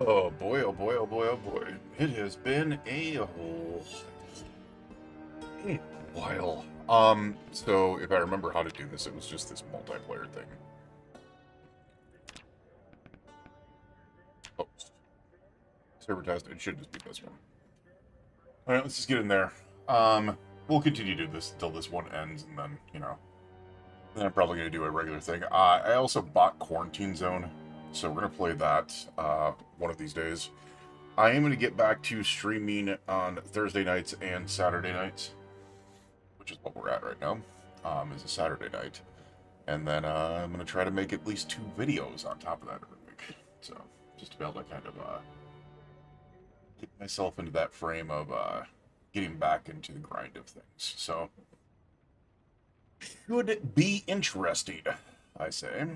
Oh boy, oh boy, oh boy, oh boy. It has been a while. So if I remember how to do this, it was just this multiplayer thing. Oh, server test, it should just be this one. Alright, let's just get in there. We'll continue to do this until this one ends, and then, then I'm probably going to do a regular thing. I also bought Quarantine Zone, so we're going to play that one of these days. I am going to get back to streaming on Thursday nights and Saturday nights, which is what we're at right now, is a Saturday night. And then I'm going to try to make at least 2 videos on top of that every week. So, just to be able to kind of get myself into that frame of getting back into the grind of things. So, should be interesting, I say.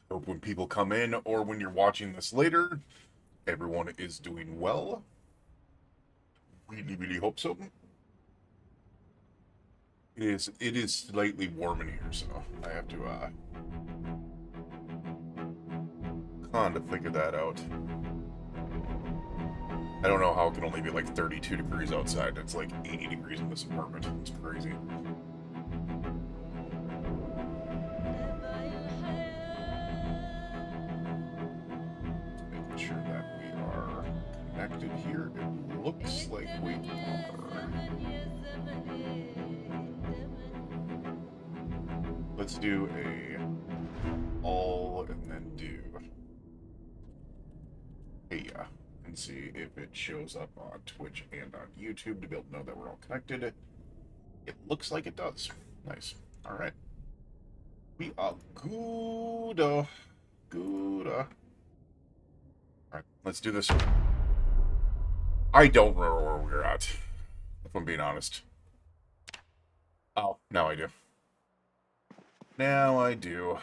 Hope when people come in or when you're watching this later, everyone is doing well. Really, really hope so. It is slightly warm in here, so I have to kind of figure that out. I don't know how it can only be like 32 degrees outside. It's like 80 degrees in this apartment. It's crazy. Making sure that we are connected here. It looks like we are. Let's do a all and then do hey and see if it shows up on Twitch and on YouTube to be able to know that we're all connected. It looks like it does. Nice. All right. We are good. Good. All right, let's do this. I don't remember where we're at, if I'm being honest. Oh, now I do. Now I do.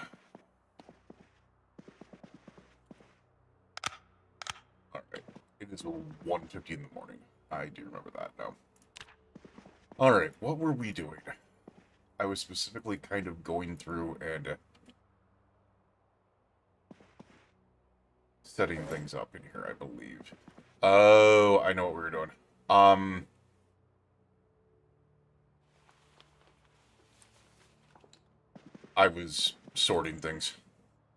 Alright. It is 1:50 in the morning. I do remember that now. Alright, what were we doing? I was specifically kind of going through and setting things up in here, I believe. Oh, I know what we were doing. I was sorting things.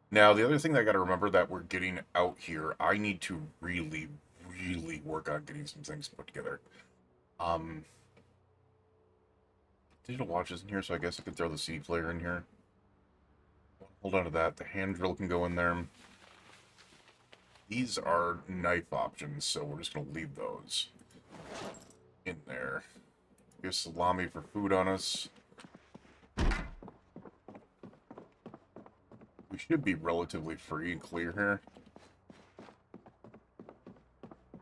Now, the other thing that I gotta remember that we're getting out here, I need to really, really work on getting some things put together. Digital watch is in here, so I guess I could throw the CD player in here. Hold on to that. The hand drill can go in there. These are knife options, so we're just going to leave those in there. Here's salami for food on us. We should be relatively free and clear here.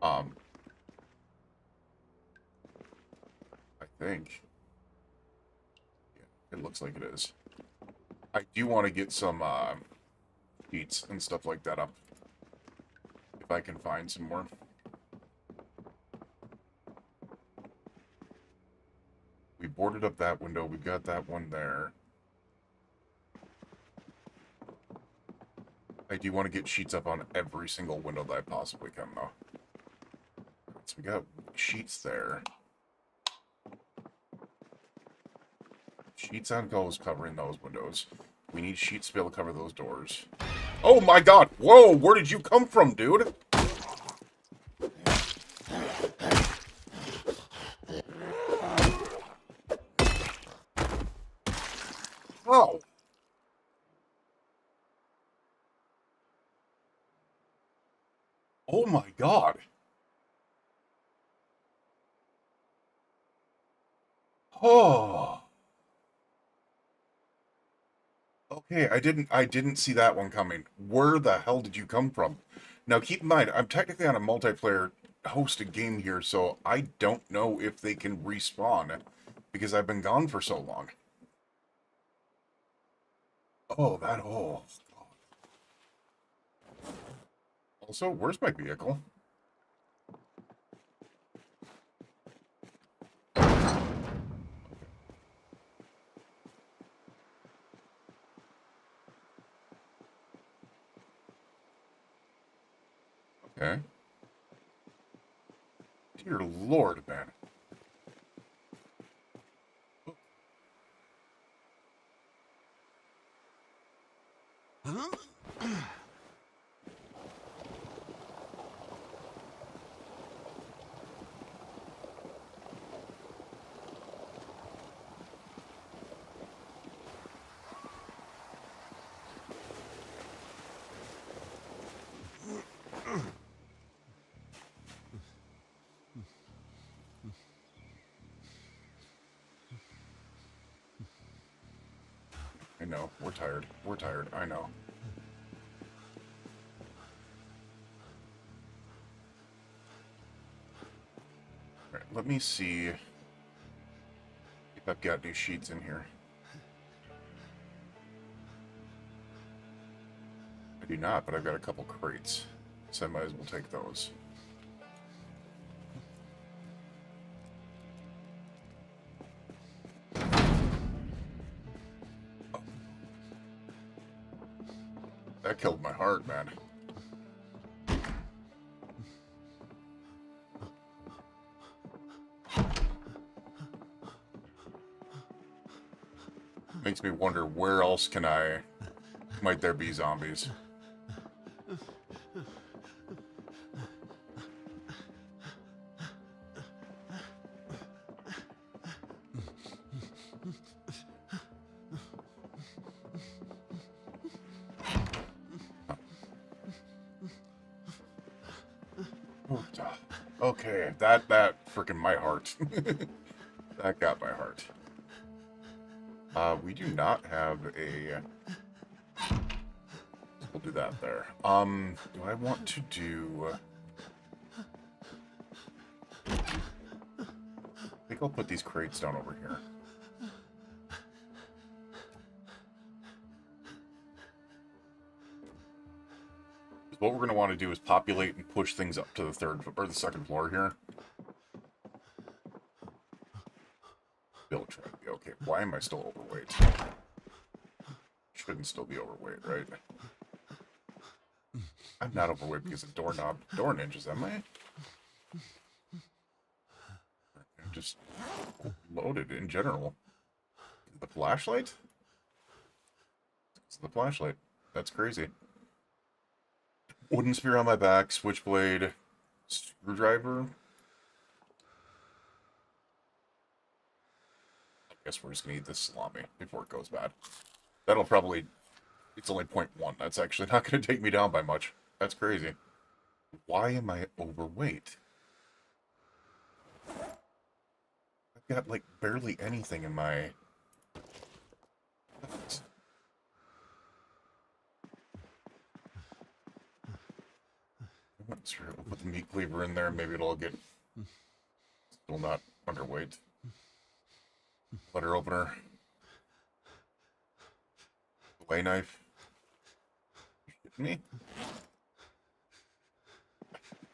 I think. Yeah, it looks like it is. I do want to get some sheets and stuff like that up. If I can find some more. We boarded up that window. We've got that one there. I do want to get sheets up on every single window that I possibly can, though. So we got sheets there. Sheets on goes covering those windows. We need sheets to be able to cover those doors. Oh my god! Whoa! Where did you come from, dude? Oh! Oh my god! Oh! Okay, I didn't see that one coming. Where the hell did you come from? Now keep in mind, I'm technically on a multiplayer hosted game here, so I don't know if they can respawn because I've been gone for so long. Oh, that hole. Also, where's my vehicle? Okay. Dear Lord, man. I know. We're tired. We're tired. I know. Alright, let me see if I've got any sheets in here. I do not, but I've got a couple crates, so I might as well take those. Oh. That killed my heart, man. Makes me wonder where else might there be zombies? Okay, that freaking my heart. That got my heart. We do not have a... We'll do that there. Do I want to do... I think I'll put these crates down over here. What we're going to want to do is populate and push things up to the third or the second floor here. Build try to be okay. Why am I still overweight? Shouldn't still be overweight, right? I'm not overweight because of door ninjas, am I? I'm just loaded in general. The flashlight? It's the flashlight. That's crazy. Wooden spear on my back, switchblade, screwdriver. I guess we're just gonna eat this salami before it goes bad. That'll probably... It's only 0.1. That's actually not gonna take me down by much. That's crazy. Why am I overweight? I've got, like, barely anything in my... Sure, we'll put the meat cleaver in there. Maybe it'll get still not underweight. Butter opener. Fillet knife. You kidding me?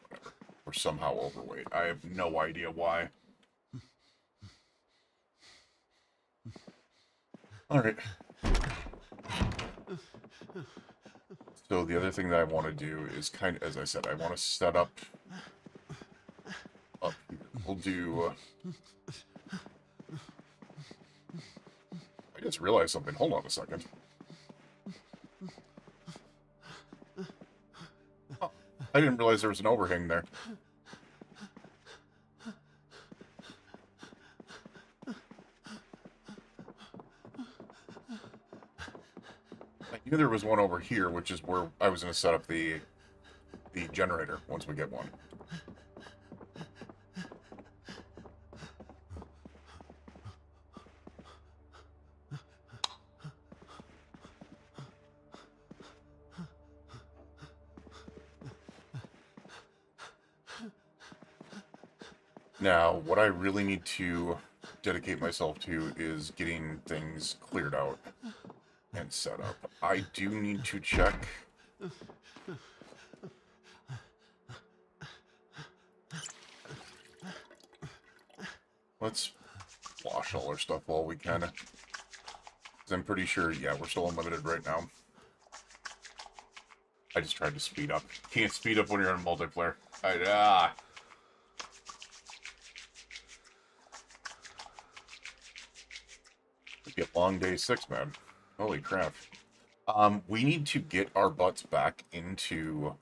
Whatever. We're somehow overweight. I have no idea why. Alright. So the other thing that I want to do is kind of, as I said, I want to set up here. We'll do... I just realized something. Hold on a second. Oh, I didn't realize there was an overhang there. I knew there was one over here, which is where I was going to set up the generator once we get one. Now, what I really need to dedicate myself to is getting things cleared out and set up. I do need to check. Let's wash all our stuff while we can. 'Cause I'm pretty sure, yeah, we're still unlimited right now. I I just tried to speed up. Can't speed up when you're in multiplayer. It'd be a long day 6, man. Holy crap. We need to get our butts back into,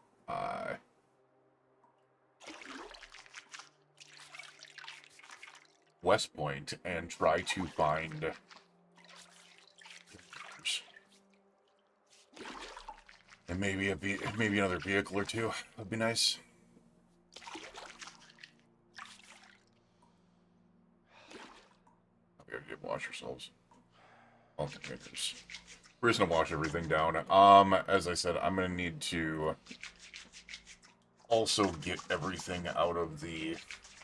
West Point and try to find... And maybe maybe another vehicle or two. That'd be nice. We gotta get wash ourselves. Alternators. We're just gonna wash everything down. As I said, I'm gonna need to also get everything out of the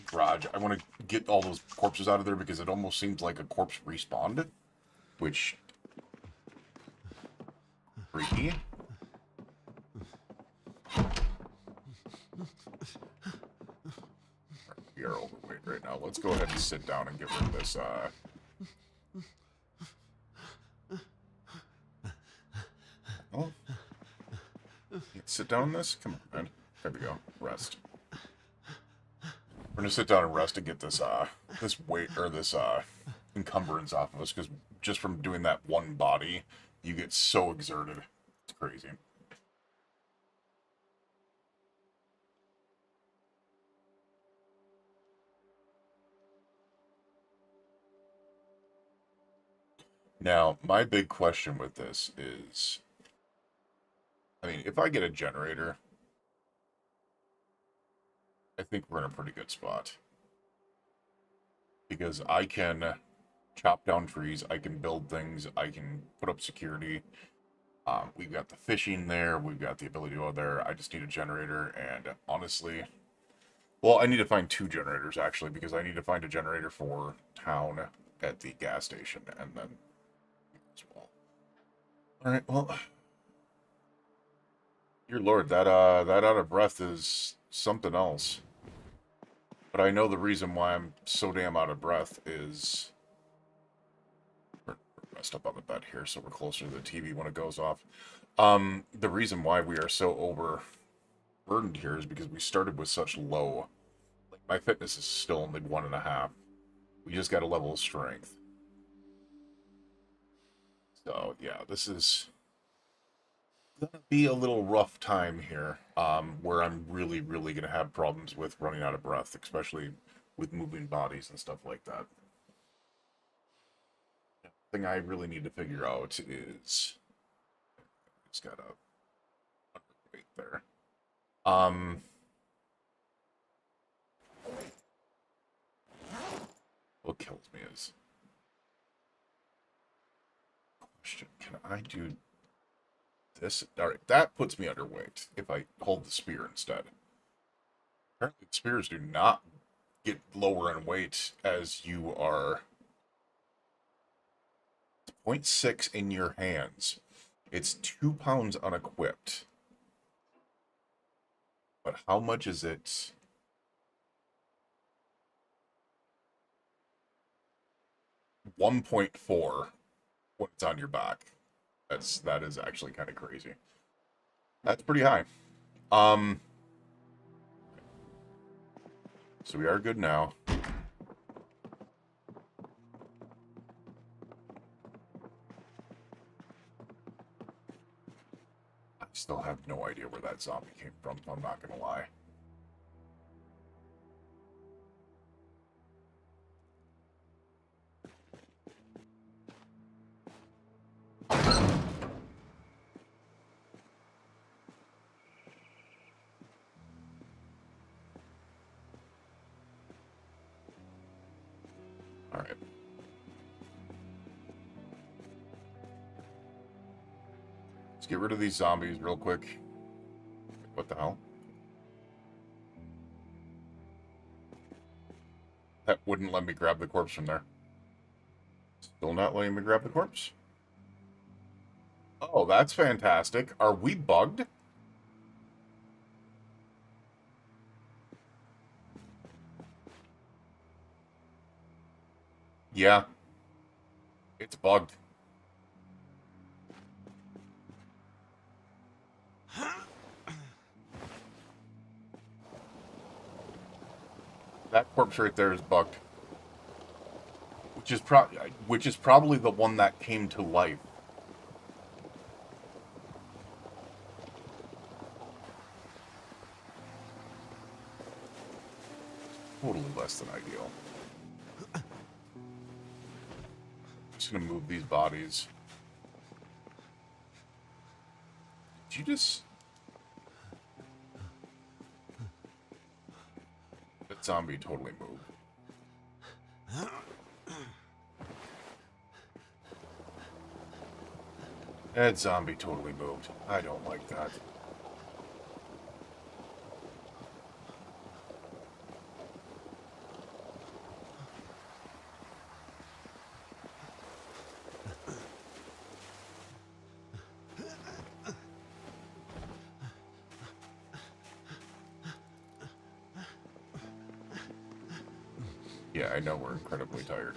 garage. I want to get all those corpses out of there because it almost seems like a corpse respawned, which freaky. We are overweight right now. Let's go ahead and sit down and get rid of this. Oh, sit down on this. Come on, man. There we go. Rest. We're gonna sit down and rest and get this this weight or this encumbrance off of us, because just from doing that one body, you get so exerted. It's crazy. Now, my big question with this is, I mean, if I get a generator, I think we're in a pretty good spot. Because I can chop down trees, I can build things, I can put up security. We've got the fishing there, we've got the ability to go there. I just need a generator, and honestly... Well, I need to find 2 generators, actually, because I need to find a generator for town at the gas station, and then... as well. Alright, well... Dear Lord, that out of breath is something else. But I know the reason why I'm so damn out of breath is... We're messed up on the bed here, so we're closer to the TV when it goes off. The reason why we are so overburdened here is because we started with such low... Like, my fitness is still only 1.5. We just got a level of strength. So, yeah, this is... gonna be a little rough time here, where I'm really gonna have problems with running out of breath, especially with moving bodies and stuff like that. The thing I really need to figure out is, just got a underweight there. What kills me is question: can I do this? All right, that puts me underweight if I hold the spear instead. Apparently, spears do not get lower in weight as you are 0.6 in your hands. It's 2 pounds unequipped. But how much is it? $1.4 when it's on your back. That is actually kind of crazy. That's pretty high. So we are good now. I still have no idea where that zombie came from, I'm not gonna lie. Alright. Let's get rid of these zombies real quick. What the hell? That wouldn't let me grab the corpse from there. Still not letting me grab the corpse? Oh, that's fantastic. Are we bugged? Yeah. It's bugged. That corpse right there is bugged. Which is probably the one that came to life. Totally less than ideal. Just gonna move these bodies. Did you just... That zombie totally moved. That zombie totally moved. I don't like that. Yeah, I know we're incredibly tired.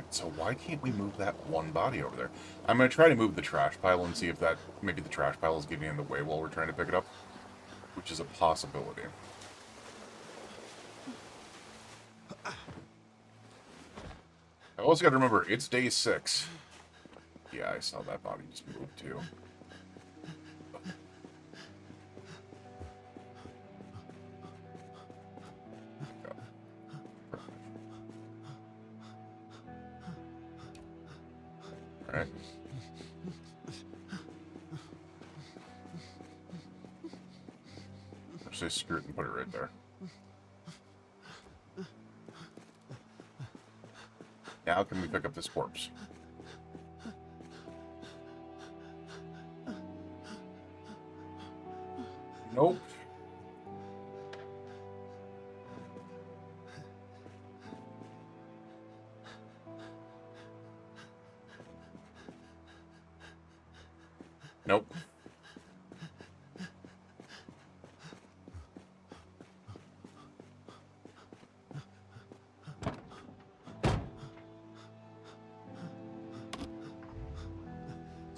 So why can't we move that one body over there? I'm going to try to move the trash pile and see if that... Maybe the trash pile is getting in the way while we're trying to pick it up. Which is a possibility. I also got to remember, it's day 6. Yeah, I saw that body just move too. Alright. Let's just screw it and put it right there. Now can we pick up this corpse? Nope. Nope.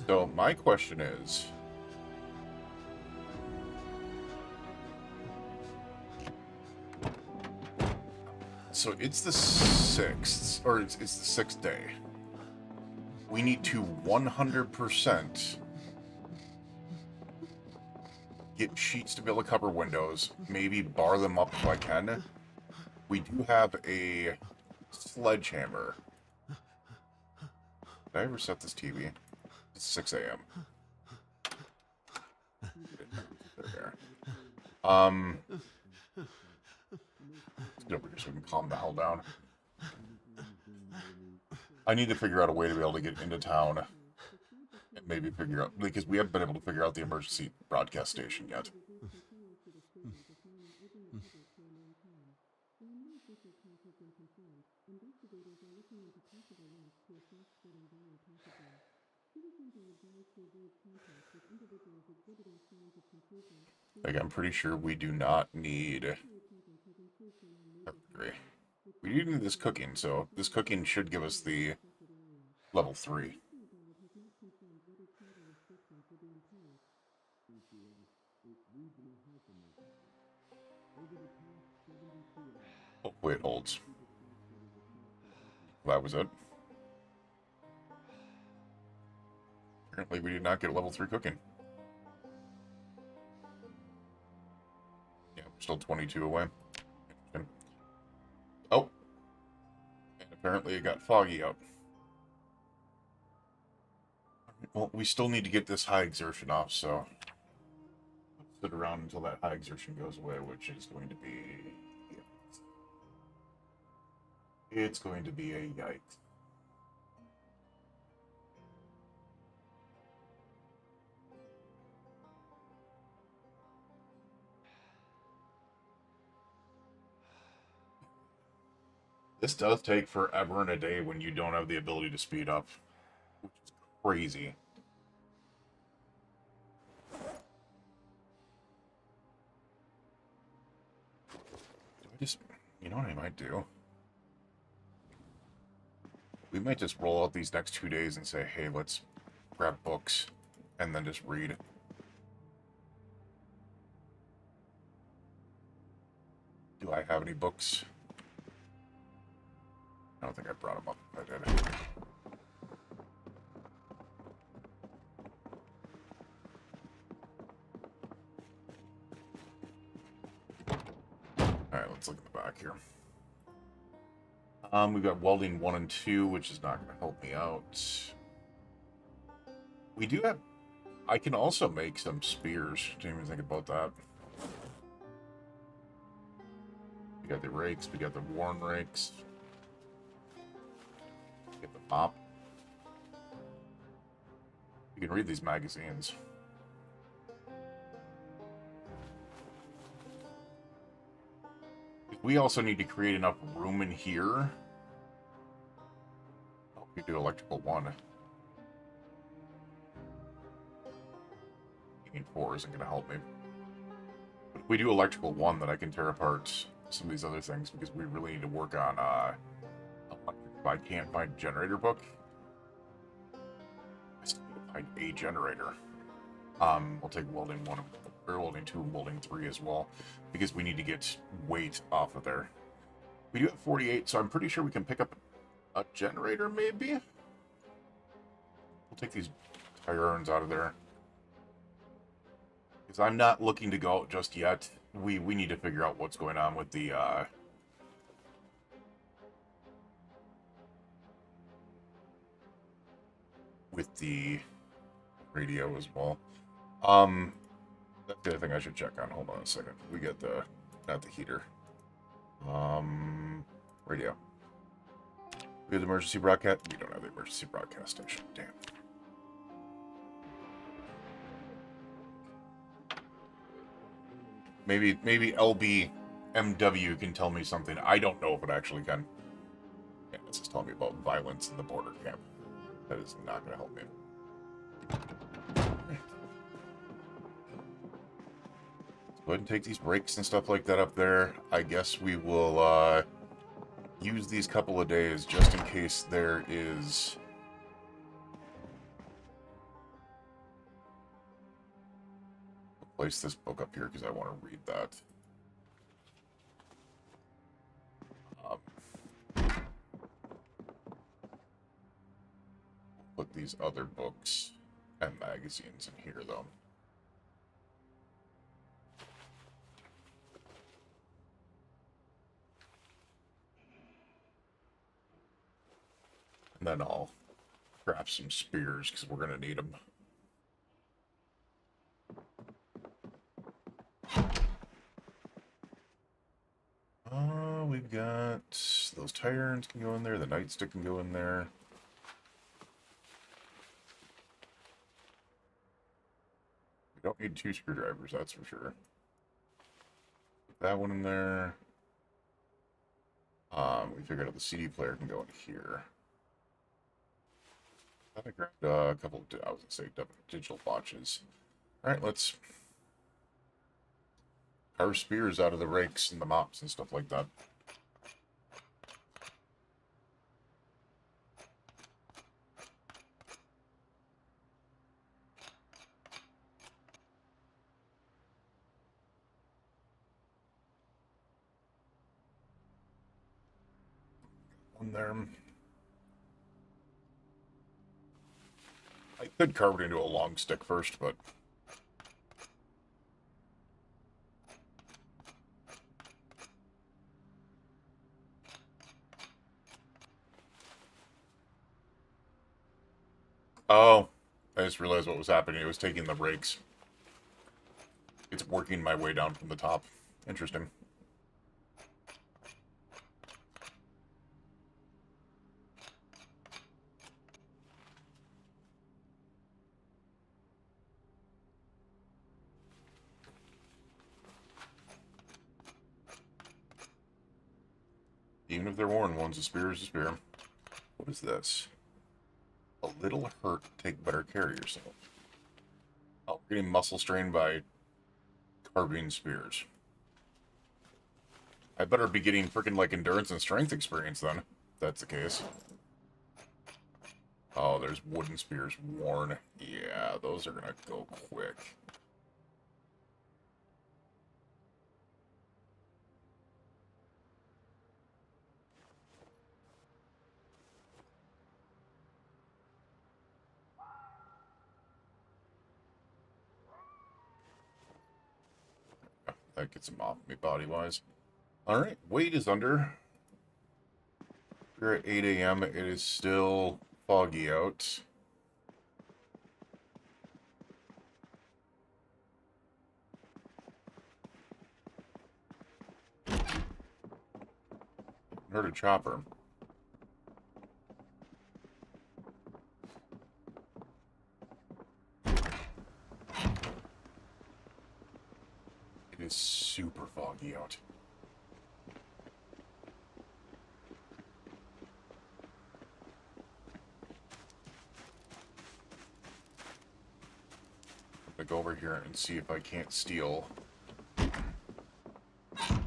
So my question is, so it's the 6th, or it's the 6th day. We need to 100% get sheets to be able to cover windows, maybe bar them up if I can. We do have a sledgehammer. Did I ever set this TV? It's 6 a.m. There. Let's get over here so we can calm the hell down. I need to figure out a way to be able to get into town. And maybe figure out... Because we haven't been able to figure out the emergency broadcast station yet. Like, I'm pretty sure we do not need... We do need this cooking, so this cooking should give us the level 3. Hopefully it holds. That was it. Apparently we did not get level 3 cooking. Yeah, we're still 22 away. Interesting. Oh! And apparently it got foggy out. Well, we still need to get this high exertion off, so... Let's sit around until that high exertion goes away, which is going to be... It's going to be a yikes. This does take forever and a day when you don't have the ability to speed up, which is crazy. You know what I might do? We might just roll out these next 2 days and say, hey, let's grab books and then just read. Do I have any books? I don't think I brought them up. I did. Alright, let's look at the back here. We've got welding 1 and 2, which is not going to help me out. We do have... I can also make some spears. Didn't even think about that. We got the rakes. We got the worn rakes. We got the mop. You can read these magazines. We also need to create enough room in here. Oh, we do electrical 1. Thinking 4 isn't going to help me. But if we do electrical 1, then I can tear apart some of these other things, because we really need to work on, if I can't find a generator book, I still need to find a generator. We'll take welding 1, or welding 2 and welding 3 as well, because we need to get weight off of there. We do have 48, so I'm pretty sure we can pick up a generator, maybe? We'll take these tire irons out of there. Because I'm not looking to go out just yet. We need to figure out what's going on with the, radio as well. That's the other thing I should check on. Hold on a second. We got the, not the heater. Radio. We have the emergency broadcast. We don't have the emergency broadcast station. Damn. Maybe LBMW can tell me something. I don't know if it actually can. Yeah, this is telling me about violence in the border camp. That is not going to help me. Let's go ahead and take these brakes and stuff like that up there. I guess we will use these couple of days just in case there is... place this book up here because I want to read that. Put these other books and magazines in here, though. And then I'll craft some spears because we're going to need them. We've got those tire irons can go in there, the nightstick can go in there. We don't need 2 screwdrivers, that's for sure. Put that one in there. We figured out the CD player can go in here. I grabbed a couple of, I was going to say, digital watches. Alright, let's carve spears out of the rakes and the mops and stuff like that. One there. I could carve it into a long stick first, but oh, I just realized what was happening. It was taking the rakes. It's working my way down from the top. Interesting. Even if they're worn, one's a spear is a spear. What is this? A little hurt, take better care of yourself. Oh, we're getting muscle strain by carving spears. I better be getting freaking like endurance and strength experience then, if that's the case. Oh, there's wooden spears worn. Yeah, those are gonna go quick. That gets him off me body-wise. Alright, weight is under. We're at 8 a.m. It is still foggy out. Heard a chopper. It is super foggy out. I'm gonna go over here and see if I can't steal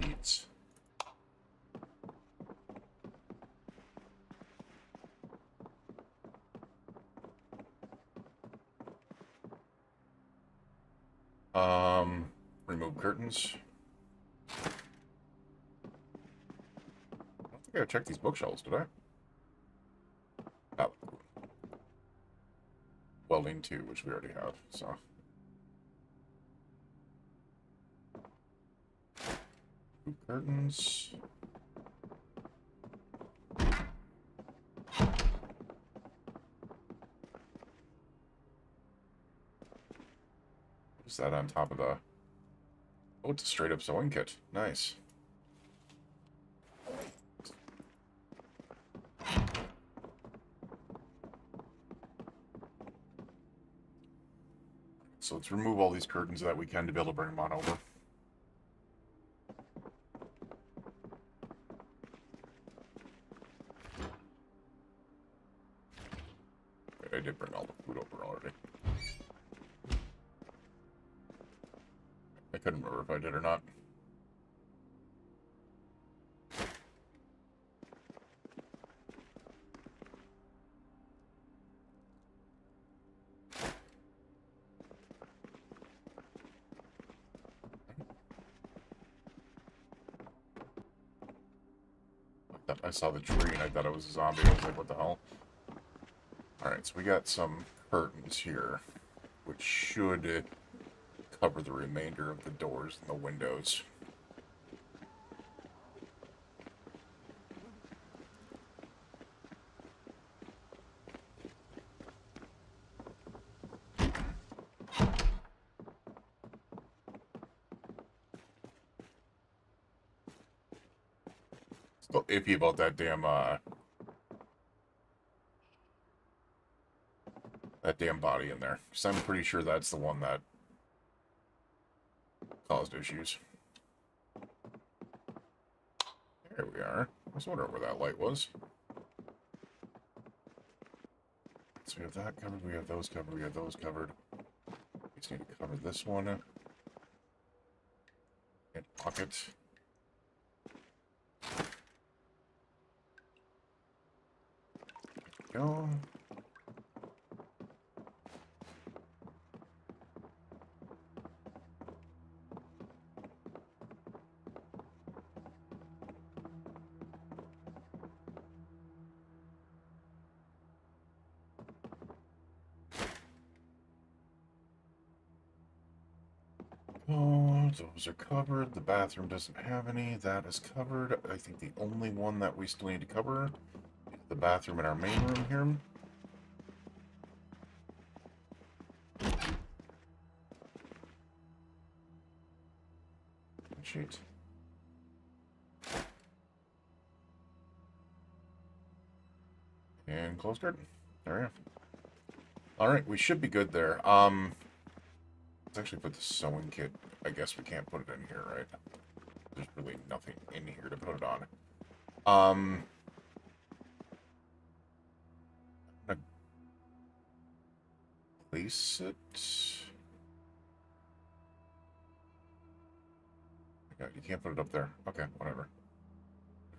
meats. Remove curtains. I don't think I checked these bookshelves, did I? Oh. Welding 2, which we already have, so. Curtains. Is that on top of the... Oh, it's a straight-up sewing kit. Nice. So let's remove all these curtains that we can to be able to bring them on over. I did bring all the food over already. I couldn't remember if I did or not. I saw the tree and I thought it was a zombie. I was like, what the hell? Alright, so we got some curtains here, which should cover the remainder of the doors and the windows. Still iffy about that damn body in there, because I'm pretty sure that's the one that caused issues. There we are. I was wondering where that light was. So we have that covered, we have those covered, we have those covered. We just need to cover this one. And pocket. There we go. Oh, those are covered. The bathroom doesn't have any. That is covered. I think the only one that we still need to cover is the bathroom in our main room here. Sheet. And close curtain. There we go. Alright, we should be good there. Let's actually put the sewing kit. I guess we can't put it in here, right? There's really nothing in here to put it on. I'm gonna place it. Yeah, you can't put it up there. Okay, whatever.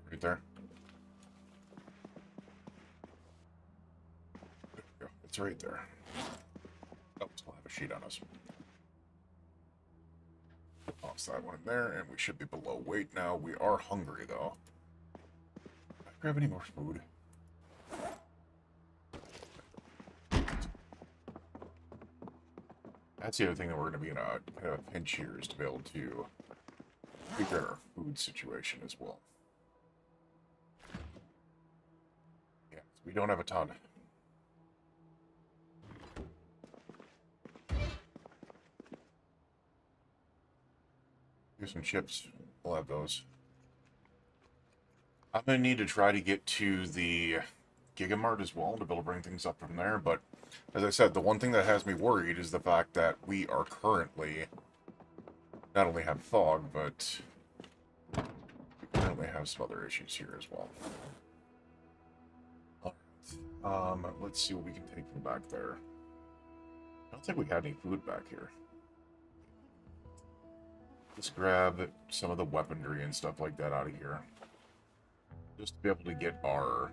Right there. There we go. It's right there. Oh, still have a sheet on us. Toss that one in there, and we should be below weight now. We are hungry, though. Can I grab any more food? That's the other thing that we're going to be in a kind of a pinch here, is to be able to figure out our food situation as well. Yeah, we don't have a ton. Here's some chips. We'll have those. I'm going to need to try to get to the Gigamart as well to be able to bring things up from there, but as I said, the one thing that has me worried is the fact that we are currently not only have fog, but we currently have some other issues here as well. Alright, let's see what we can take from back there. I don't think we had any food back here. Let's grab some of the weaponry and stuff like that out of here. Just to be able to get our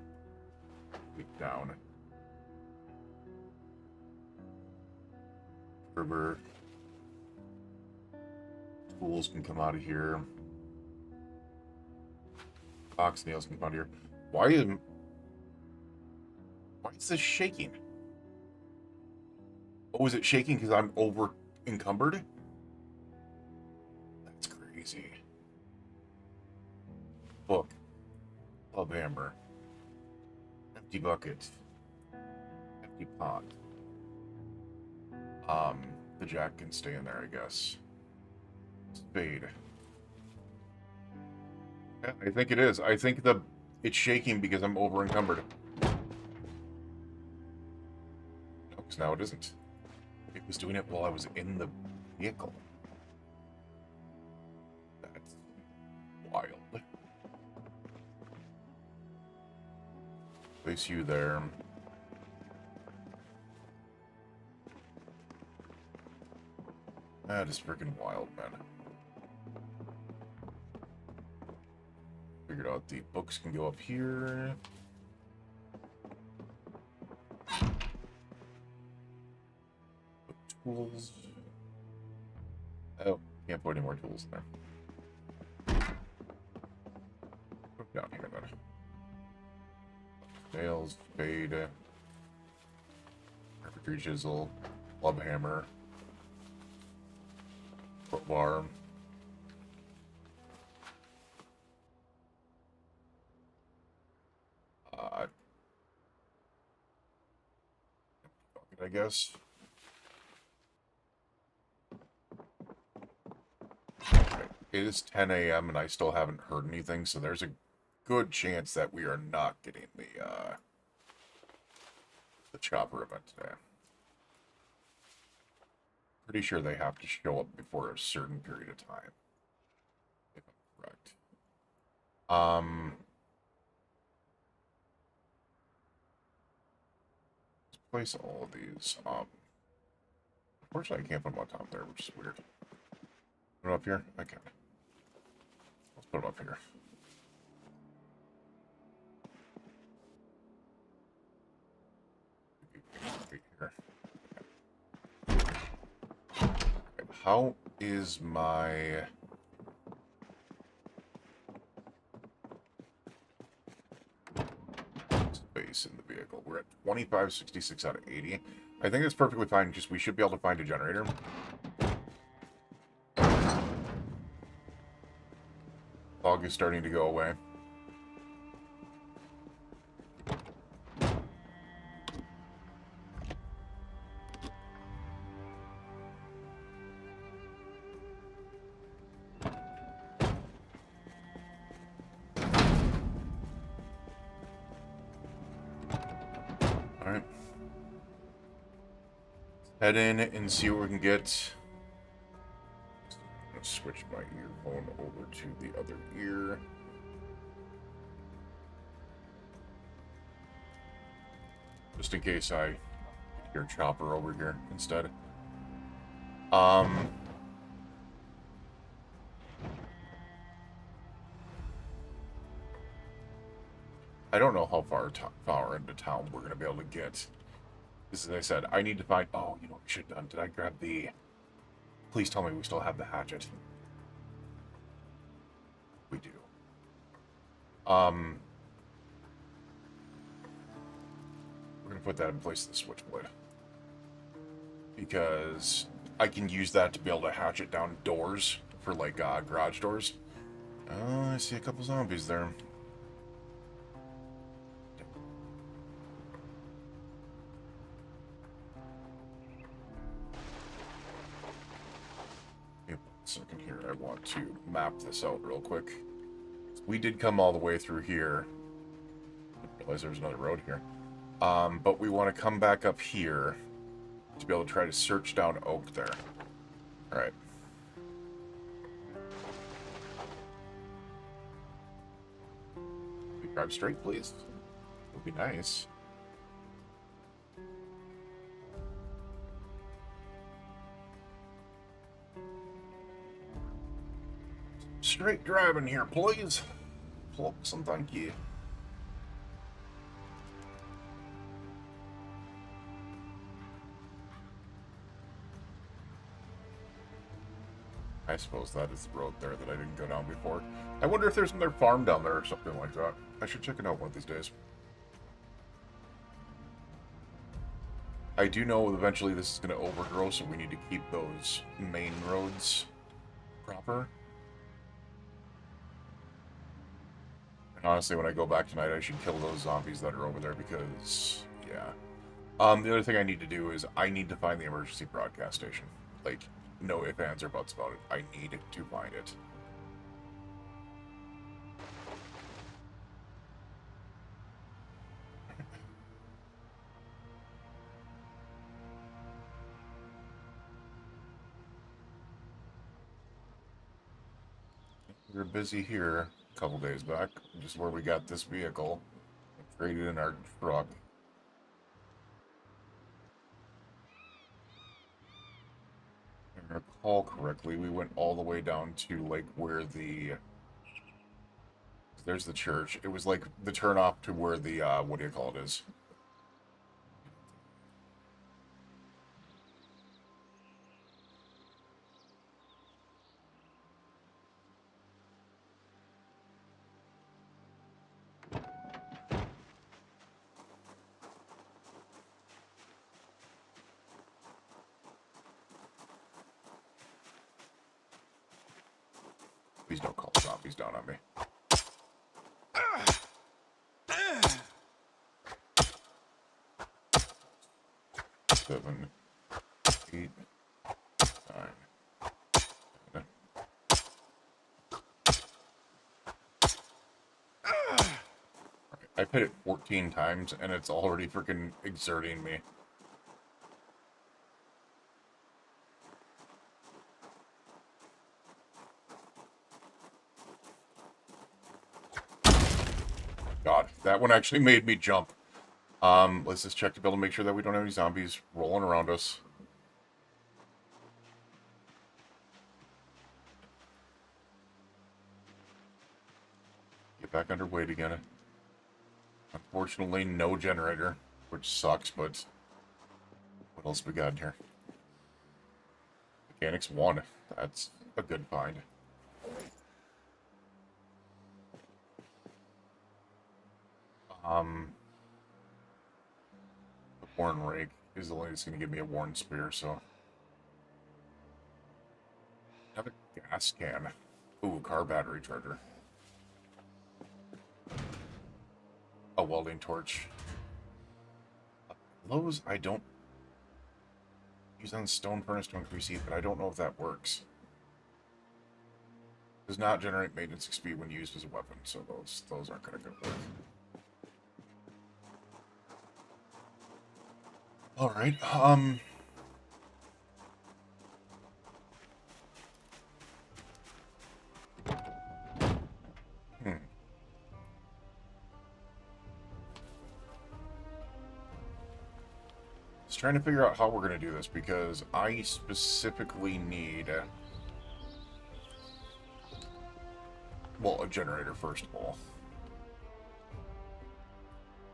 week down. River. Tools can come out of here. Ox nails can come out of here. Why is this shaking? Oh, is it shaking because I'm over encumbered? That's crazy. Book. Club hammer. Empty bucket. Empty pot. The jack can stay in there, I guess. Spade. Yeah, I think it is. I think it's shaking because I'm over encumbered. No, because now it isn't. It was doing it while I was in the vehicle. That's wild. Place you there. That is freaking wild, man. Figured out the books can go up here. Tools. Oh, can't put any more tools in there. Put down here then. Nails, spade, carpentry chisel, club hammer, crowbar. I guess. Okay. It is 10 a.m. and I still haven't heard anything, so there's a good chance that we are not getting the chopper event today. Pretty sure they have to show up before a certain period of time, if I'm correct. Let's place all of these. Unfortunately, I can't put them on top there, which is weird. Put them up here? I can. Let's put them up here. How is my space in the vehicle? We're at 2566 out of 80. I think that's perfectly fine, just we should be able to find a generator. Fog is starting to go away. Alright. Head in and see what we can get. I'm going to switch my earphone over to the other ear. Just in case I hear Chopper over here instead. I don't know how far into town we're going to be able to get. As I said, I need to find... Oh, you know what we should have done? Did I grab the... Please tell me we still have the hatchet. We do. We're going to put that in place of the switchblade. Because I can use that to be able to hatchet down doors for like garage doors. Oh, I see a couple zombies there. Second here, I want to map this out real quick. We did come all the way through here. Didn't realize there was another road here. But we want to come back up here to be able to try to search down Oak there. Alright. Drive straight, please. Would be nice. Straight driving here, please. Please and thank you. I suppose that is the road there that I didn't go down before. I wonder if there's another farm down there or something like that. I should check it out one of these days. I do know eventually this is going to overgrow, so we need to keep those main roads proper. And honestly, when I go back tonight, I should kill those zombies that are over there because, yeah. The other thing I need to do is I need to find the emergency broadcast station. Like, no ifs, ands, or buts about it. I need to find it. We were busy here a couple days back, just where we got this vehicle traded in our truck. If I recall correctly, we went all the way down to like where the there's the church. It was like the turnoff to where the what do you call it is. Please don't call zombies down on me. Seven, 8, 9, 10. I've hit it 14 times and it's already freaking exerting me. God, that one actually made me jump. Let's just check to be able to make sure that we don't have any zombies rolling around us. Get back under weight again. Unfortunately, no generator, which sucks, but what else we got in here? Mechanics 1. That's a good find. The Warren Rake is the only that's going to give me a Warren Spear, so... Have a gas can. Ooh, car battery charger. A welding torch. Those I don't use on stone furnace to increase heat, but I don't know if that works. Does not generate maintenance XP when used as a weapon, so those aren't going to go work. Alright, Just trying to figure out how we're going to do this, because I specifically need... well, a generator, first of all.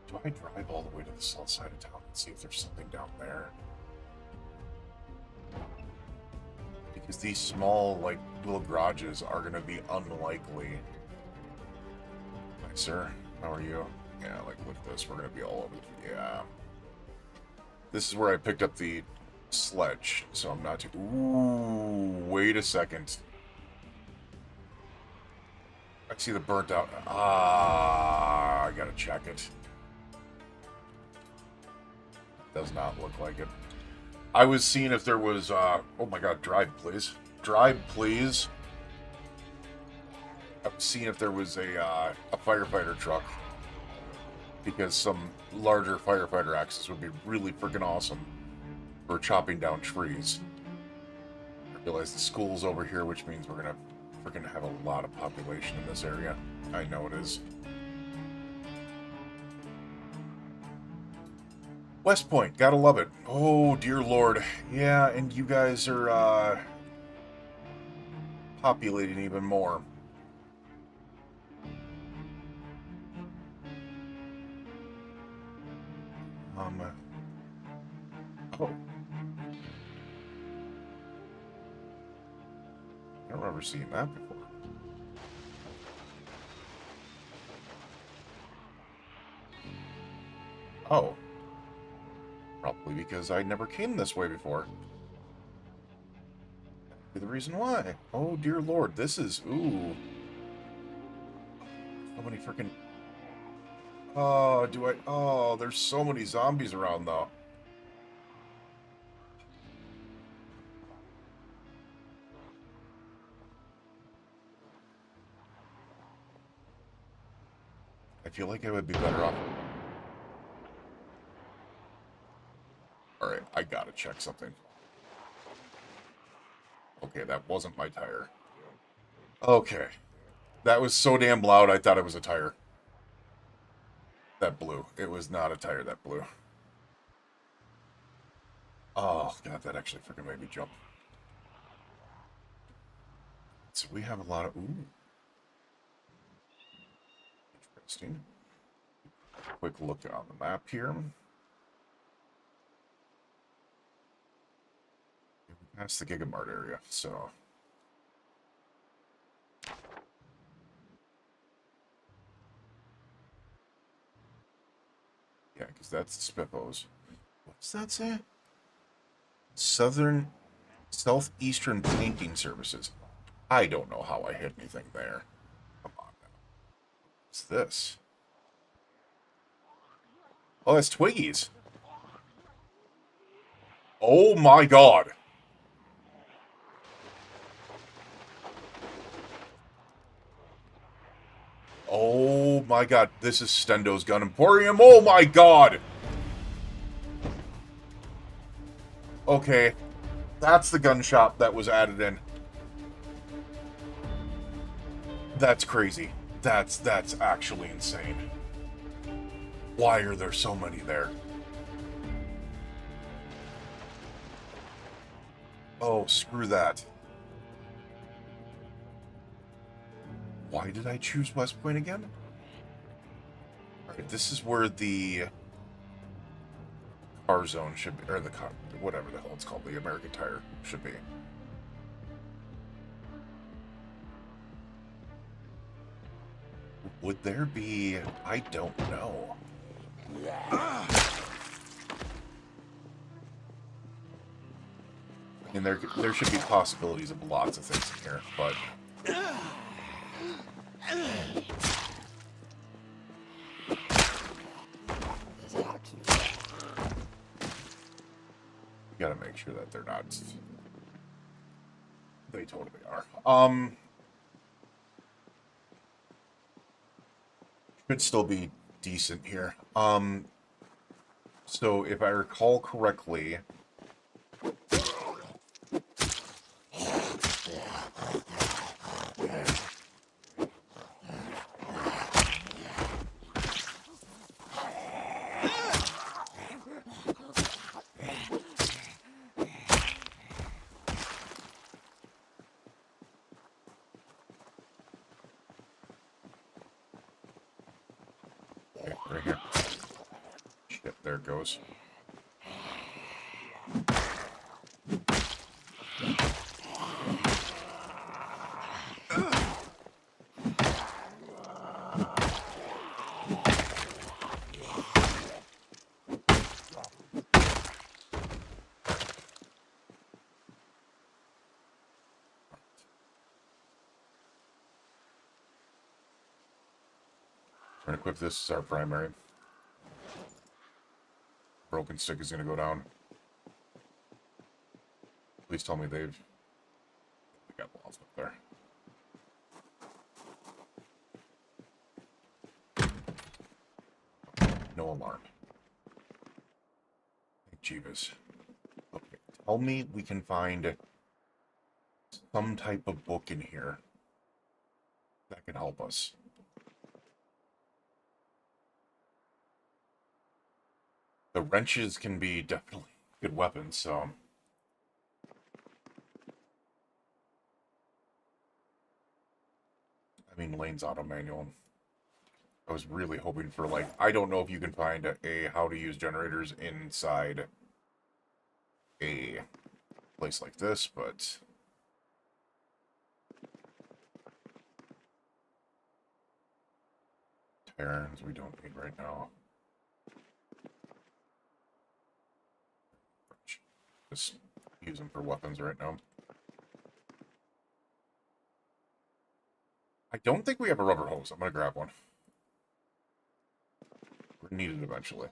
Do I drive all the way to the south side of town and see if there's something down there? Because these small, like, little garages are going to be unlikely. Hi, sir. How are you? Yeah, like, look at this. We're going to be all over the... yeah. This is where I picked up the sledge, so I'm not too... ooh, wait a second. I see the burnt out. Ah, I gotta check it. Does not look like it. I was seeing if there was, oh my god, drive, please. Drive, please. I was seeing if there was a firefighter truck. Because some larger firefighter axes would be really freaking awesome for chopping down trees. I realize the school's over here, which means we're gonna freaking have a lot of population in this area. I know it is. West Point, gotta love it. Oh, dear lord. Yeah, and you guys are, populating even more. Oh. I don't remember seeing that before. Oh. Probably because I never came this way before. The reason why. Oh, dear lord, this is... Ooh. So many freaking... Oh, do I... Oh, there's so many zombies around, though. I feel like I would be better off... Alright, I gotta check something. Okay, that wasn't my tire. Okay. That was so damn loud, I thought it was a tire. That blew. It was not a tire that blew. Oh, god, that actually freaking made me jump. So we have a lot of... Ooh. Interesting. Quick look on the map here. That's the Gigamart area, so... Yeah, because that's the Spiffos. What's that say? Southeastern Painting Services. I don't know how I hit anything there. Come on now. What's this? Oh, that's Twiggies. Oh my god. Oh my god. This is Stendo's Gun Emporium. Oh my god. Okay. That's the gun shop that was added in. That's crazy. That's actually insane. Why are there so many there? Oh, screw that. Why did I choose West Point again? Alright, this is where the car zone should be, or the car, whatever the hell it's called, the American Tire should be. Would there be... I don't know. I mean, there should be possibilities of lots of things in here, but... You gotta make sure that they're not... They totally are. Should still be decent here. So if I recall correctly... Okay, right here. Shit, there it goes. We're gonna equip this as our primary. Broken stick is gonna go down. Please tell me they got walls up there. No alarm. Jeebus. Okay. Tell me we can find some type of book in here that can help us. The wrenches can be definitely good weapons, so... I mean, Lane's auto manual. I was really hoping for, like, I don't know if you can find a how to use generators inside a place like this, but... Terrans we don't need right now. Just use them for weapons right now. I don't think we have a rubber hose. I'm gonna grab one. We're needed eventually.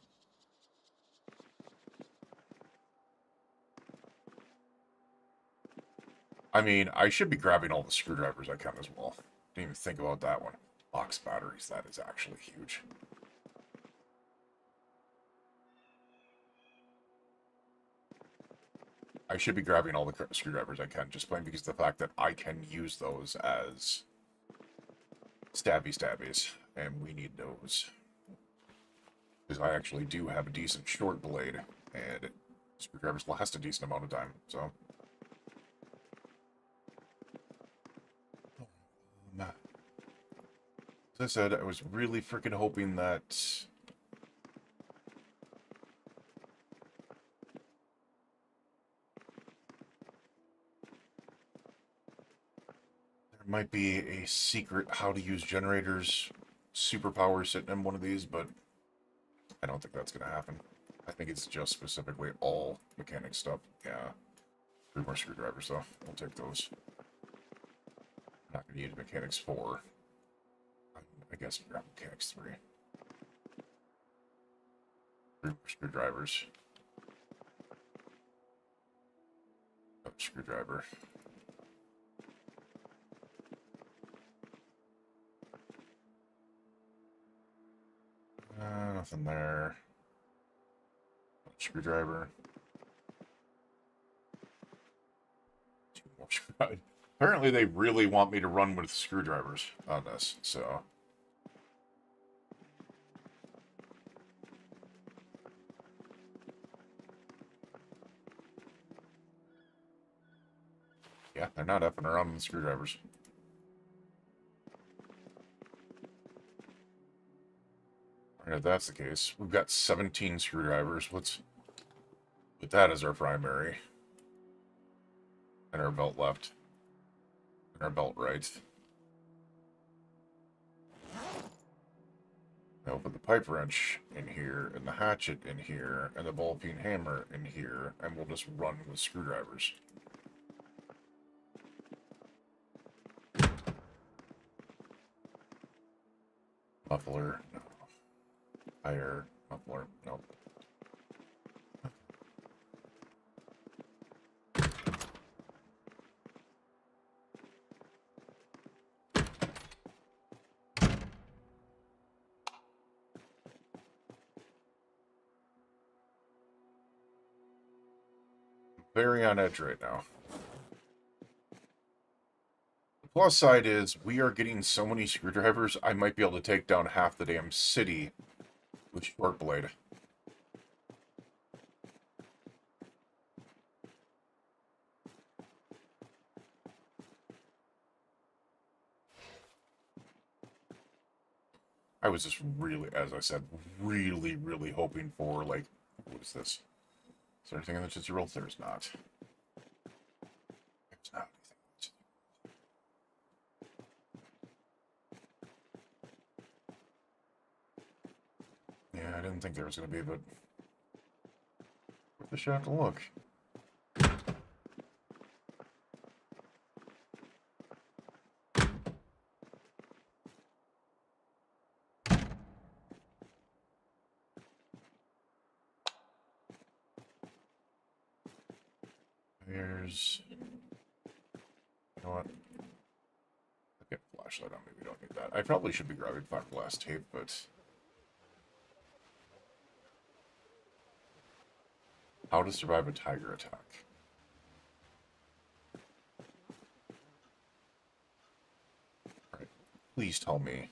I mean, I should be grabbing all the screwdrivers I can as well. Didn't even think about that one. Box batteries, that is actually huge. I should be grabbing all the screwdrivers I can, just plain because of the fact that I can use those as stabbies, and we need those. Because I actually do have a decent short blade, and screwdrivers last a decent amount of time, so... As I said, I was really freaking hoping that... might be a secret how to use generators superpower sitting in one of these, but I don't think that's going to happen. I think it's just specifically all mechanic stuff. Yeah. 3 more screwdrivers, though. I'll take those. Not going to need mechanics 4. I guess grab mechanics 3. 3 more screwdrivers. Another screwdriver. Nothing there. Screwdriver. 2 more screwdrivers. Apparently they really want me to run with screwdrivers on this, so... Yeah, they're not effing around with screwdrivers. If that's the case, we've got 17 screwdrivers. Let's put that as our primary. And our belt left. And our belt right. Now put the pipe wrench in here, and the hatchet in here, and the ball-peen hammer in here, and we'll just run with screwdrivers. Muffler, no. Fire, muffler, nope. Very on edge right now. The plus side is we are getting so many screwdrivers, I might be able to take down half the damn city with short blade. I was just really, as I said, really hoping for, like, what is this? Is there anything in the Tootsie Roll? There's not. There's not anything. Yeah, I didn't think there was going to be, but worth a shot to look. Here's... You know what? I'll get a flashlight on me. We don't need that. I probably should be grabbing fiberglass tape, but... How to survive a tiger attack. Alright. Please tell me.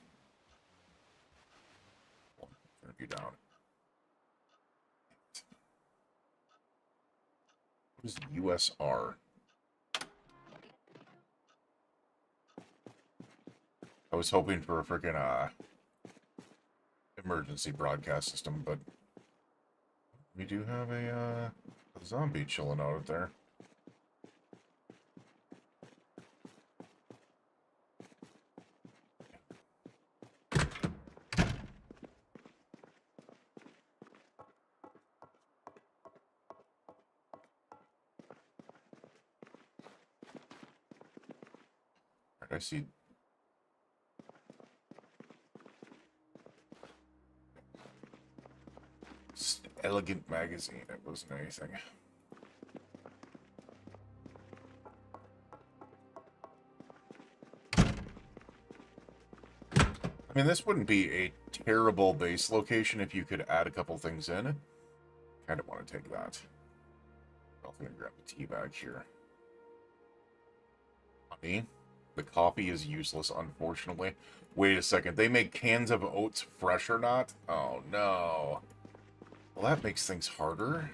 Interview down. What is USR? I was hoping for a freaking emergency broadcast system, but we do have a zombie chilling out there. I see. Elegant magazine. It wasn't anything. I mean, this wouldn't be a terrible base location if you could add a couple things in. Kind of want to take that. I'm going to grab the tea bag here. Honey. The coffee is useless, unfortunately. Wait a second. They make cans of oats fresh or not? Oh, no. Well, that makes things harder.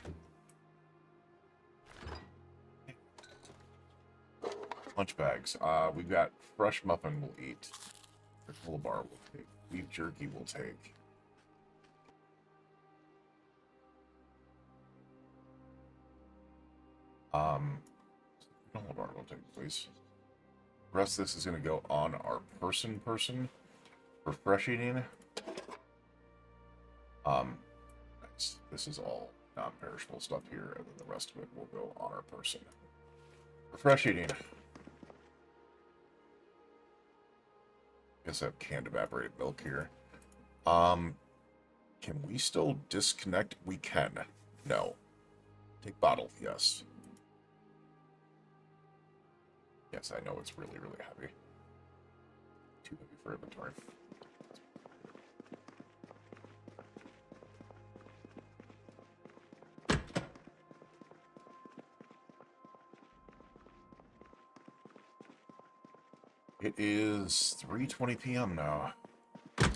Lunch bags. We've got fresh muffin we'll eat. Granola bar we'll take. Beef jerky we'll take. Granola bar we'll take, please. The rest of this is going to go on our person. Refreshing. Nice. This is all non-perishable stuff here, and then the rest of it will go on our person. Refreshing. Guess I have canned evaporated milk here. Can we still disconnect? We can. No. Take bottle, yes. Yes, I know it's really, really heavy. Too heavy for inventory. It is 3:20 p.m. now. You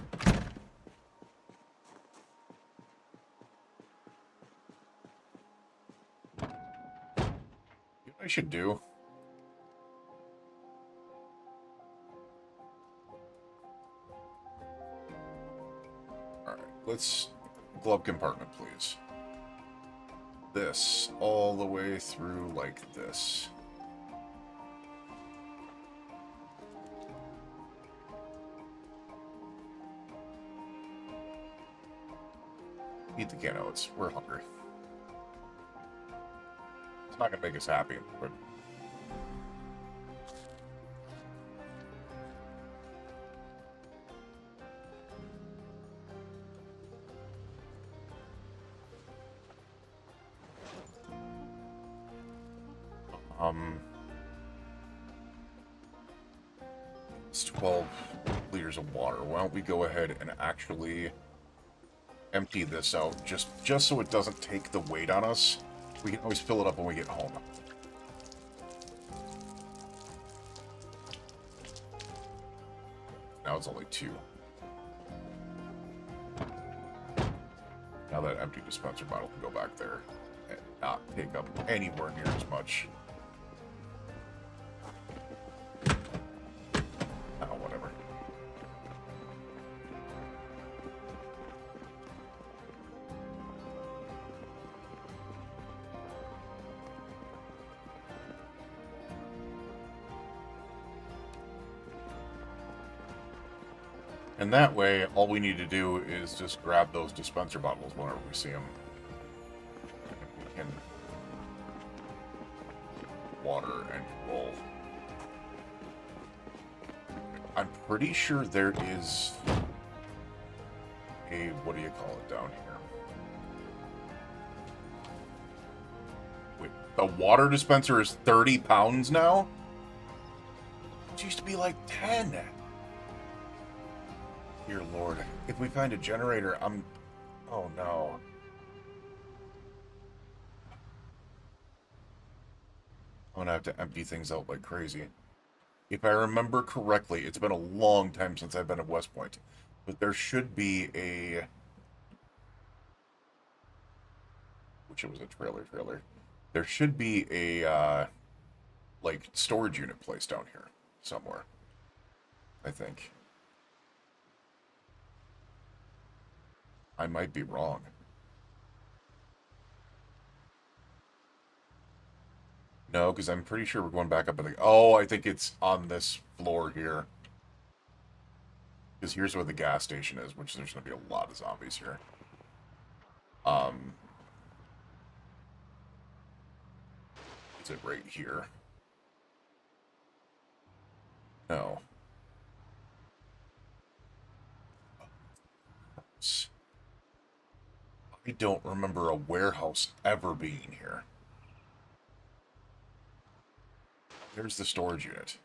know what I should do? Let's glove compartment, please. This all the way through like this. Eat the can oats. We're hungry. It's not gonna make us happy, but it's 12 liters of water. Why don't we go ahead and actually empty this out just so it doesn't take the weight on us. We can always fill it up when we get home. Now it's only 2. Now that empty dispenser bottle can go back there and not take up anywhere near as much. Oh, whatever. And that way, all we need to do is just grab those dispenser bottles whenever we see them. We can water and roll. I'm pretty sure there is a, what do you call it down here? Wait, The water dispenser is 30 pounds now? It used to be like 10. Dear Lord. If we find a generator, oh no. I'm gonna have to empty things out like crazy. If I remember correctly, it's been a long time since I've been at West Point, but there should be a... Which it was a trailer. There should be a, like, storage unit place down here somewhere. I think. I might be wrong. No, because I'm pretty sure we're going back up. Oh, I think it's on this floor here. Because here's where the gas station is, which there's going to be a lot of zombies here. Is it right here? No. I don't remember a warehouse ever being here. There's the storage unit.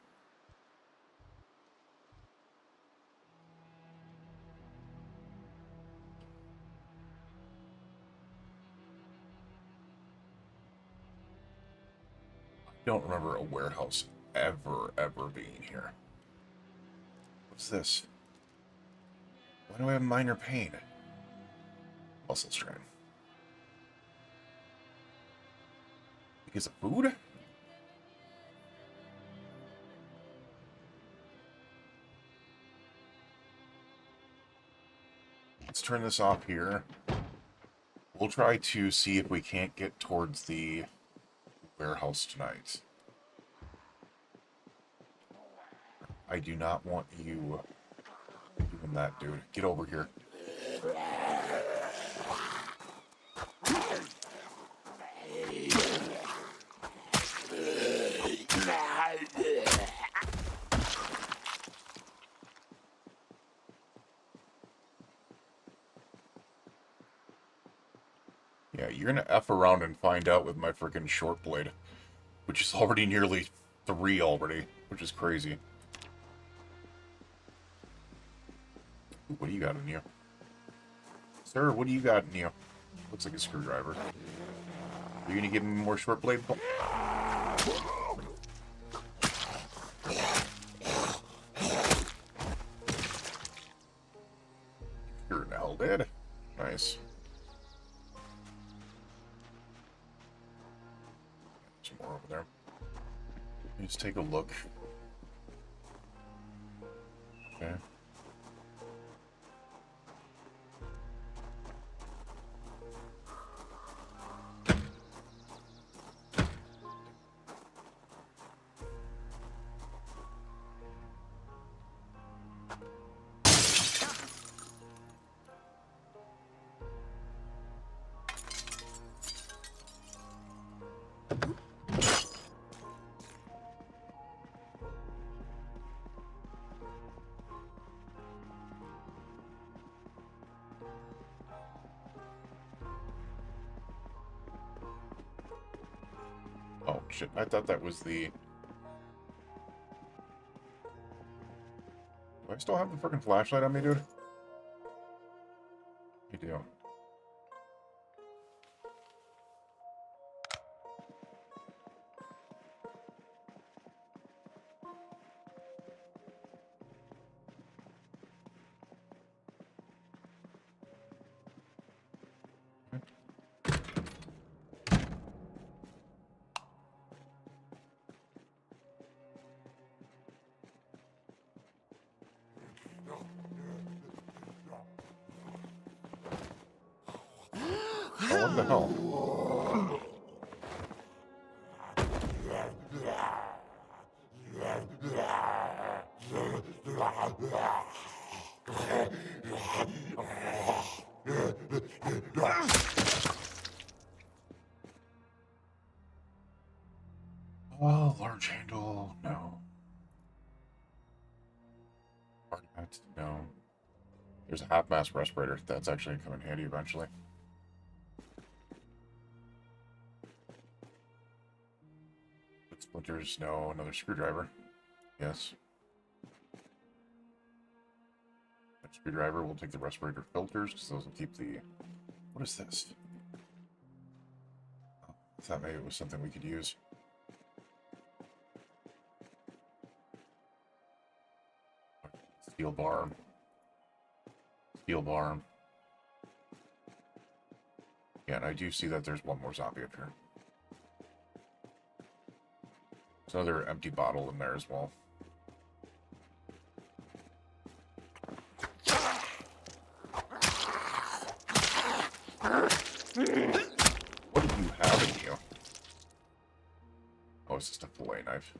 I don't remember a warehouse ever being here. What's this? Why do I have minor pain? Muscle strain. Because of food? Let's turn this off here. We'll try to see if we can't get towards the warehouse tonight. I do not want you doing that, dude. Get over here. Yeah, you're gonna F around and find out with my freaking short blade, which is already nearly 3 already, which is crazy. Ooh, what do you got in you? Sir, what do you got in you? Looks like a screwdriver. Are you gonna give me more short blade? You're now dead. Nice. Some more over there. Let me just take a look. Okay. Oh, shit. I thought that was the... Do I still have the freaking flashlight on me, dude? You do. Oh, what the hell? Oh, large handle, no. Hard hat, no. There's a half-mast respirator. That's actually going to come in handy eventually. Splinters, no. Another screwdriver. Yes. Screwdriver, we'll take the respirator filters, because those will keep the... What is this? Oh, I thought maybe it was something we could use. Steel bar. Steel bar. Yeah, and I do see that there's one more zombie up here. There's another empty bottle in there as well. What do you have in you? Oh, it's just a fillet knife.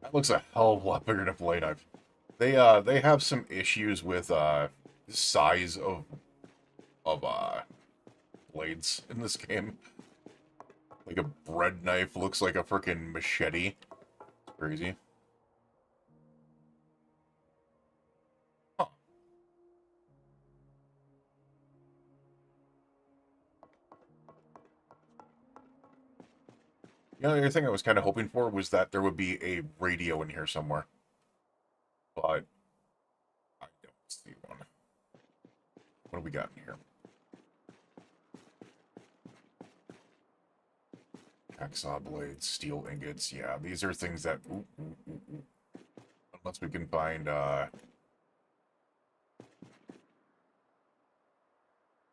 That looks a hell of a lot bigger than a fillet knife. They have some issues with size of blades in this game. Like a bread knife looks like a freaking machete. It's crazy. Huh. The other thing I was kind of hoping for was that there would be a radio in here somewhere. But I don't see one. What do we got in here? Hacksaw blades, steel ingots. Yeah, these are things that... Unless we can find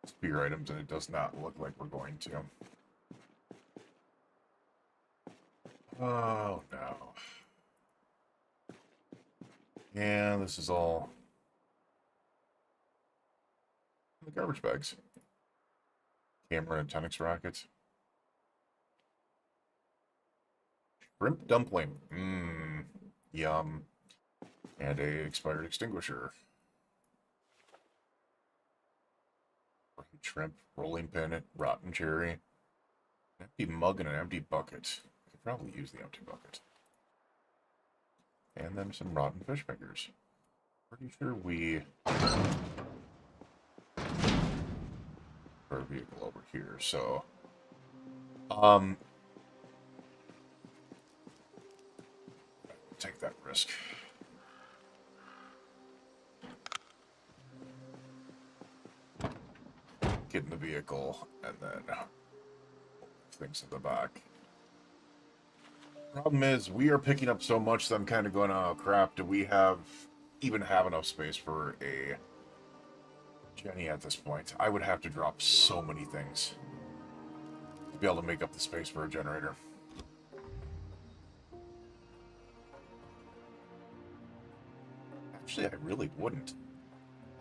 spear items, and it does not look like we're going to. Oh, no. Yeah, this is all the garbage bags. Camera and tennis rackets. Shrimp dumpling. Mmm. Yum. And a expired extinguisher. Shrimp, rolling pin, rotten cherry. An empty mug and an empty bucket. I could probably use the empty bucket. And then some rotten fish fingers. Pretty sure we... Our vehicle over here, so... Take that risk. Get in the vehicle, and then... things in the back. Problem is, we are picking up so much that I'm kind of going, oh crap, do we even have enough space for a Jenny at this point? I would have to drop so many things to be able to make up the space for a generator. Actually, I really wouldn't.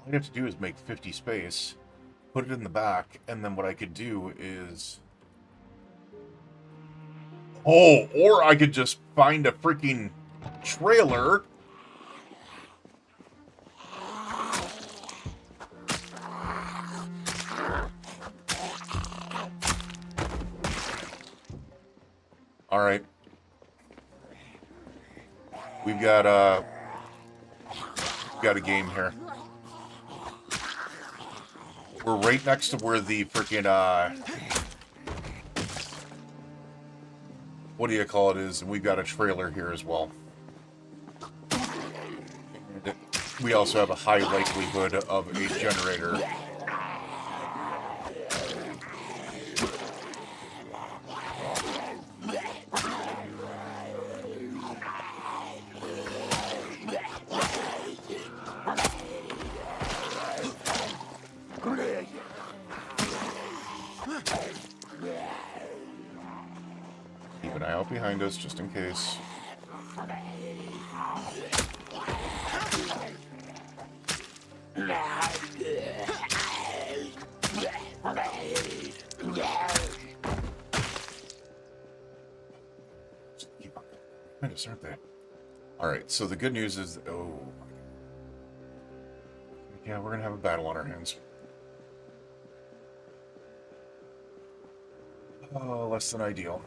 All I have to do is make 50 space, put it in the back, and then what I could do is... Oh, or I could just find a freaking trailer. All right. We've got a game here. We're right next to where the freaking what do you call it is, and we've got a trailer here as well. And we also have a high likelihood of a generator. Keep an eye out behind us, just in case. Keep up behind us, aren't they? Alright, so the good news is... Oh. Yeah, we're gonna have a battle on our hands. Oh, less than ideal.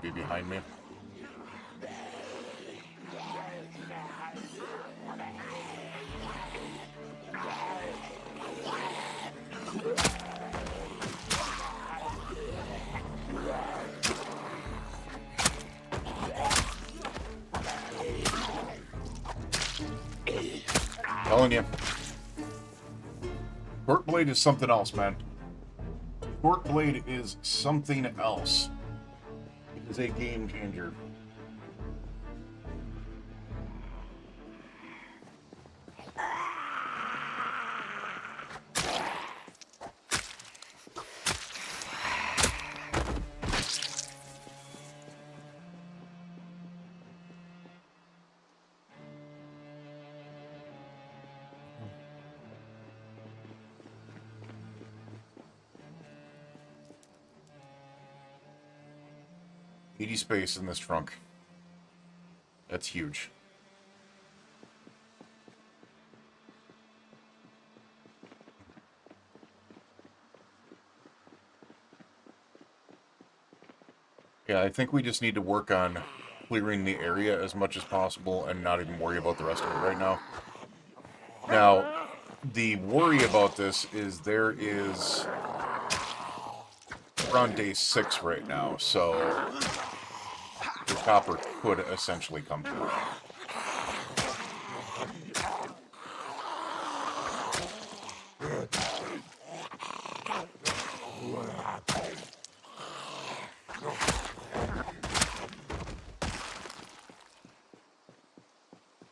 be behind me. Telling you. Short blade is something else, man. Short blade is something else. It is a game changer. Space in this trunk. That's huge. Yeah, I think we just need to work on clearing the area as much as possible and not even worry about the rest of it right now. Now, the worry about this is there is... We're on day 6 right now, so... The chopper could essentially come through.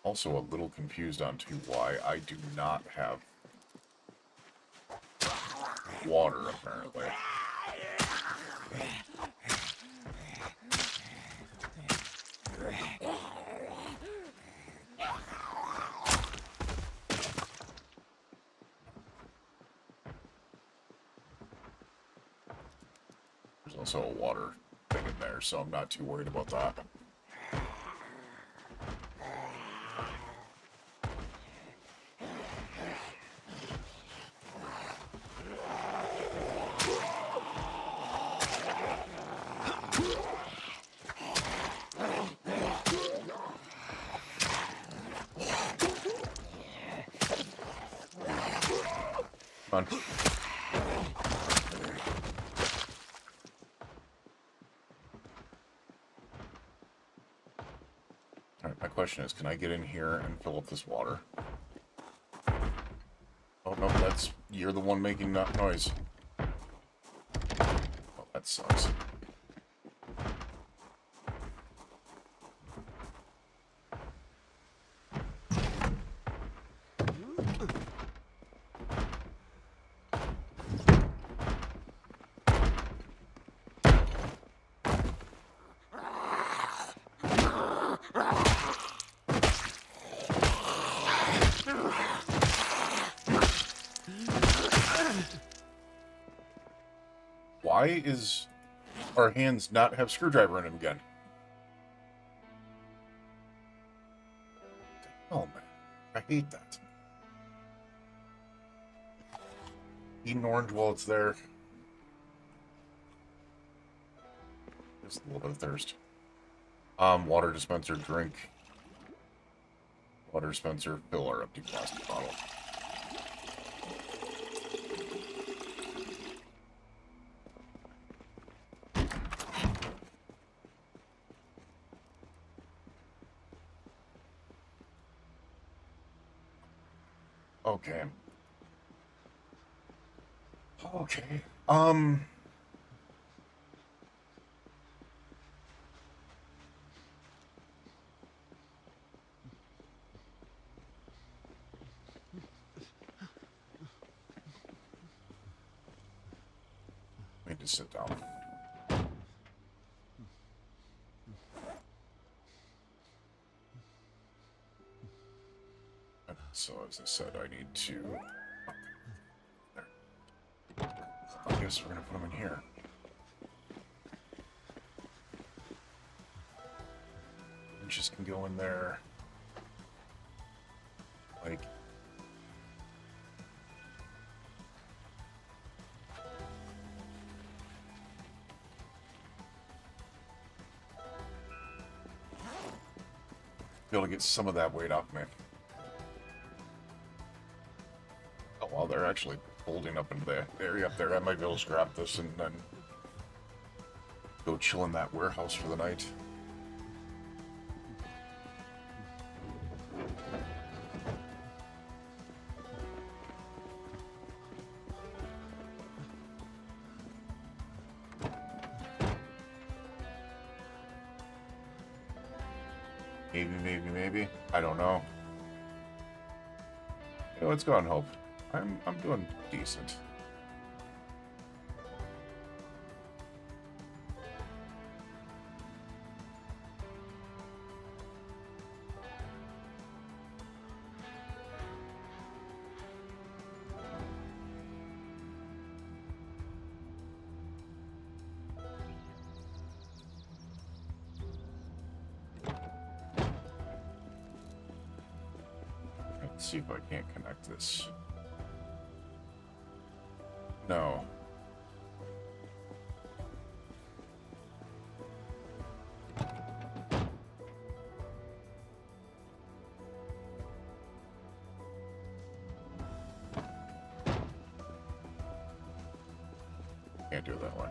Also a little confused on to why I do not have water, apparently. There's also a water thing in there, so I'm not too worried about that. Come on. Alright, my question is, can I get in here and fill up this water? Oh, no, that's... You're the one making that noise. Oh, that sucks. Why is our hands not have screwdriver in them again? Oh man, I hate that. Eat an orange while it's there. Just a little bit of thirst. Water dispenser, drink. Water dispenser, fill our empty plastic bottle. Okay. Okay. I need to sit down. So, as I said, I need to... There. I guess we're going to put them in here. Just can go in there. Like... Be able to get some of that weight off me. Oh, well, they're actually holding up into the area up there. I might be able to grab this and then go chill in that warehouse for the night. Maybe. I don't know. You know, let's go and hope. I'm doing decent. Let's see if I can't connect this. No. Can't do it that way.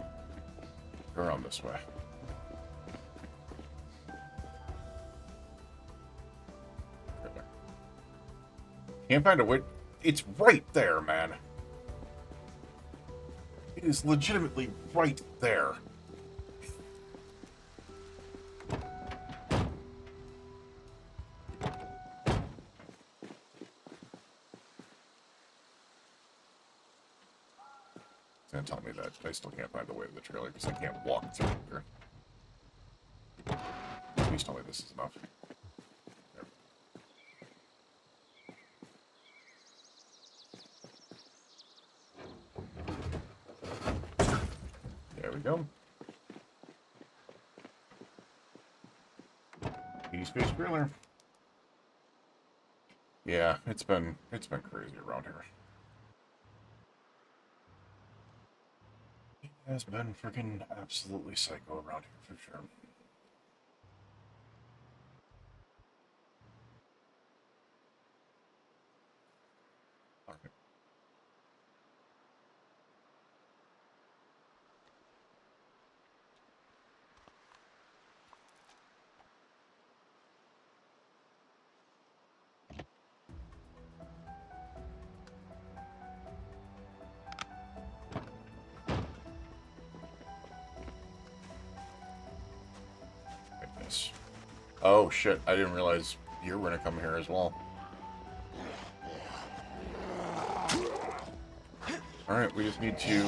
Go around this way. Can't find a way. It's right there, man. It is legitimately right there. It's gonna tell me that I still can't find the way to the trailer because I can't walk through here. Please tell me this is enough. There we go. Space trailer. Yeah, it's been crazy around here. It has been freaking absolutely psycho around here for sure. Okay. Goodness. Oh shit, I didn't realize you were gonna come here as well. Alright, we just need to...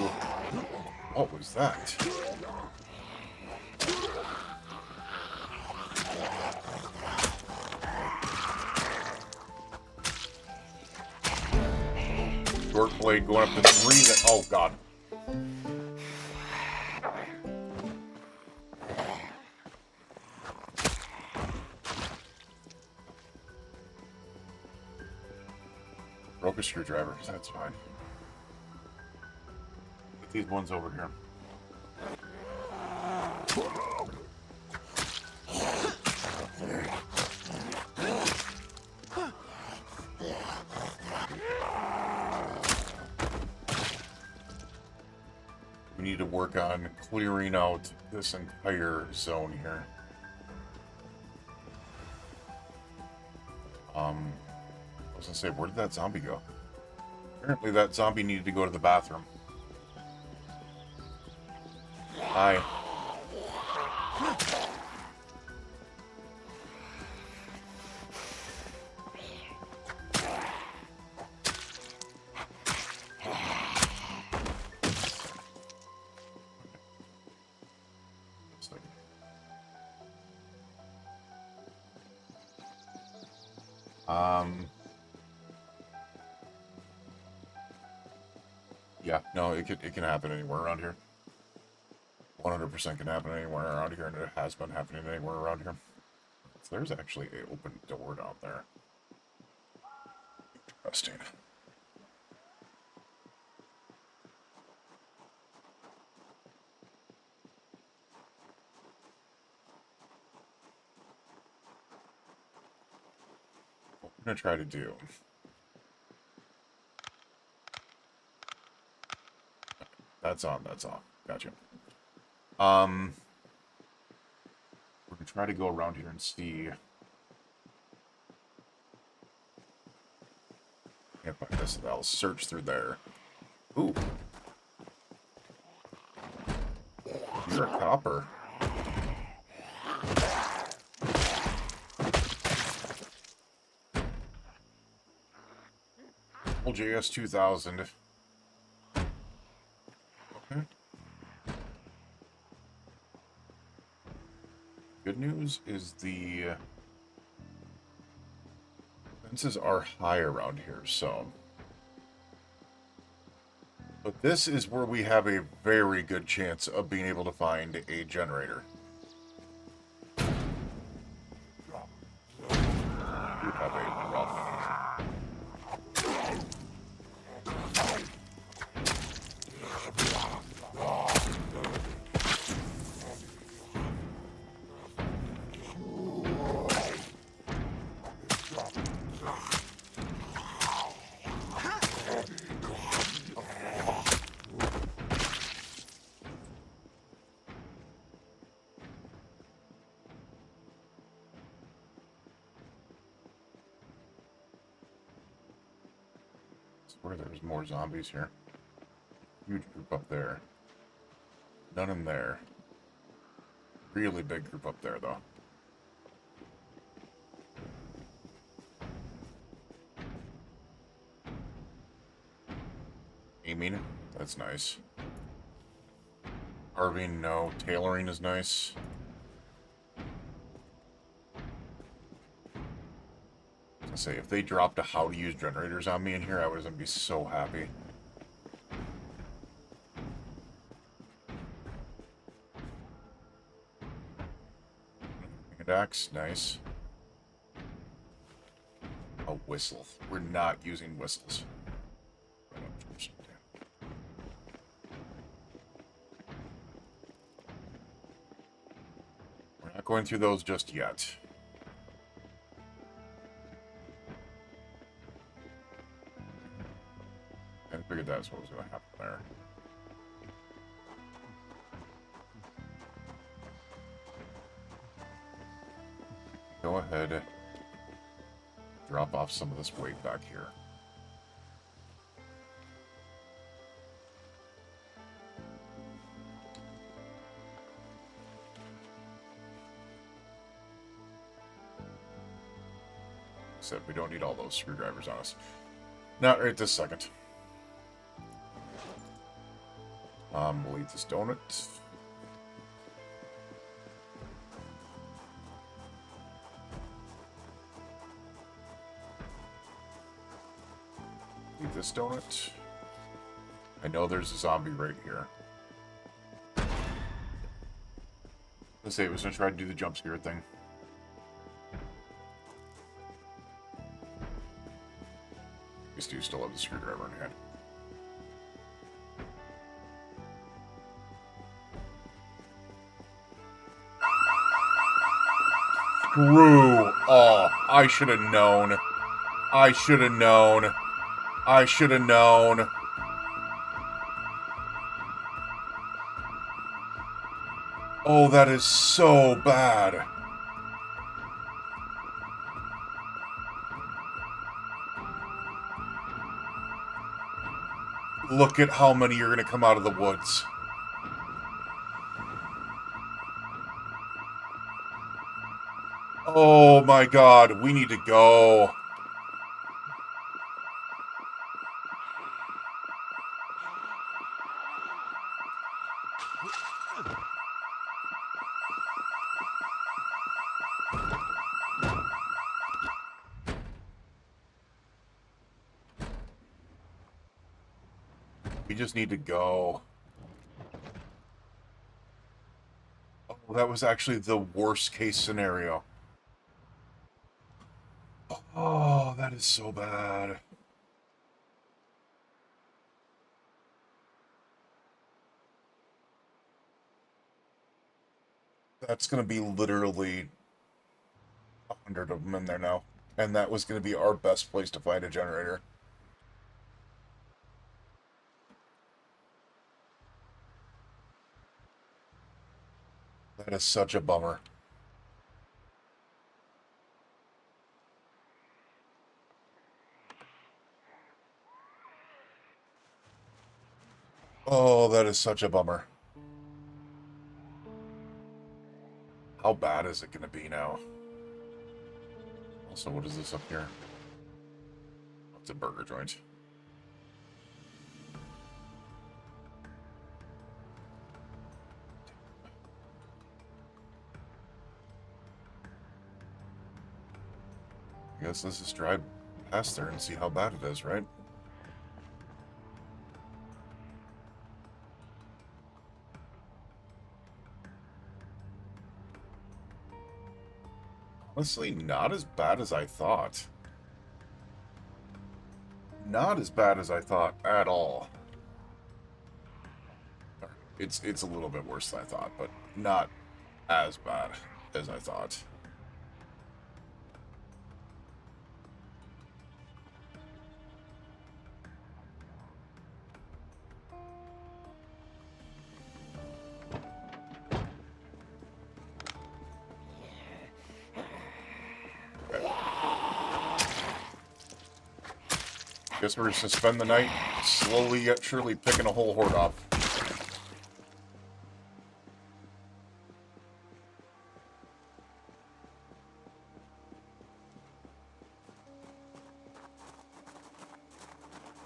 What was that? Short blade going up to 3 that... Oh god. Broke a screwdriver, that's fine. Put these ones over here. We need to work on clearing out this entire zone here. I was gonna say, where did that zombie go? Apparently that zombie needed to go to the bathroom. Hi. Yeah, no, it can happen anywhere around here. 100% can happen anywhere around here, and it has been happening anywhere around here. So there's actually an open door down there. Interesting. I'm going to try to do. That's on, that's off. Gotcha. We're going to try to go around here and see if I guess I'll search through there. Ooh. You're a copper. JS 2000. Okay. Good news is the fences are high around here, so. But this is where we have a very good chance of being able to find a generator. We have a rough. Where there's more zombies here. Huge group up there. None in there. Really big group up there, though. Aiming, that's nice. Carving, no. Tailoring is nice. I say, if they dropped a how to use generators on me in here, I was gonna be so happy. An axe, nice. A whistle. We're not using whistles. We're not going through those just yet. I figured that's what was going to happen there. Go ahead, drop off some of this weight back here. Except we don't need all those screwdrivers on us. Not right this second. We'll eat this donut. Eat this donut. I know there's a zombie right here. Let's say it was gonna try to do the jump scare thing. These two still have the screwdriver in hand. Screw off. I should have known. I should have known. I should have known. Oh, that is so bad. Look at how many are going to come out of the woods. Oh my god, we need to go. We just need to go. Oh, that was actually the worst case scenario. Oh, that is so bad. That's gonna be literally 100 of them in there now. And that was going to be our best place to find a generator. That is such a bummer. Oh, that is such a bummer. How bad is it going to be now? Also, what is this up here? Oh, it's a burger joint. I guess let's just drive past there and see how bad it is, right? Honestly, not as bad as I thought. Not as bad as I thought at all. It's a little bit worse than I thought, but not as bad as I thought. Guess we're just gonna spend the night slowly yet surely picking a whole horde off.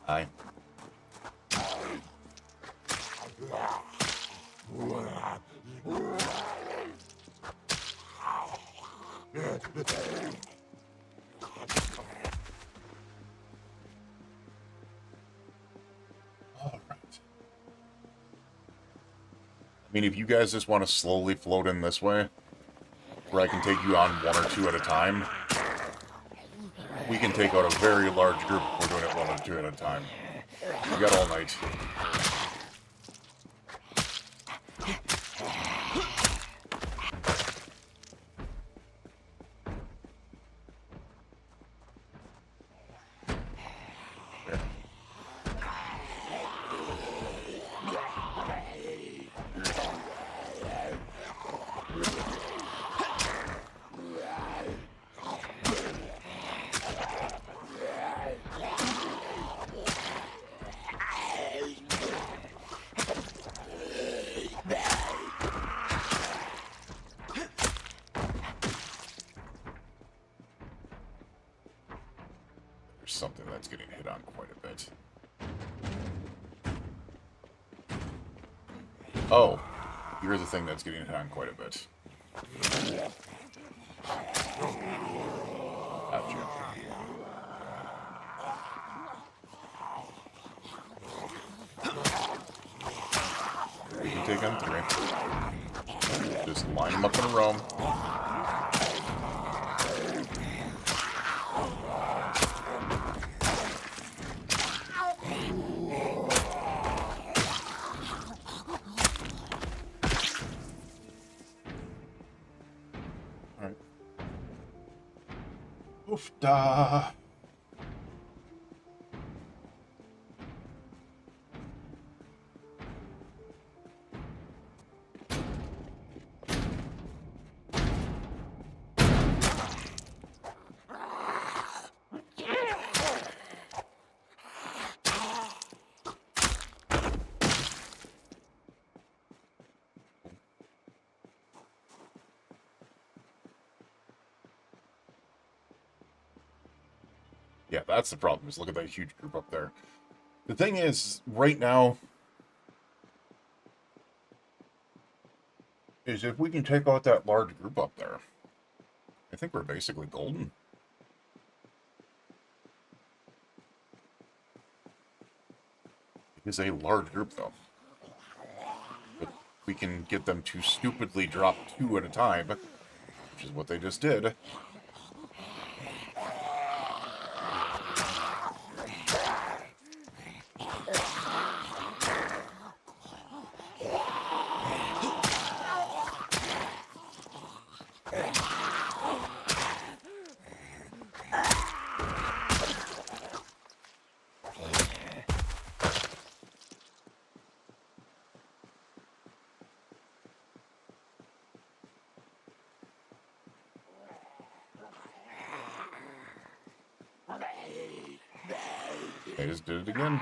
Hi. I mean, if you guys just want to slowly float in this way, where I can take you on one or two at a time, we can take out a very large group if we're doing it one or two at a time. We got all night. Something that's getting hit on quite a bit. Oh, here's the thing that's getting hit on quite a bit. Gotcha. We can take on 3. Just line them up in a row. Oof-da. Yeah, that's the problem, is look at that huge group up there. The thing is, right now, is if we can take out that large group up there, I think we're basically golden. It is a large group, though. But we can get them to stupidly drop 2 at a time, which is what they just did. I just did it again.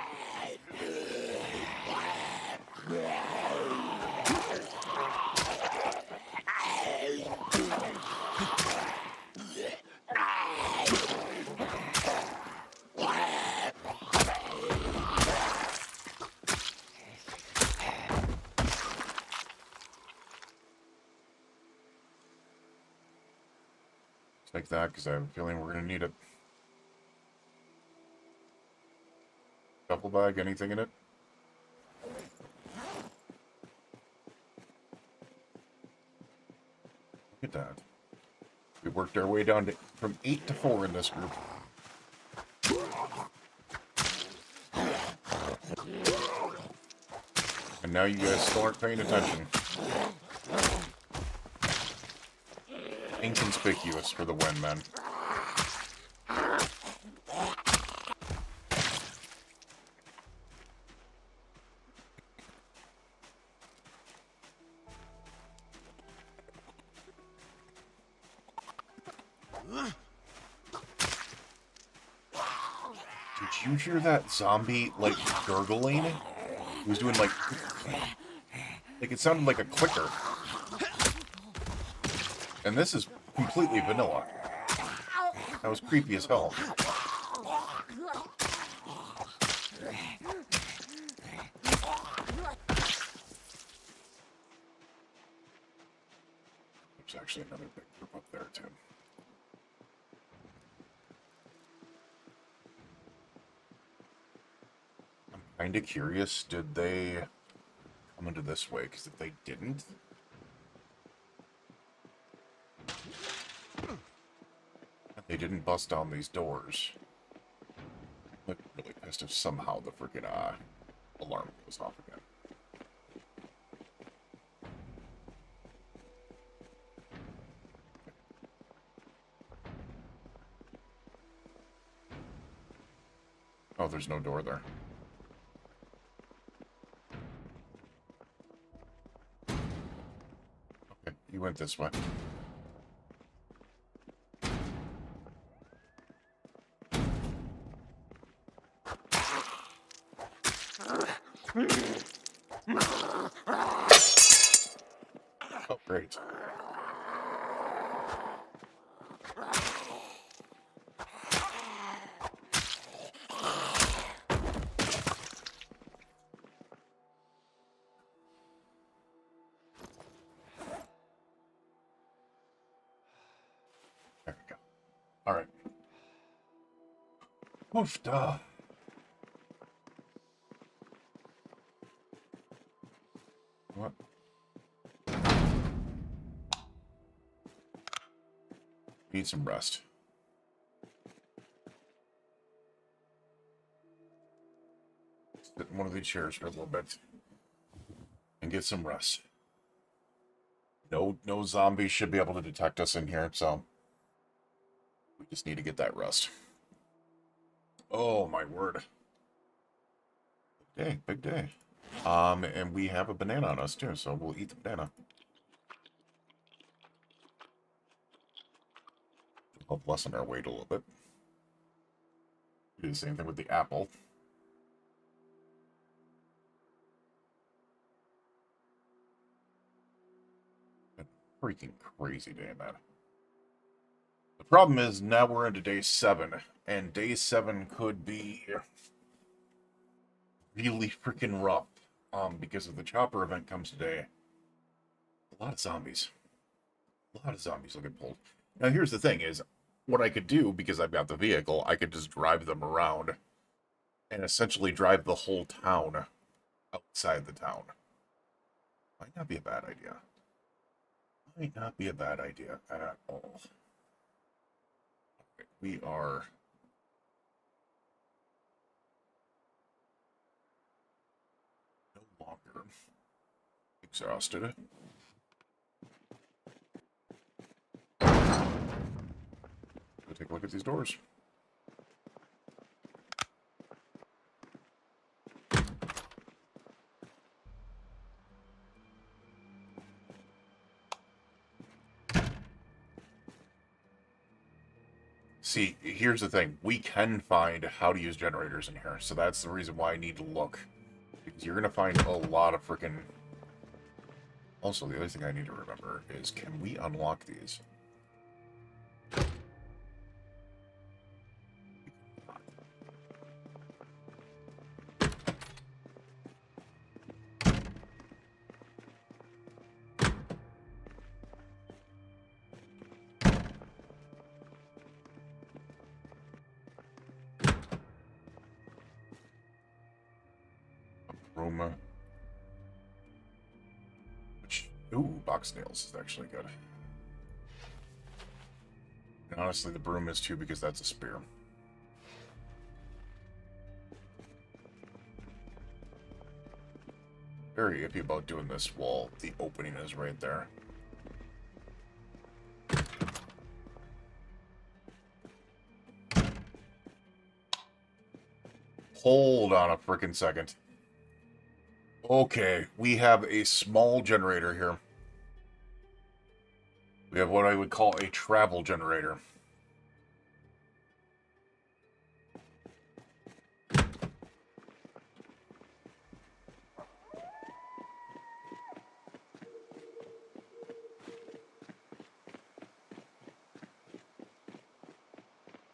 Take that, because I have a feeling we're going to need it. Duffel bag, anything in it? Look at that. We worked our way down to from 8 to 4 in this group. And now you guys still aren't paying attention. Inconspicuous for the win, man. Did you hear that zombie, like, gurgling? He was doing, like it sounded like a clicker. And this is completely vanilla. That was creepy as hell. There's actually another big group up there, too. I'm kind of curious, did they come into this way? Because if they didn't... They didn't bust down these doors. I'm really pissed if somehow the freaking alarm goes off again. Oh, there's no door there. Okay, you went this way. Oh, great. There we go. All right. Oof, duh. What? Need some rest. Sit in one of these chairs for a little bit and get some rest. No zombies should be able to detect us in here, so we just need to get that rest. Oh my word. Big day, big day. And we have a banana on us too, so we'll eat the banana. Help lessen our weight a little bit. Do the same thing with the apple. A freaking crazy day, man. The problem is now we're into day 7, and day 7 could be really freaking rough. Because if the chopper event comes today, a lot of zombies. A lot of zombies will get pulled. Now here's the thing is, what I could do, because I've got the vehicle, I could just drive them around and essentially drive the whole town outside the town. Might not be a bad idea. Might not be a bad idea at all. Okay, we are... no longer exhausted. Go take a look at these doors. See, here's the thing. We can find how to use generators in here, so that's the reason why I need to look. Because you're going to find a lot of freaking... Also, the other thing I need to remember is, can we unlock these? Room. Which, ooh, box nails is actually good. And honestly, the broom is too, because that's a spear. Very iffy about doing this while the opening is right there. Hold on a frickin' second. Okay, we have a small generator here. We have what I would call a travel generator.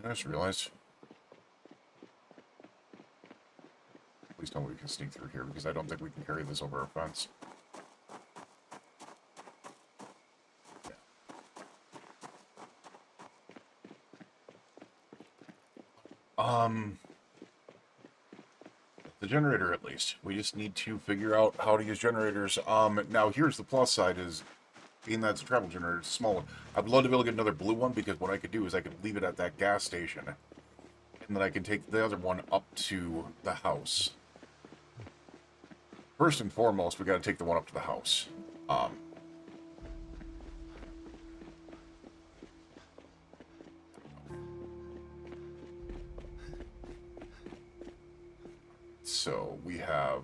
I just realized. Please tell me we can sneak through here, because I don't think we can carry this over our fence. The generator at least. We just need to figure out how to use generators. Now here's the plus side is, being that it's a travel generator, it's a small one. I'd love to be able to get another blue one, because what I could do is I could leave it at that gas station, and then I can take the other one up to the house. First and foremost, we got to take the one up to the house. So we have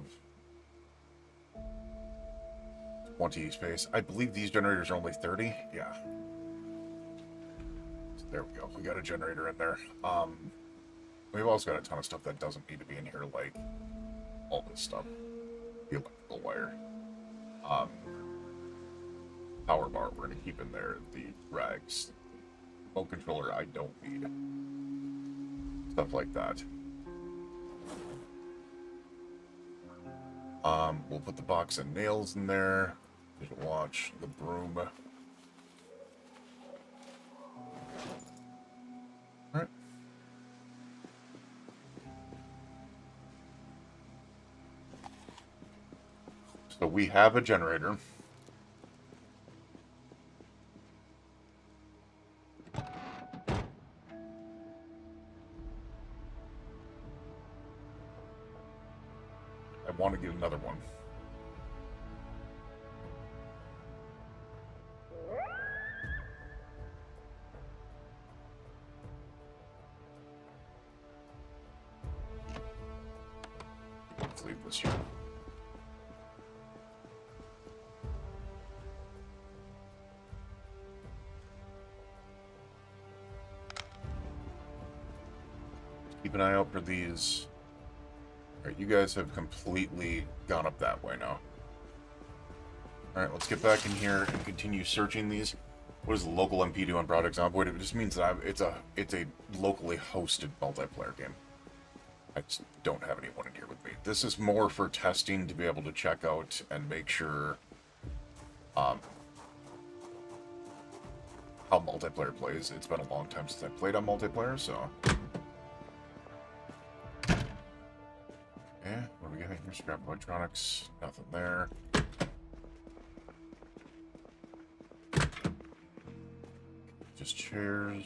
20 space. I believe these generators are only 30. Yeah. So there we go. We got a generator in there. We've also got a ton of stuff that doesn't need to be in here, like all this stuff. The electrical wire. Power bar we're going to keep in there. The rags. Remote controller I don't need. Stuff like that. We'll put the box of nails in there. Just watch the broom. Alright. So we have a generator. I want to get another one. Let's leave this here. Keep an eye out for these. Alright, you guys have completely gone up that way now. Alright, let's get back in here and continue searching these. What does the LocalMP do on Project Zomboid? It just means that it's a locally hosted multiplayer game. I just don't have anyone in here with me. This is more for testing to be able to check out and make sure how multiplayer plays. It's been a long time since I played on multiplayer, so... Yeah, what do we got here? Scrap electronics. Nothing there. Just chairs.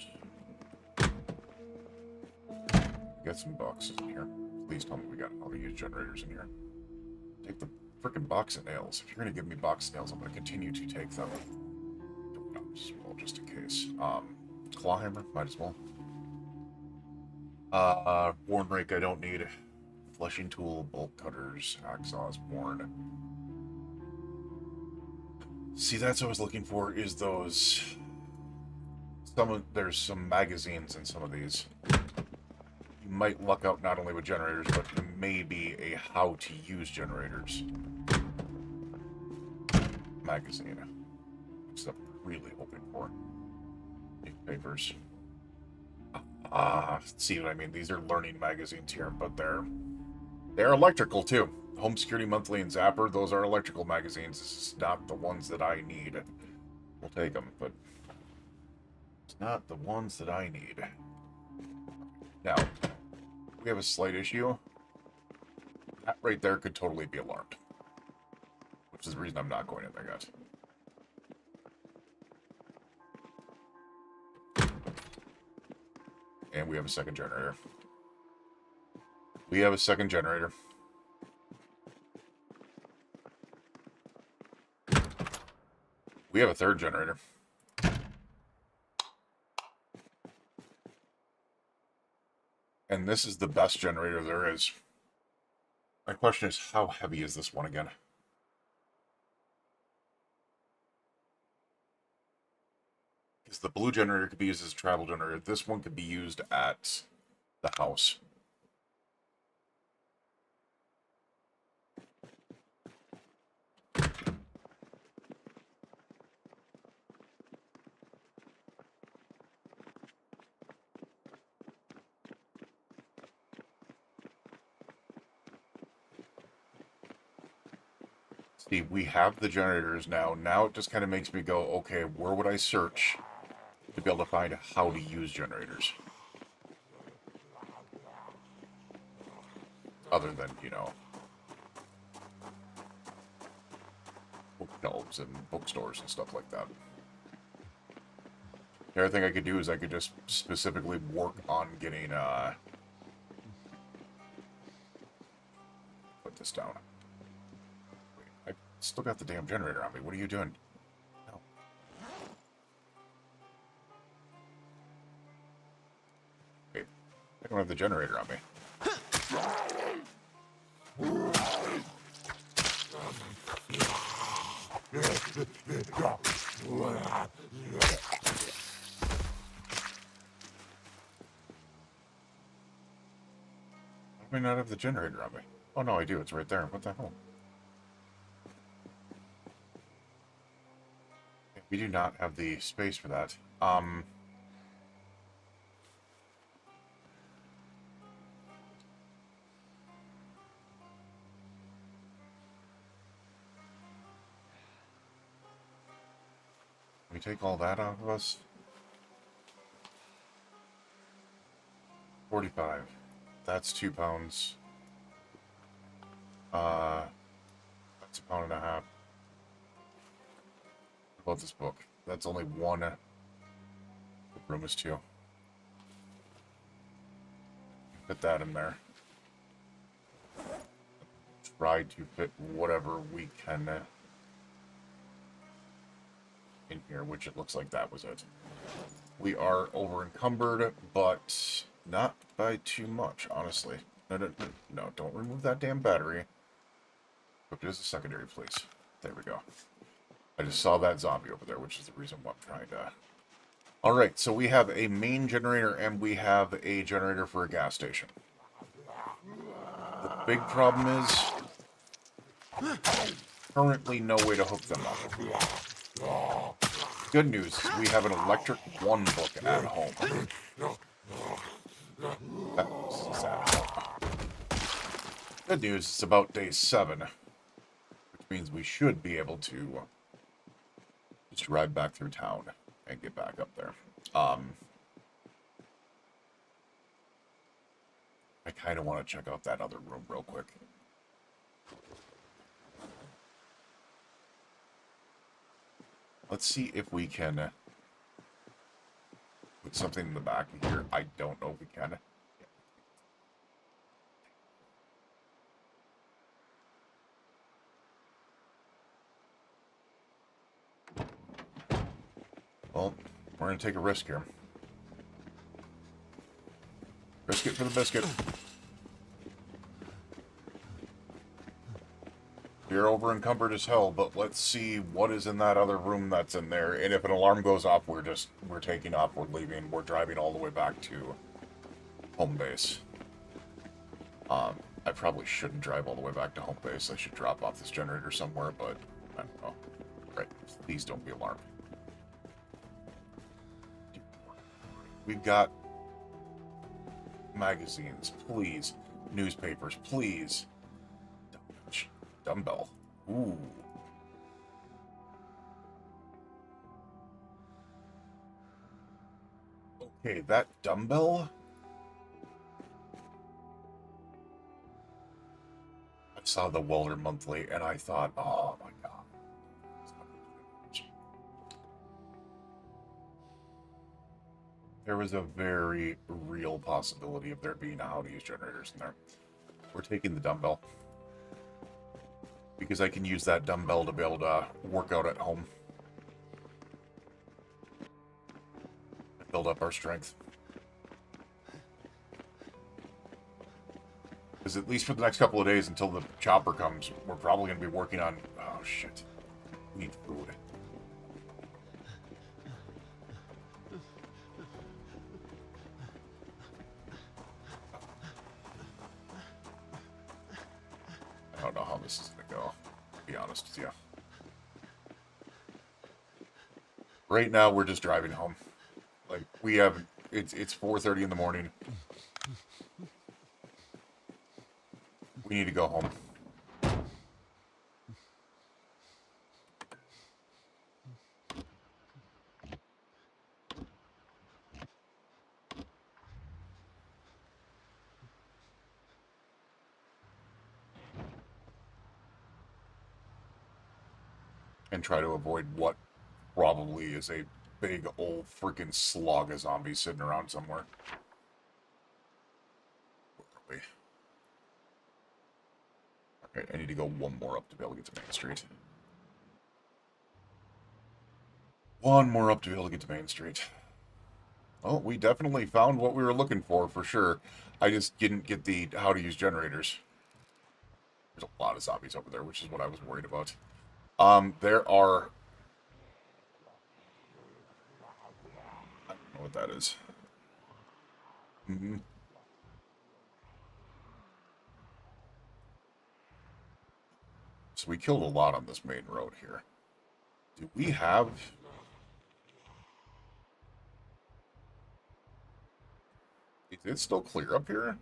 Got some boxes in here. Please tell me we got all the used generators in here. Take the frickin' box of nails. If you're gonna give me box of nails, I'm gonna continue to take them. Well, just in case. Claw hammer, might as well. Worn rake I don't need. Fleshing tool, bolt cutters, hacksaws, worn. See, that's what I was looking for, is those there's some magazines in some of these. You might luck out not only with generators, but maybe a how to use generators magazine. Which I'm really hoping for. Newspapers. See what I mean? These are learning magazines here, but they're electrical too. Home Security Monthly and Zapper, those are electrical magazines. This is not the ones that I need. We'll take them, but it's not the ones that I need. Now, we have a slight issue. That right there could totally be alarmed. Which is the reason I'm not going in there yet. And we have a second generator. We have a second generator. We have a third generator. And this is the best generator there is. My question is, how heavy is this one again? Because the blue generator could be used as a travel generator. This one could be used at the house. See, we have the generators now. Now it just kind of makes me go, okay, where would I search to be able to find how to use generators? Other than, you know, bookshelves and bookstores and stuff like that. The other thing I could do is I could just specifically work on getting, put this down. Wait, I still got the damn generator on me. What are you doing? No. Wait, I don't have the generator on me. I may not have the generator on me. Oh no, I do. It's right there. What the hell? We do not have the space for that. We take all that off of us. 45. That's 2 pounds. That's 1.5 pounds. What about this book? That's only 1. The room is 2. Put that in there. Try to fit whatever we can in here, which it looks like that was it. We are over encumbered, but not by too much, honestly. No, don't remove that damn battery. But there's a secondary, please. There we go. I just saw that zombie over there, which is the reason why I'm trying to... Alright, so we have a main generator and we have a generator for a gas station. The big problem is... currently no way to hook them up. Good news is we have an electric 1 book at home. That's at home. Good news, it's about day 7. Which means we should be able to just ride back through town and get back up there. I kind of want to check out that other room real quick. Let's see if we can put something in the back of here. I don't know if we can. Well, we're going to take a risk here. Risk it for the biscuit. We're over encumbered as hell, but let's see what is in that other room that's in there. And if an alarm goes off, we're taking off, we're leaving, we're driving all the way back to home base. I probably shouldn't drive all the way back to home base. I should drop off this generator somewhere, but I don't know. Right, please don't be alarmed. We've got magazines, please. Newspapers, please. Dumbbell. Ooh. Okay, that dumbbell. I saw the Welder Monthly and I thought, oh my god. There was a very real possibility of there being how to use generators in there. We're taking the dumbbell. Because I can use that dumbbell to be able to work out at home. Build up our strength. Because at least for the next couple of days until the chopper comes, we're probably going to be working on... Oh, shit. We need food. I don't know how this is going to go, to be honest with you. Right now, we're just driving home. Like, we have... It's 4:30 in the morning. We need to go home. And try to avoid what probably is a big old freaking slog of zombies sitting around somewhere. Where are we? Okay, I need to go one more up to be able to get to Main Street. One more up to be able to get to Main Street. Oh, we definitely found what we were looking for sure. I just didn't get the how to use generators. There's a lot of zombies over there, which is what I was worried about. There are... I don't know what that is. So we killed a lot on this main road here. Do we have... Is it still clear up here?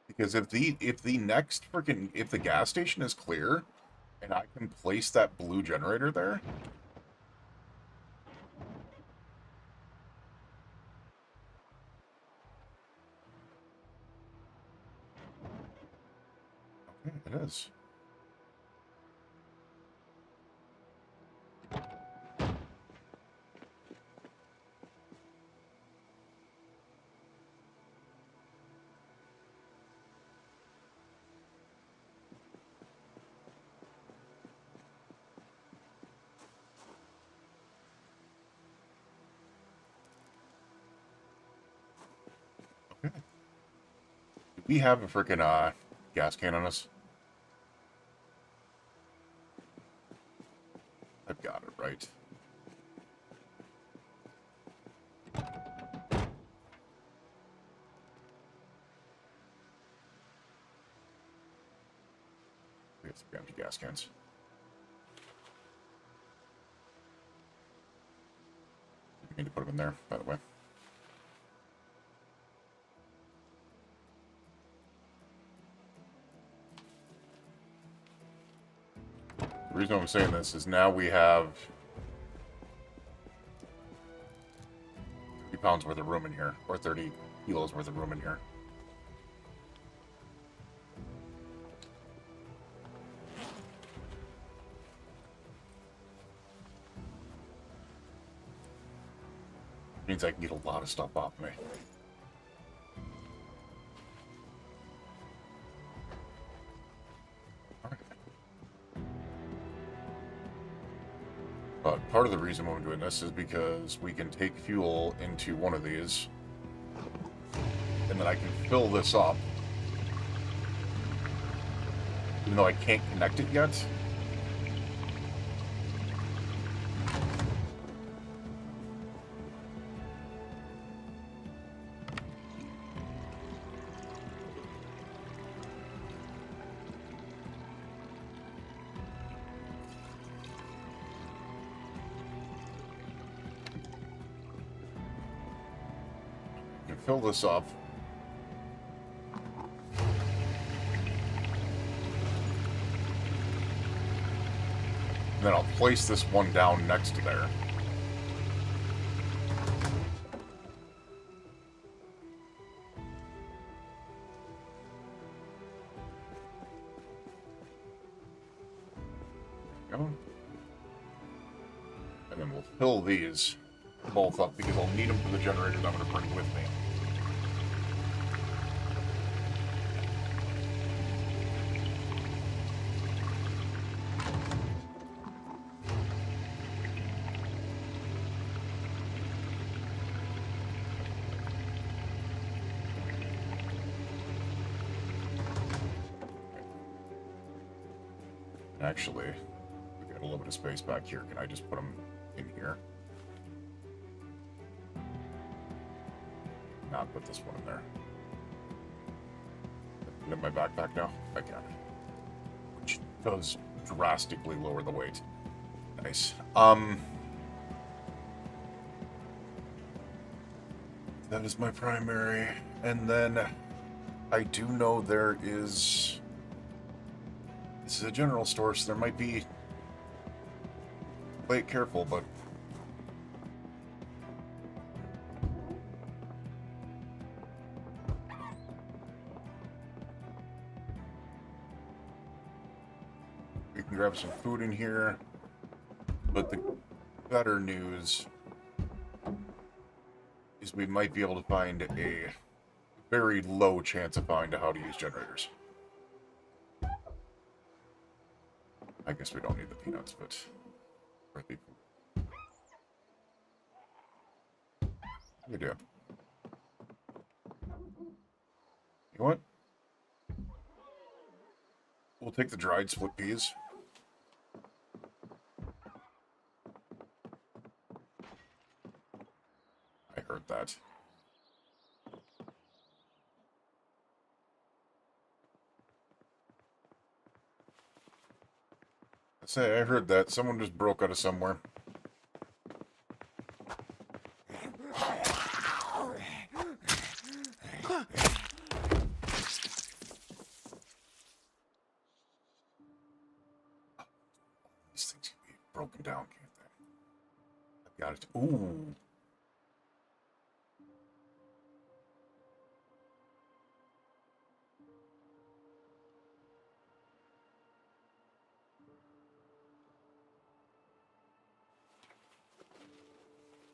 Because if the next freaking... If the gas station is clear, and I can place that blue generator there... Okay, it is. We have a freaking gas can on us. I've got it right. We have 3 empty gas cans. We need to put them in there, by the way. The reason I'm saying this is now we have 30 pounds worth of room in here, or 30 kilos worth of room in here. Means I can get a lot of stuff off me. But part of the reason why I'm doing this is because we can take fuel into one of these, and then I can fill this up, Even though I can't connect it yet. I can fill this up. Then I'll place this one down next to there. There we go. And then we'll fill these both up because I'll need them for the generators I'm going to bring with me. Actually, we've got a little bit of space back here. Can I just put them in here? Not put this one in there. Put it in my backpack now? I can. Which does drastically lower the weight. Nice. That is my primary. And then I do know there is... This is a general store, so there might be... Play it careful, but... We can grab some food in here. But the better news is we might be able to find a very low chance of finding how to use generators. I guess we don't need the peanuts, but... We do. You know what? We'll take the dried split peas. I heard that. I heard that. Someone just broke out of somewhere. These things can be broken down, can't they? I've got it. Ooh.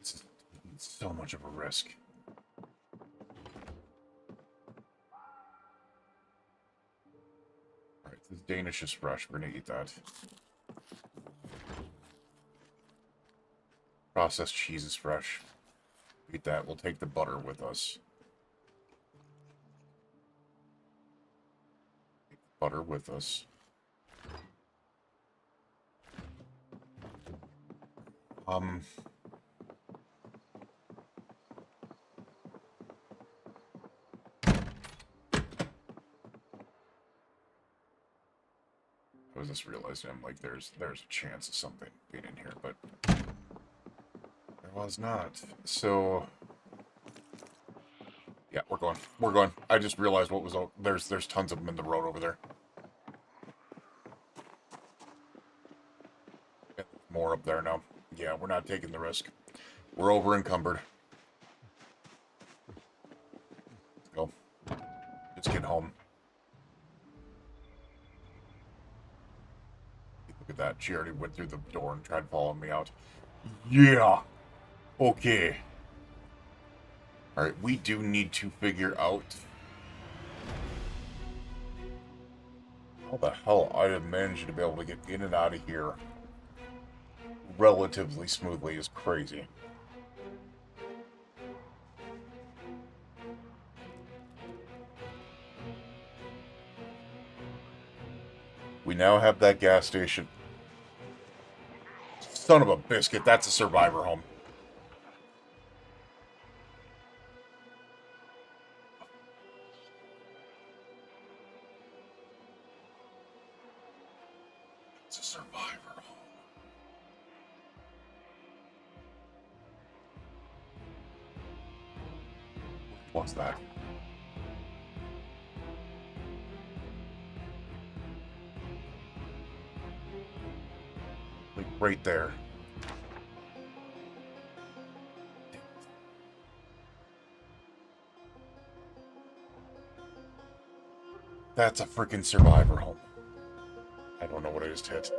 This is so much of a risk. Alright, this Danish is fresh. We're gonna eat that. Processed cheese is fresh. Eat that. We'll take the butter with us. Take the butter with us. I was just realizing I'm like there's a chance of something being in here, but there was not. So yeah, we're going. We're going. I just realized what was there's tons of them in the road over there. And more up there now. Yeah, we're not taking the risk. We're over encumbered. Let's go. Let's get home. Look at that. She already went through the door and tried following me out. Yeah. Okay. Alright, we do need to figure out how the hell I have managed to be able to get in and out of here relatively smoothly is crazy. We now have that gas station. Son of a biscuit, that's a survivor home. It's a survivor home. What's that? Like right there. That's a freaking survivor home. I don't know what I just hit.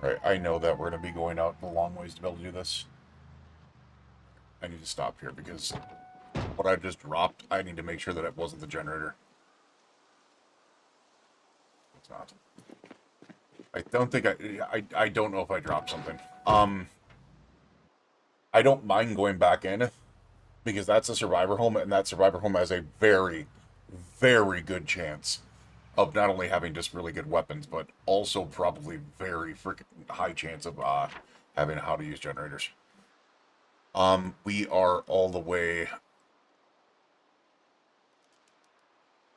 Alright, I know that we're going to be going out a long ways to be able to do this. I need to stop here because what I just dropped, I need to make sure that it wasn't the generator. It's not. I don't think I don't know if I dropped something. I don't mind going back in because that's a survivor home, and that survivor home has a very, very good chance of not only having just really good weapons, but also probably very freaking high chance of having how to use generators. We are all the way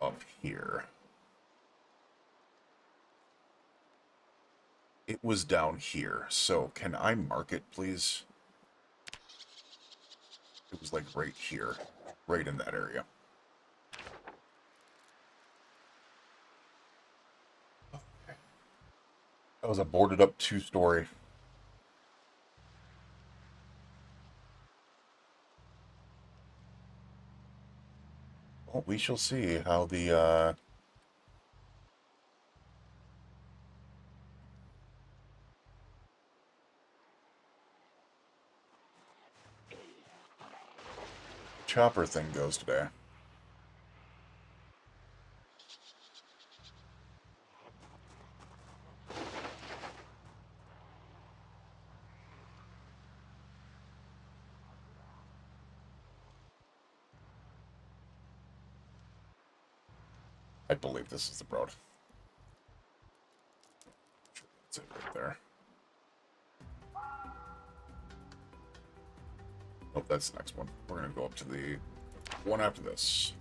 up here. It was down here, so can I mark it, please? It was like right here, right in that area. That was a boarded up 2-story. Well, we shall see how the chopper thing goes today. I believe this is the road. That's it right there. Oh, that's the next one. We're going to go up to the one after this.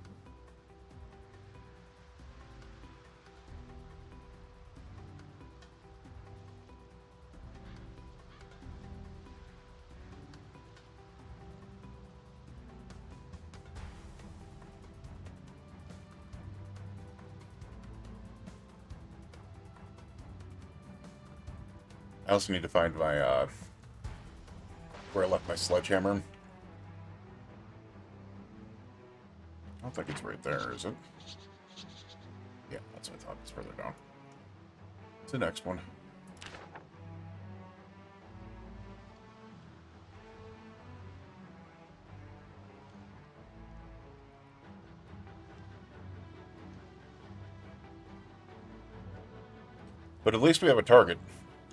I also need to find my, where I left my sledgehammer. I don't think it's right there, is it? Yeah, that's what I thought. It's further down. It's the next one. But at least we have a target.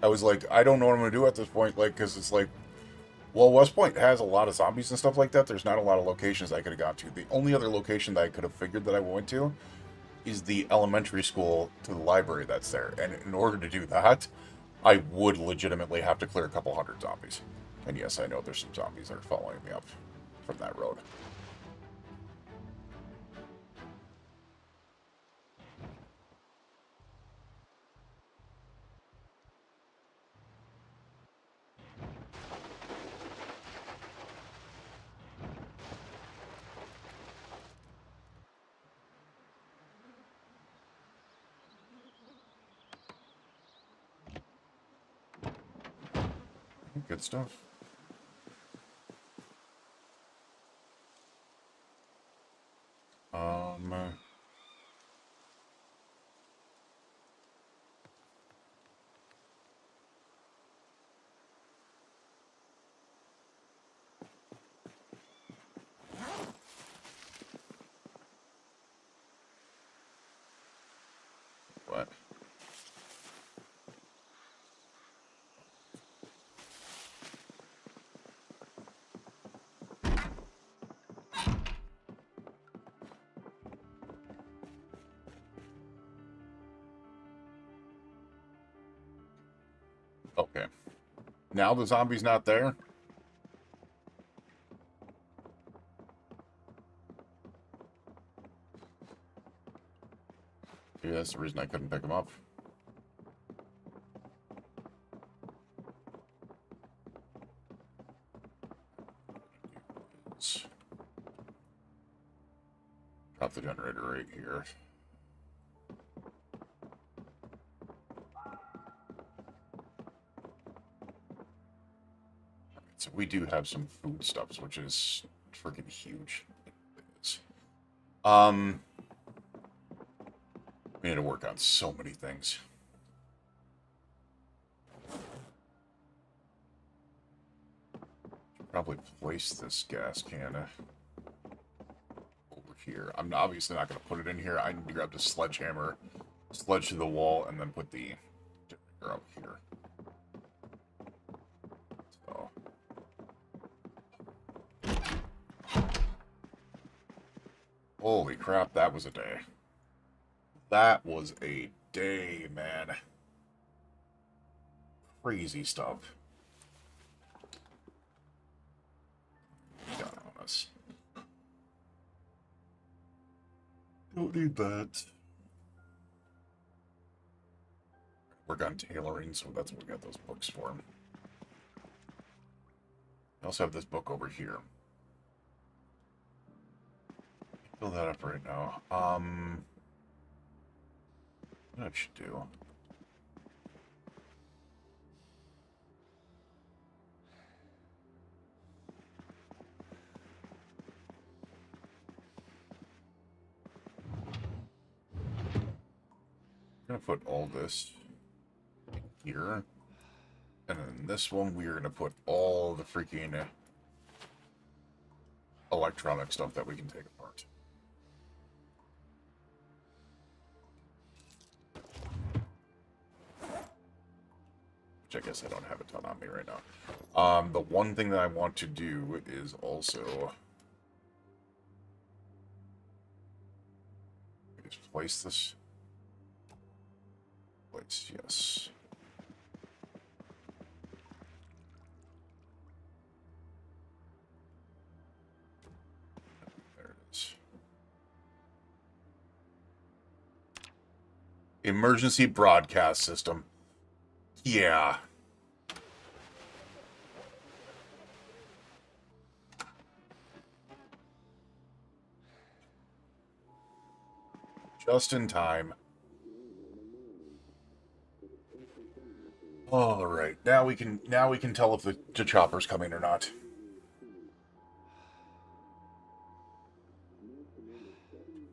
I was like, I don't know what I'm going to do at this point, like, because it's like, well, West Point has a lot of zombies and stuff like that. There's not a lot of locations I could have got to. The only other location that I could have figured that I went to is the elementary school to the library that's there. And in order to do that, I would legitimately have to clear a couple hundred zombies. And yes, I know there's some zombies that are following me up from that road. Good stuff. Okay. Now the zombie's not there? Maybe that's the reason I couldn't pick him up. Drop the generator right here. So we do have some foodstuffs, which is freaking huge. We need to work on so many things. Probably place this gas can over here. I'm obviously not going to put it in here. I need to grab the sledgehammer, sledge to the wall, and then put the generator up here. So. Holy crap, that was a day. That was a day, man. Crazy stuff. Got on us. Don't need that. Work on tailoring, so that's what we got those books for. I also have this book over here. Fill that up right now. What I should do? I'm gonna put all this here, and then this one we're gonna put all the freaking electronic stuff that we can take apart. Which I guess I don't have a ton on me right now. The one thing that I want to do is also just place this. Place, yes. There it is. Emergency broadcast system. Yeah. Just in time. All right. Now we can tell if the chopper's coming or not.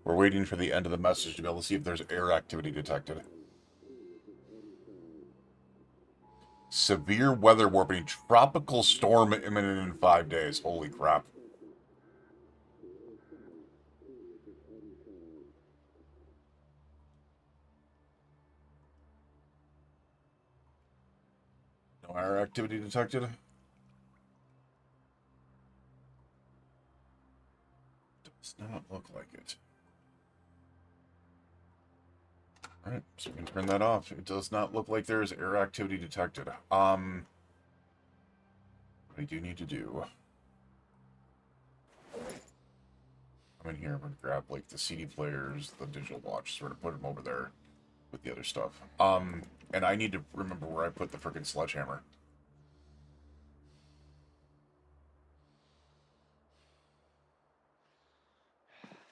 We're waiting for the end of the message to be able to see if there's air activity detected. Severe weather warning. Tropical storm imminent in 5 days. Holy crap. No air activity detected? Does not look like it. Alright, so we can turn that off. It does not look like there's air activity detected. What I do need to do... I'm in here, I'm gonna grab, like, the CD players, the digital watch, sort of put them over there with the other stuff. And I need to remember where I put the frickin' sledgehammer.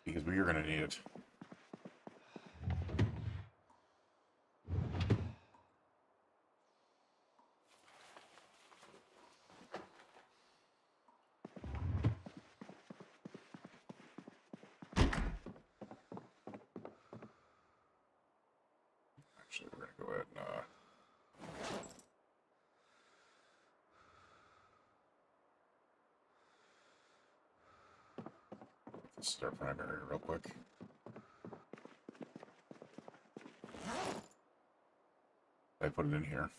Because we are gonna need it. Actually, we're gonna go ahead and, let's start primary real quick. I put it in here.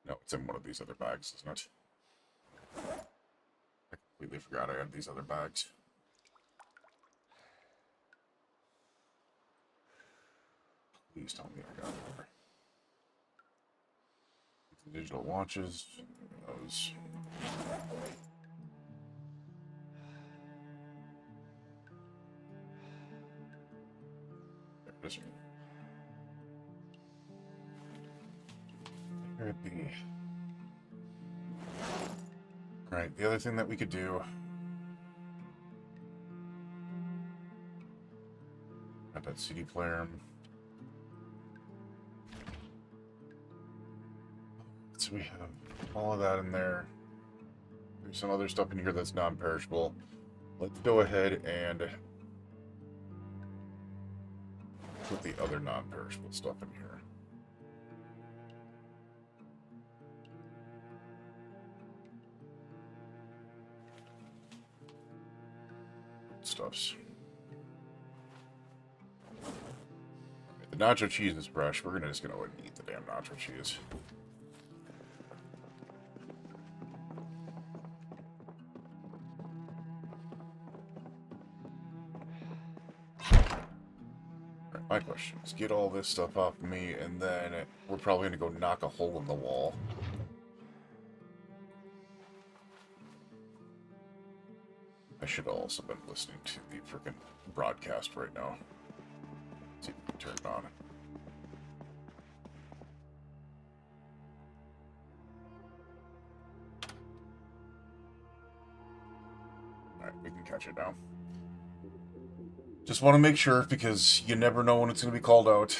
No, it's in one of these other bags, isn't it? Completely forgot I had these other bags. Please tell me I got more. The digital watches. Those. There it is. There it be. Alright, the other thing that we could do. Got that CD player. So we have all of that in there. There's some other stuff in here that's non-perishable. Let's go ahead and put the other non-perishable stuff in here. Stuffs. Right, the nacho cheese is fresh. We're just gonna eat the damn nacho cheese. My question is, get all this stuff off me, and then we're probably going to go knock a hole in the wall. I should have also been listening to the freaking broadcast right now. Let's see if we can turn it on. Alright, we can catch it now. Just want to make sure, because you never know when it's going to be called out.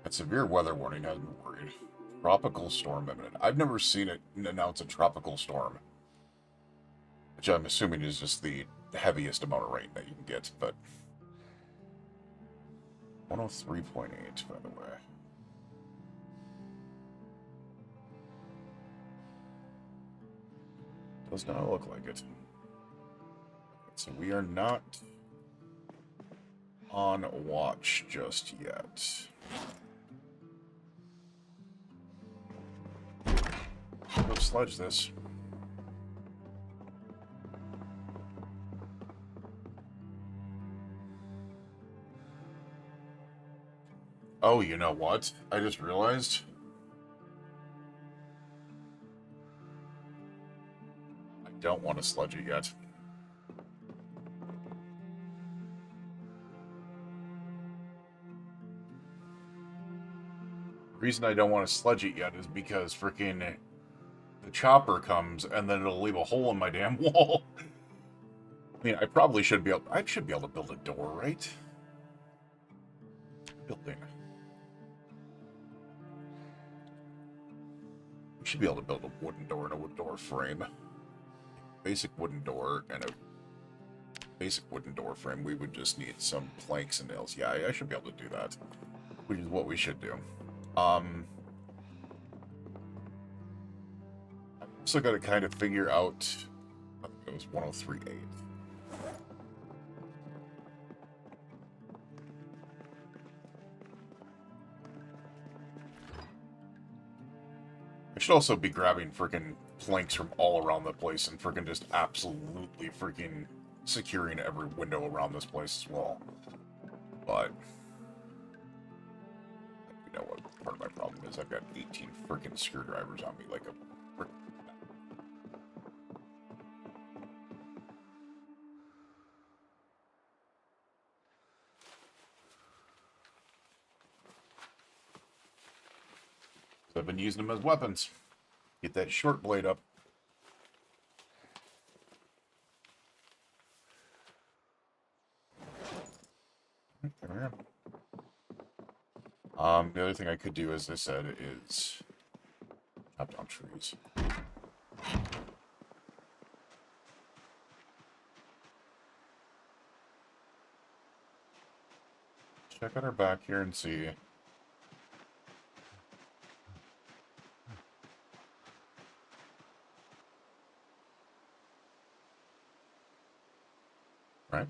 That severe weather warning has me worried. Tropical storm imminent. I've never seen it announce a tropical storm. Which I'm assuming is just the heaviest amount of rain that you can get, but... 103.8, by the way. Does not look like it. So we are not on watch just yet. Go sledge this. Oh, you know what? I just realized. I don't want to sludge it yet. The reason I don't want to sludge it yet is because freaking the chopper comes and then it'll leave a hole in my damn wall. I mean, I probably should be able... I should be able to build a door, right? Building. We should be able to build a wooden door and a wooden door frame. Basic wooden door and a basic wooden door frame. We would just need some planks and nails. Yeah, I should be able to do that. Which is what we should do. I've also got to kind of figure out... I think it was 103.8. I should also be grabbing freaking planks from all around the place and freaking just absolutely freaking securing every window around this place as well. But... you know what part of my problem is? I've got 18 freaking screwdrivers on me like a... I've been using them as weapons. Get that short blade up. There we are. The other thing I could do, as I said, is chop down trees. Check out our back here and see. Right.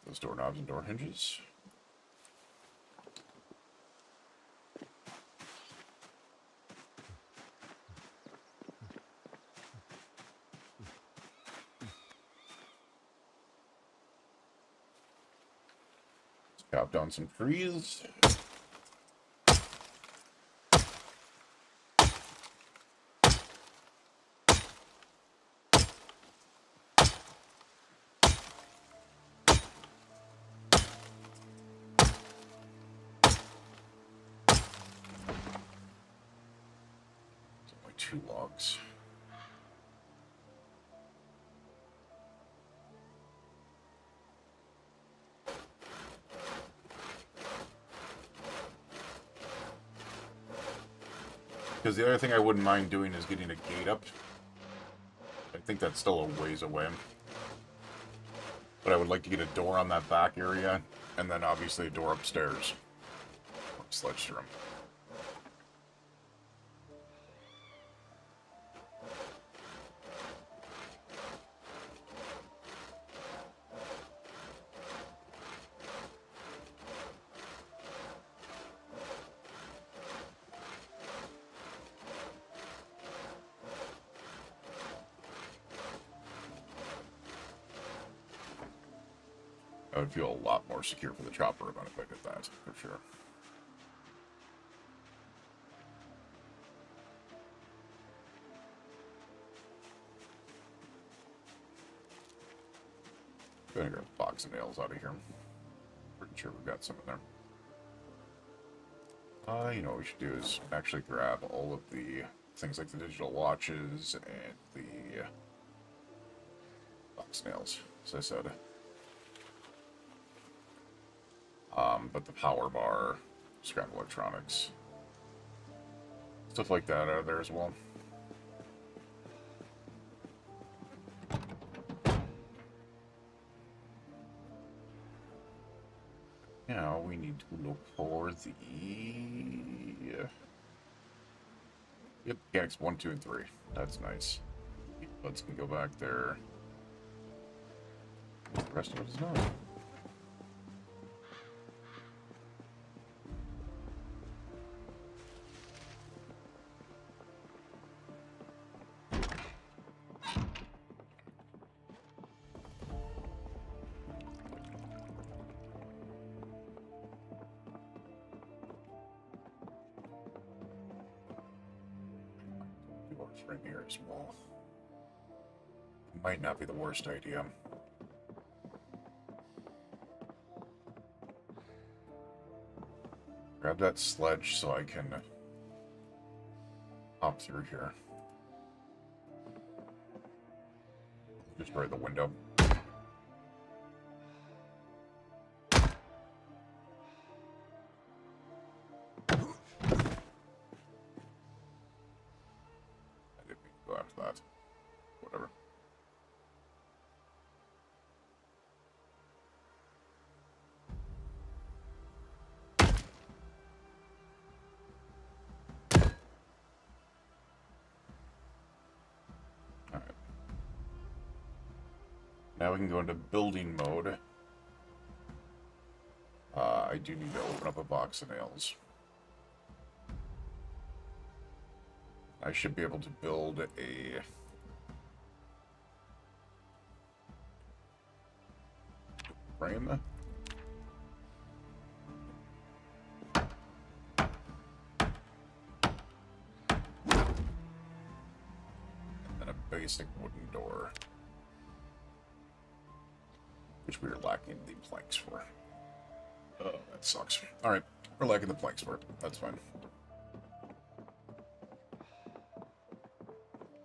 those doorknobs and door hinges. Let's chop down some trees. Only 2 logs. Because the other thing I wouldn't mind doing is getting a gate up. I think that's still a ways away. But I would like to get a door on that back area, and then obviously a door upstairs. Sledge through them. I would feel a lot more secure for the chopper about if I did that, for sure. Gonna grab a box of nails out of here. Pretty sure we've got some in there. You know what we should do is actually grab all of the things like the digital watches and the box nails, as I said. But the power bar, scrap electronics, stuff like that are there as well. Now we need to look for the yep, mechanics 1, 2, and 3. That's nice. Let's go back there. The rest of it is not. Right here as well. Might not be the worst idea. Grab that sledge so I can hop through here. Destroy the window. After that. Whatever. Alright. Now we can go into building mode. I do need to open up a box of nails. I should be able to build a frame. And then a basic wooden door, which we are lacking the planks for. Oh, that sucks. Alright, we're lacking the planks for it. That's fine.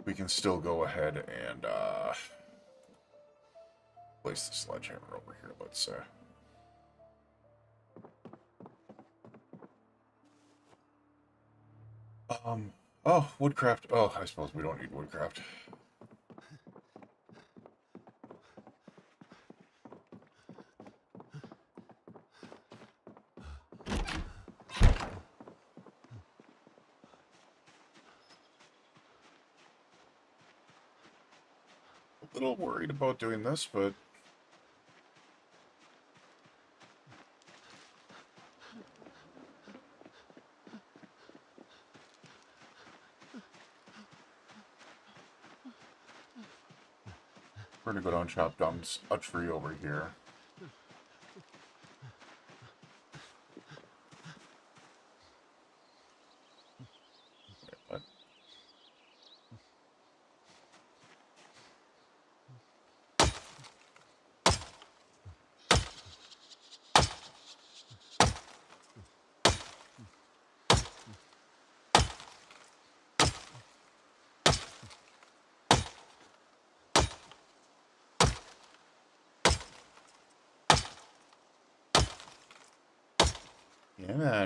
We can still go ahead and place the sledgehammer over here. Let's oh, woodcraft. Oh, I suppose we don't need woodcraft. A little worried about doing this, but We're gonna go down and chop down a tree over here. Yeah, man.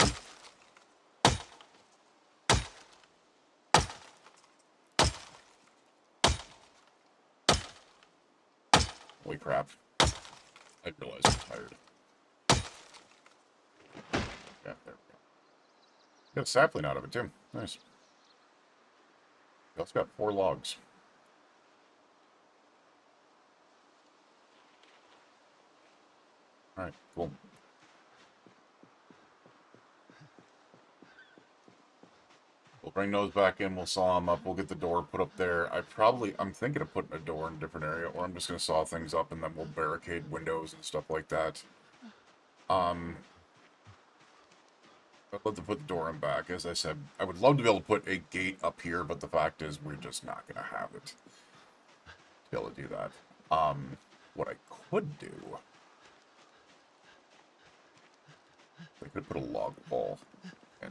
Holy crap. I realized I'm tired. Yeah, there we go. Got a sapling out of it, too. Nice. We also got 4 logs. Alright, cool. We'll bring those back in, we'll saw them up, we'll get the door put up there. I'm thinking of putting a door in a different area, or I'm just going to saw things up and then we'll barricade windows and stuff like that. I'd love to put the door in back. As I said, I would love to be able to put a gate up here, but the fact is we're just not going to have it to be able to do that. What I could do, I could put a log wall in.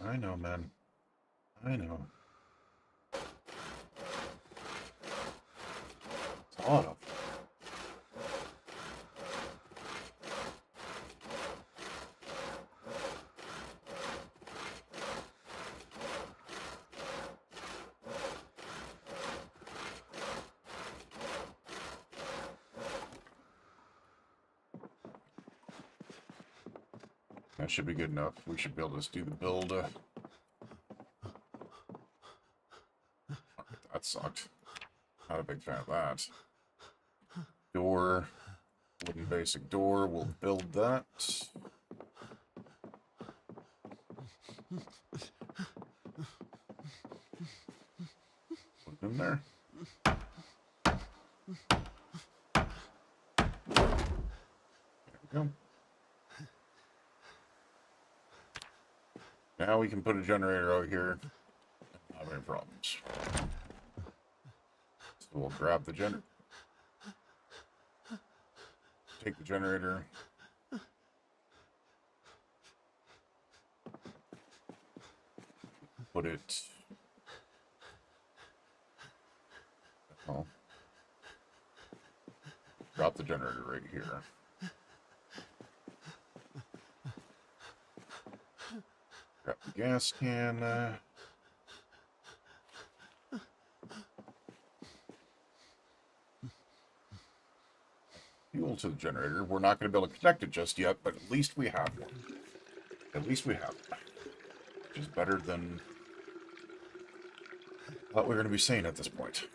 I know, man. I know. It's hot up. That should be good enough. We should be able to just do the build. That sucked. Not a big fan of that. Door. Wooden basic door. We'll build that. Put it in there. There we go. Now we can put a generator out here. Not have any problems. So we'll grab the generator. Take the generator. Put it. Oh. Drop the generator right here. Grab the gas can. Fuel to the generator. We're not going to be able to connect it just yet, but at least we have one. At least we have one. Which is better than what we're going to be saying at this point.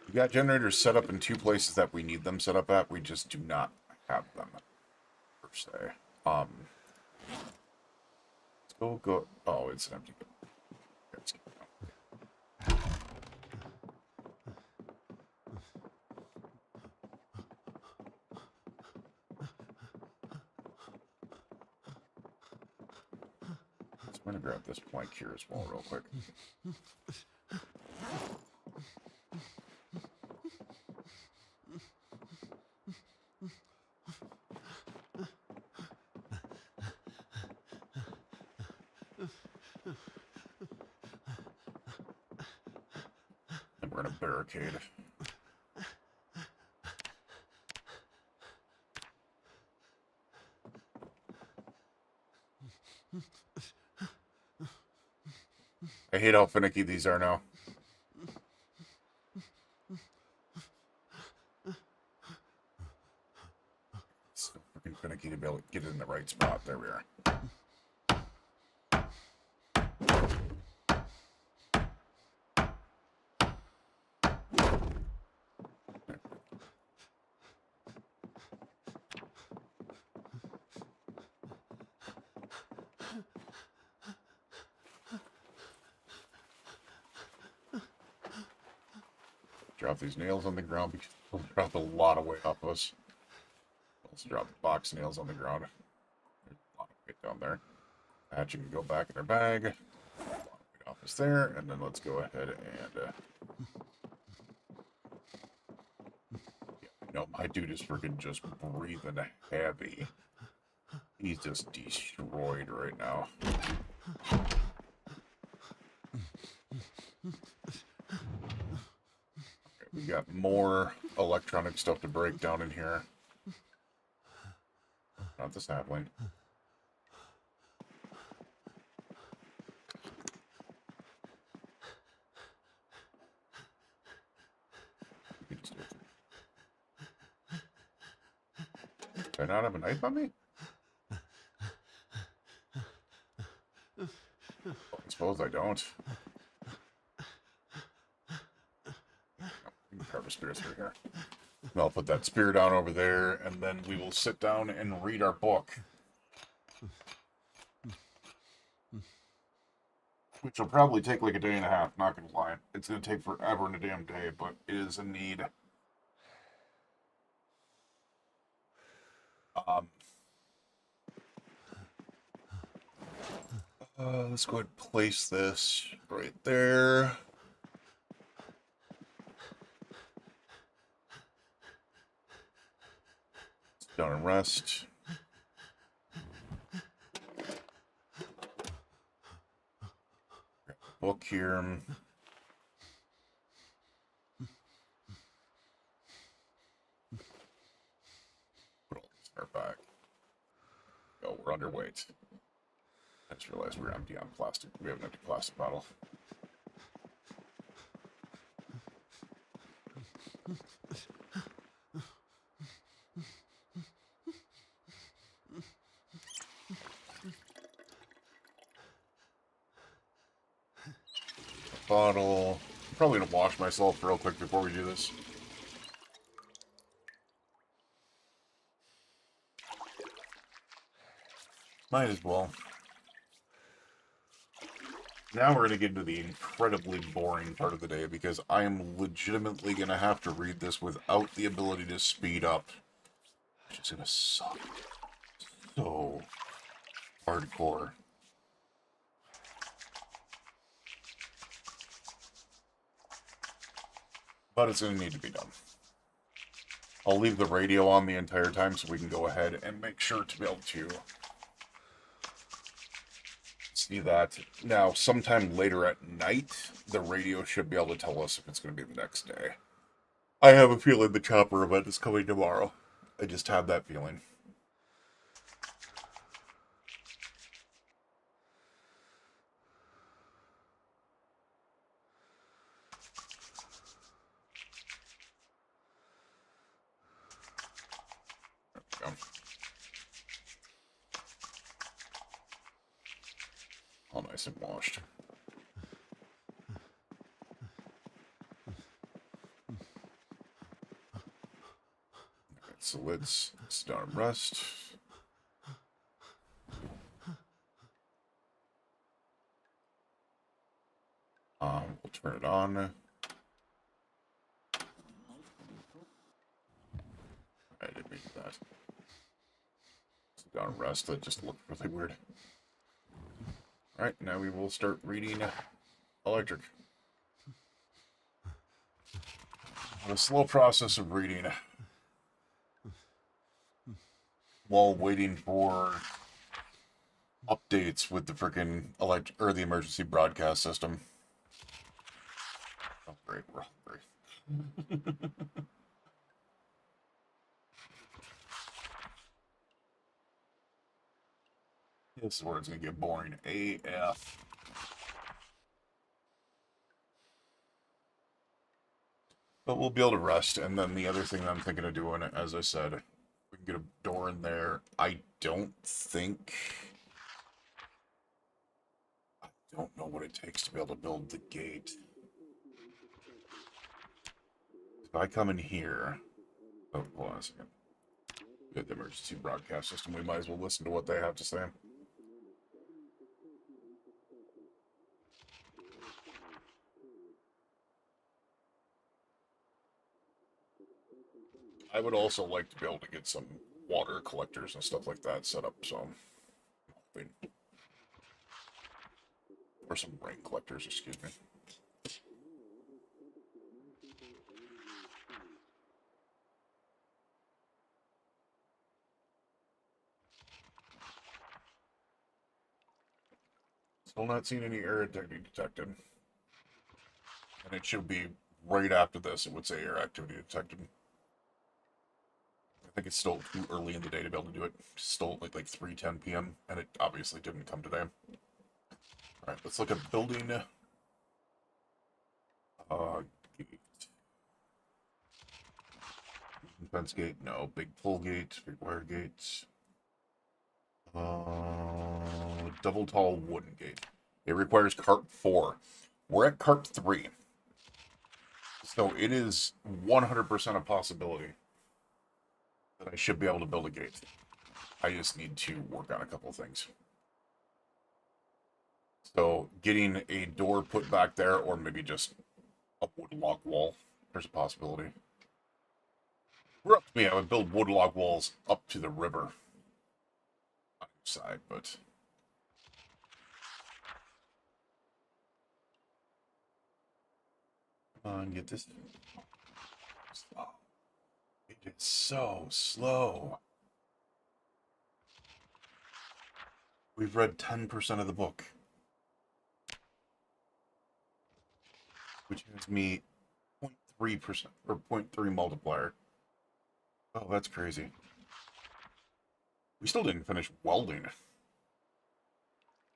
We got generators set up in 2 places that we need them set up at. We just do not have them, per se. Let's go. Oh, it's an empty. Let's go. I'm going to grab this plank here as well real quick. And we're going to barricade. I hate how finicky these are now. So freaking finicky to be able to get it in the right spot. There we are. Drop these nails on the ground because they'll drop a lot of weight off us. Let's drop the box nails on the ground. There's a lot of weight down there. Hatch can go back in their bag. A lot of weight off us there, and then let's go ahead and no, my dude is freaking just breathing heavy. He's just destroyed right now. Okay, we got more electronic stuff to break down in here. Not the sapling. Do I not have a knife on me? I suppose I don't. Grab a spear through here. I'll put that spear down over there, and then we will sit down and read our book. Which will probably take like a day and a half, not gonna lie. It's gonna take forever and a damn day, but it is a need. Let's go ahead and place this right there. Sit down and rest. Grab the book here. Put all this in our bag. Oh, we're underweight. I just realized we're empty on plastic. We have an empty plastic bottle. Bottle. I'm probably gonna wash myself real quick before we do this. Might as well. Now we're going to get into the incredibly boring part of the day because I am legitimately going to have to read this without the ability to speed up. Which is going to suck. So hardcore. But it's going to need to be done. I'll leave the radio on the entire time so we can go ahead and make sure to be able to see that. Now, sometime later at night, the radio should be able to tell us if it's going to be the next day. I have a feeling the chopper event is coming tomorrow. I just have that feeling. There we go. All nice and washed. Alright, so let's sit down and rest. We'll turn it on. I didn't mean that. Sit down and rest. That just looked really weird. Alright, now we will start reading Electric. A slow process of reading while waiting for updates with the frickin' the emergency broadcast system. Oh, great, we're hungry. This is where it's gonna get boring AF. But we'll be able to rest, and then the other thing that I'm thinking of doing, as I said, we can get a door in there. I don't know what it takes to be able to build the gate. If I come in here... Oh, hold on a second. We have the emergency broadcast system. We might as well listen to what they have to say. I would also like to be able to get some water collectors and stuff like that set up, so... Or some rain collectors, excuse me. Still not seeing any air activity detected. And it should be right after this, it would say air activity detected. I think it's still too early in the day to be able to do it. It's still like 3:10 p.m. and it obviously didn't come today. Alright, let's look at building. Gate. Fence gate, no. Big pull gate, big wire gates. Double tall wooden gate. It requires cart 4. We're at cart 3. So it is 100% a possibility that I should be able to build a gate. I just need to work on a couple of things. So getting a door put back there, or maybe just a wood log wall, there's a possibility. We're up to me. I would build wood log walls up to the river on each side, but... Come on, get this... Slow. It is so slow. We've read 10% of the book. Which gives me 0.3% or 0.3 multiplier. Oh, that's crazy. We still didn't finish welding.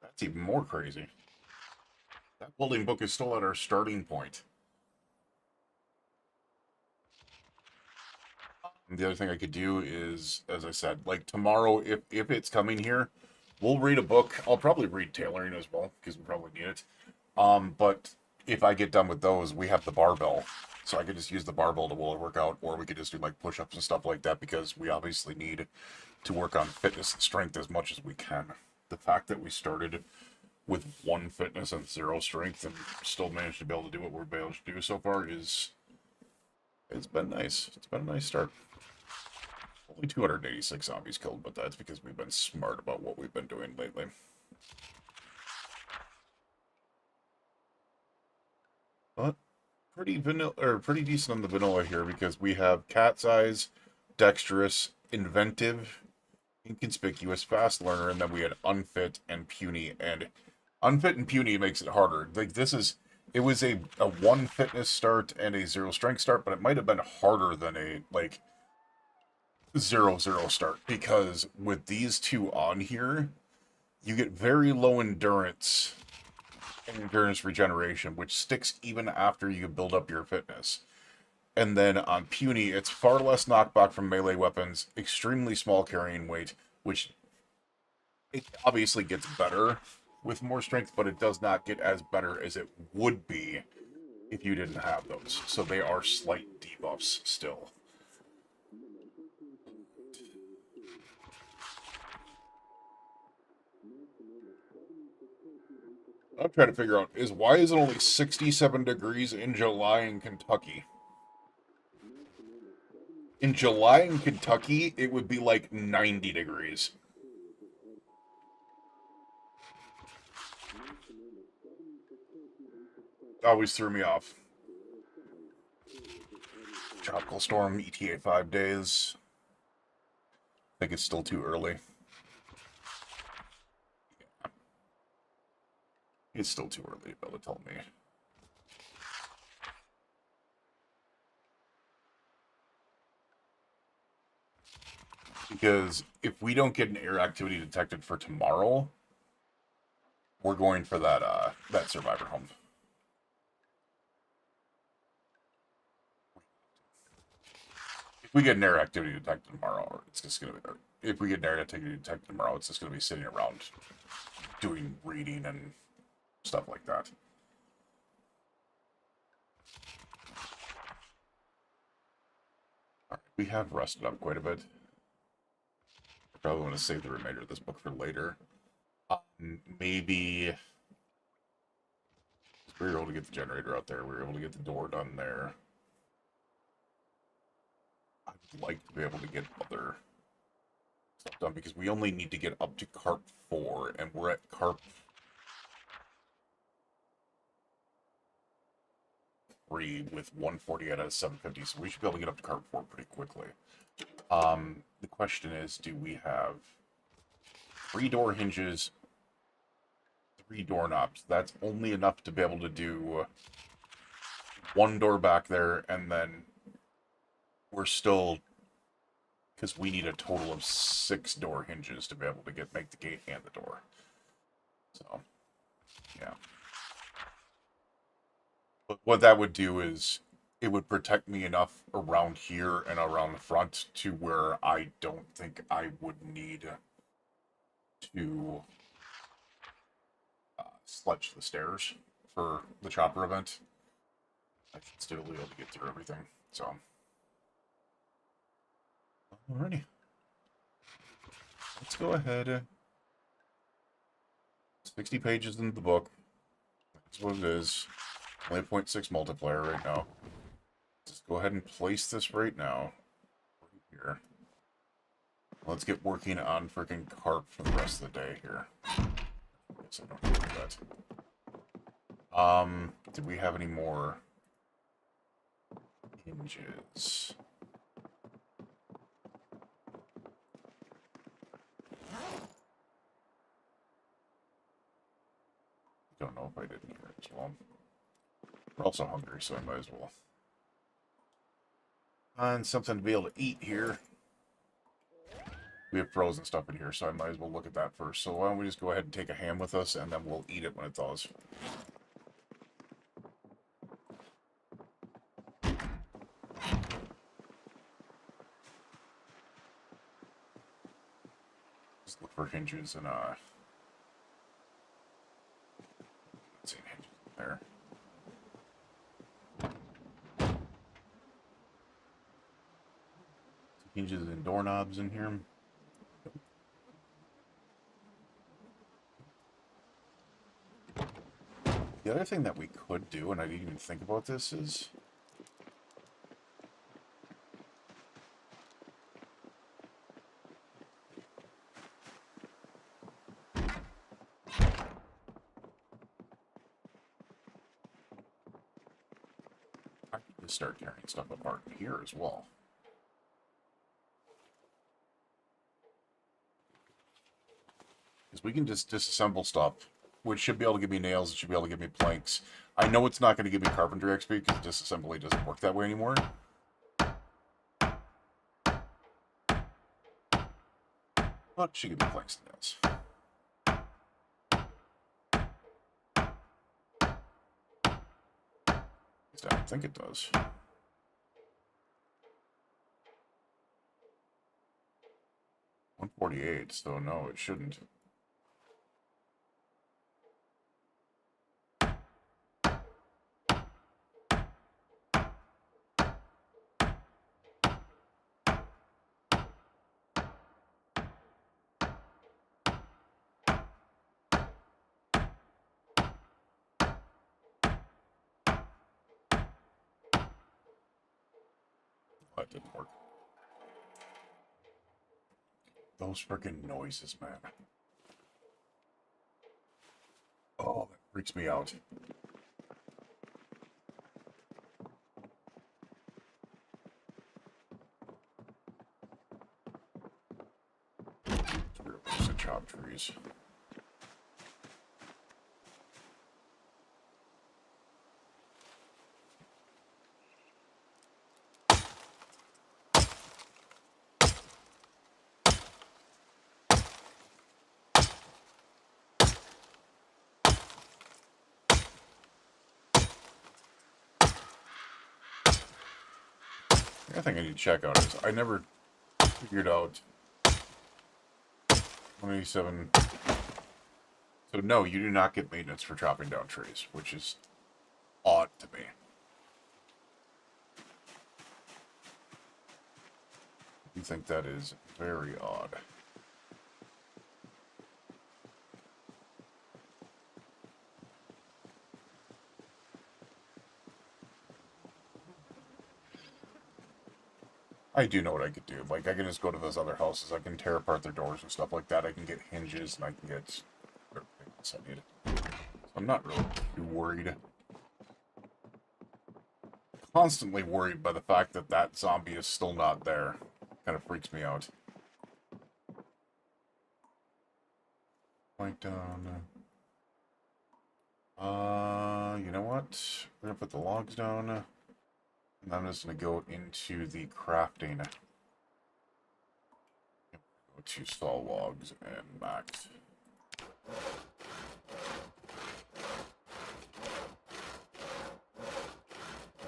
That's even more crazy. That welding book is still at our starting point. And the other thing I could do is, as I said, like tomorrow, if it's coming here, we'll read a book. I'll probably read tailoring as well, because we probably need it. But if I get done with those, we have the barbell. So I could just use the barbell to work out, or we could just do like push-ups and stuff like that, because we obviously need to work on fitness and strength as much as we can. The fact that we started with 1 fitness and 0 strength and still managed to be able to do what we're able to do so far it's been nice. It's been a nice start. Only 286 zombies killed, but that's because we've been smart about what we've been doing lately. But pretty vanilla, or pretty decent on the vanilla here, because we have cat's eyes, dexterous, inventive, inconspicuous, fast learner, and then we had unfit and puny. And unfit and puny makes it harder. Like it was a 1 fitness start and a 0 strength start, but it might have been harder than a 0-0 start, because with these two on here, you get very low endurance and endurance regeneration, which sticks even after you build up your fitness. And then on puny, it's far less knockback from melee weapons, extremely small carrying weight, which it obviously gets better with more strength, but it does not get as better as it would be if you didn't have those. So they are slight debuffs still. I'm trying to figure out why is it only 67 degrees in July in Kentucky? In July in Kentucky, it would be like 90 degrees. Always threw me off. Tropical storm, ETA 5 days. I think it's still too early. Yeah. It's still too early to be able to tell me. Because if we don't get an air activity detected for tomorrow, we're going for that survivor home. If we get an air activity detected tomorrow, it's just gonna be. If we get an air activity detected tomorrow, it's just gonna be sitting around doing reading and stuff like that. All right, we have rested up quite a bit. I probably want to save the remainder of this book for later. Maybe we were able to get the generator out there. We were able to get the door done there. like to be able to get other stuff done, because we only need to get up to carp 4, and we're at carp 3 with 140 out of 750, so we should be able to get up to carp 4 pretty quickly. The question is, do we have 3 door hinges, 3 doorknobs? That's only enough to be able to do 1 door back there, and then we're still, because we need a total of 6 door hinges to be able to make the gate and the door. So, yeah. But what that would do is it would protect me enough around here and around the front to where I don't think I would need to sledge the stairs for the chopper event. I should still be able to get through everything. So, alrighty. Let's go ahead. 60 pages into the book. That's what it is. Only a 0.6 multiplier right now. Just go ahead and place this right now. Right here. Let's get working on freaking carp for the rest of the day here. Guess I don't do that. Did we have any more hinges? Don't know if I did here as well. We're also hungry, so I might as well find something to be able to eat here. We have frozen stuff in here, so I might as well look at that first. So why don't we just go ahead and take a ham with us, and then we'll eat it when it thaws. Just look for hinges and let's see, hinges there. Hinges and doorknobs in here. The other thing that we could do, and I didn't even think about this, is I could just start tearing stuff apart in here as well. Because we can just disassemble stuff, which should be able to give me nails, it should be able to give me planks. I know it's not going to give me carpentry XP because disassembly doesn't work that way anymore. But it should give me planks and nails. At least I don't think it does. $148, so no, it shouldn't. That didn't work. Those freaking noises, man. Oh, that freaks me out. Some chopped trees. The other thing I need to check out is I never figured out 187. So no, you do not get maintenance for chopping down trees, which is odd to me. I think that is very odd. I do know what I could do. Like, I can just go to those other houses. I can tear apart their doors and stuff like that. I can get hinges, and I can get everything else I need. So I'm not really too worried. Constantly worried by the fact that that zombie is still not there. Kind of freaks me out. Plank down. You know what? We're gonna put the logs down. And I'm just gonna go into the crafting. Go to saw logs and max.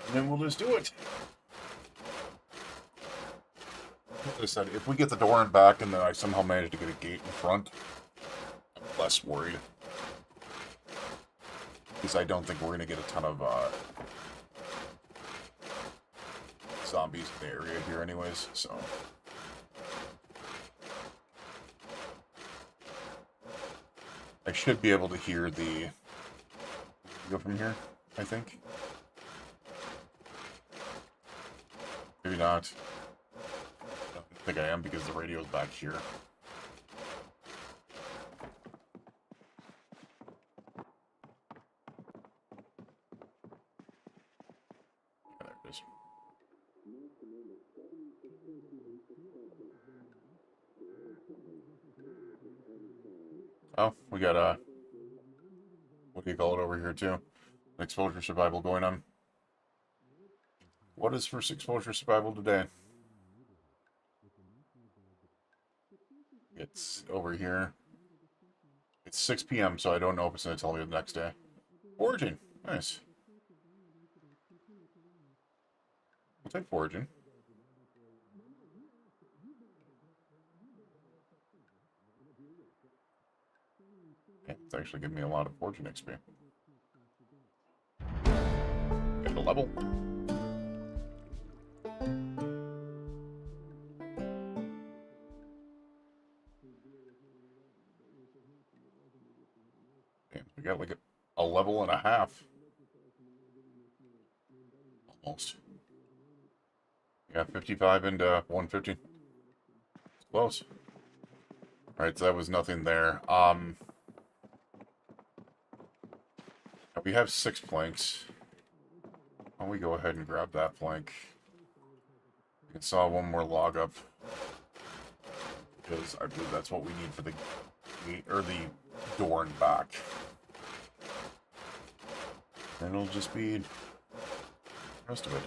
And then we'll just do it. Like I said, if we get the door in back and then I somehow manage to get a gate in front, I'm less worried. Because I don't think we're going to get a ton of zombies in the area here anyways, so... I should be able to hear the... Go from here, I think. Maybe not. I don't think I am because the radio's back here. Yeah, there it is. Oh, we got what do you call it over here too? An exposure survival going on. What is first exposure survival today? It's over here. It's 6 p.m., so I don't know if it's going to tell me the next day. Foraging. Nice. We'll take foraging. Yeah, it's actually giving me a lot of foraging XP. Get a level. Yeah, we got like a level and a half. Almost. Yeah, 55 into 150. It's close. Alright, so that was nothing there. We have 6 planks. Why don't we go ahead and grab that plank? We can saw one more log up. Because I believe that's what we need for the gate, or the door and back. Then it'll just be the rest of it.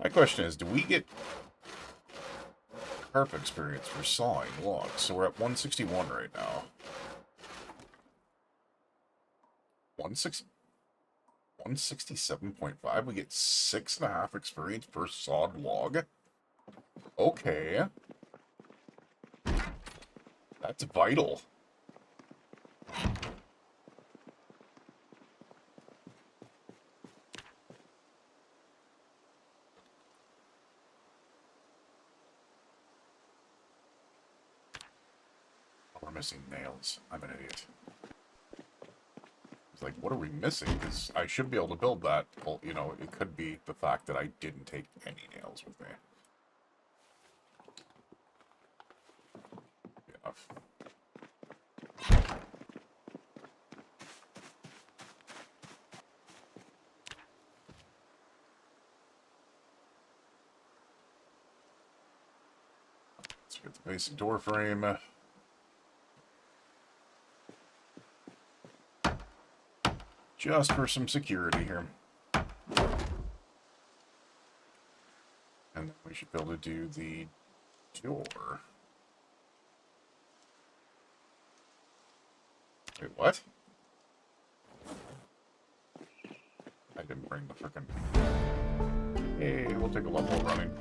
My question is, do we get carp experience for sawing logs? So we're at 161 right now. 167.5? We get 6.5 experience per sawed log? Okay. That's vital. We're missing nails. I'm an idiot. It's like, what are we missing? Because I should be able to build that. Well, you know, it could be the fact that I didn't take any nails with me. Enough. Let's get the basic door frame. Just for some security here. And then we should be able to do the door. Wait, what? I didn't bring the frickin'... Hey, we'll take a level of running.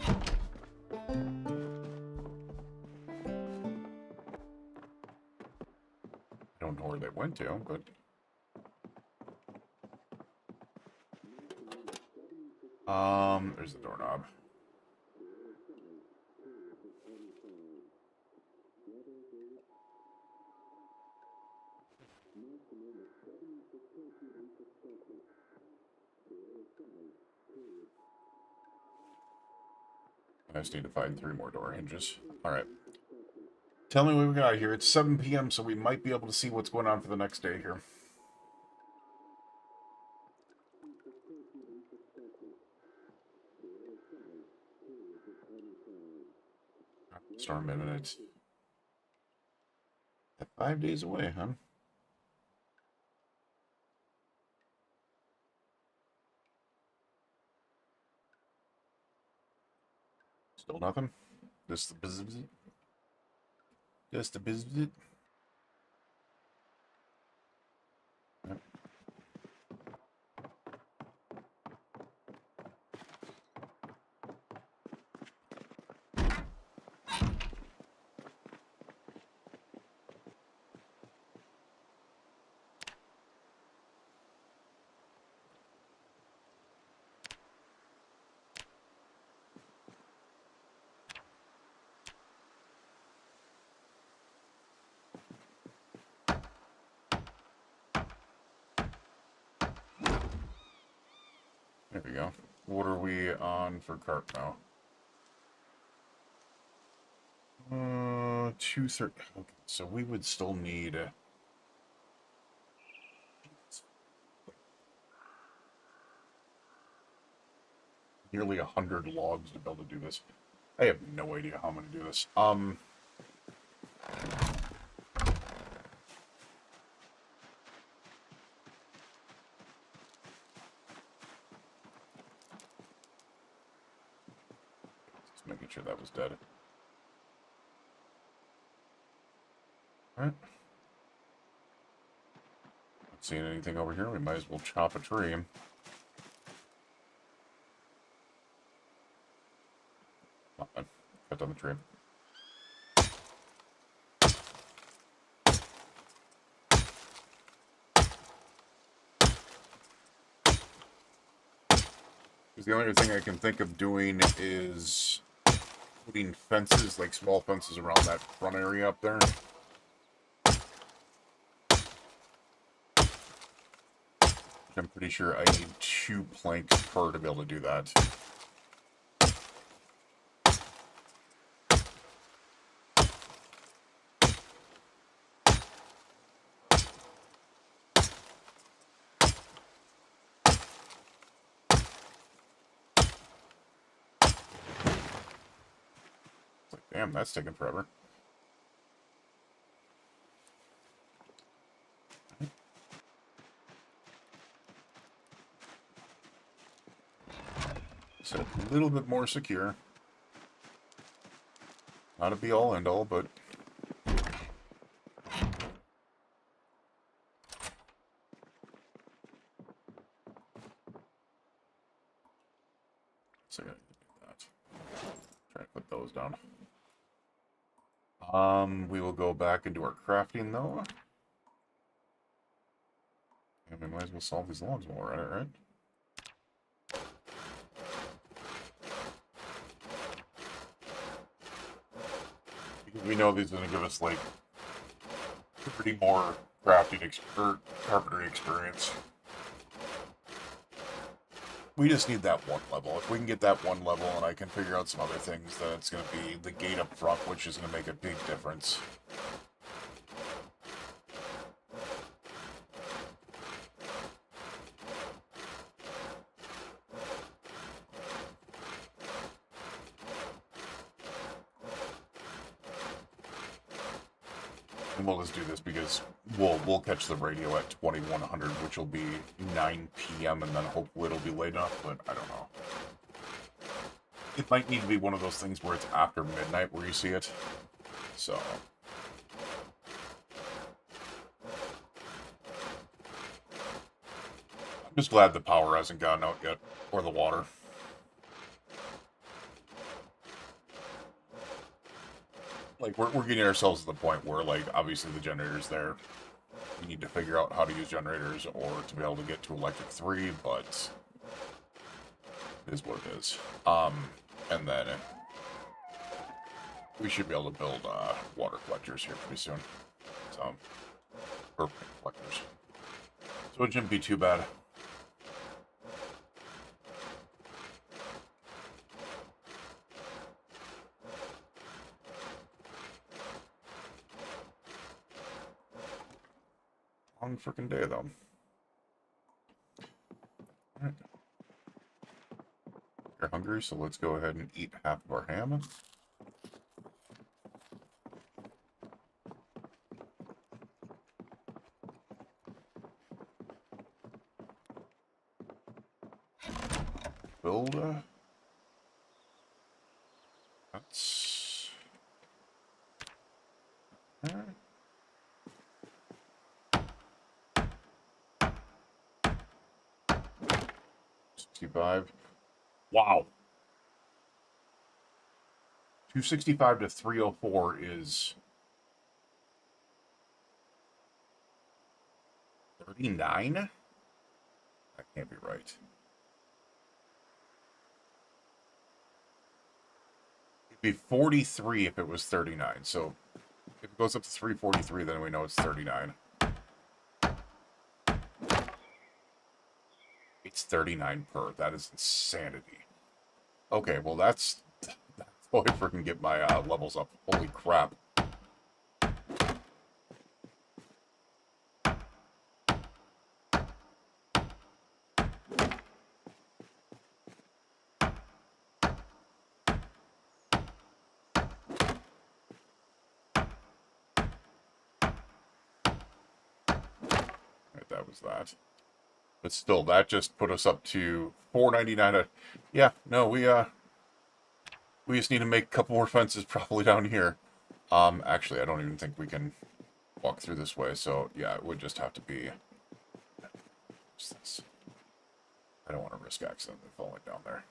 I don't know where they went to, but... there's the doorknob. I just need to find 3 more door hinges. Alright. Tell me what we got here. It's 7 p.m., so we might be able to see what's going on for the next day here. Storm imminent. 5 days away, huh? Still nothing? Just the business. Just the business. Yep. There we go. What are we on for cart now? 230. Okay, so we would still need nearly 100 logs to be able to do this. I have no idea how I'm going to do this. Just making sure that was dead. Alright. Not seeing anything over here. We might as well chop a tree. Cut down the tree. Because the only other thing I can think of doing is putting fences, like small fences around that front area up there. I'm pretty sure I need 2 planks per to be able to do that. Damn, that's taking forever. So a little bit more secure. Not a be-all, end-all, but... So I gotta do that. Try to put those down. We will go back and do our crafting, though. And we might as well solve these logs while we're at it, right? Because we know these are going to give us, like, pretty more crafting or carpentry experience. We just need that 1 level. If we can get that 1 level and I can figure out some other things, then it's going to be the gate up front, which is going to make a big difference. And we'll just do this because we'll catch the radio at 2100, which will be 9 p.m. and then hopefully it'll be late enough, but I don't know. It might need to be one of those things where it's after midnight where you see it. So... I'm just glad the power hasn't gone out yet, or the water. Like, we're getting ourselves to the point where, like, obviously the generator's there. We need to figure out how to use generators or to be able to get to Electric 3, but it is what it is. And then we should be able to build water collectors here pretty soon. So, perfect collectors. So it shouldn't be too bad. freaking day, though. Alright. You're hungry, so let's go ahead and eat half of our ham. Build. That's... Alright. 65. Wow. 265 to 304 is 39? That can't be right. It'd be 43 if it was 39. So if it goes up to 343, then we know it's 39. It's 39 per. That is insanity. Okay, well that's how I freaking get my levels up. Holy crap. Right, that was that. But still, that just put us up to 499. Yeah, no, we just need to make a couple more fences probably down here. Actually, I don't even think we can walk through this way, so yeah, it would just have to be... What's this? I don't want to risk accidentally falling down there.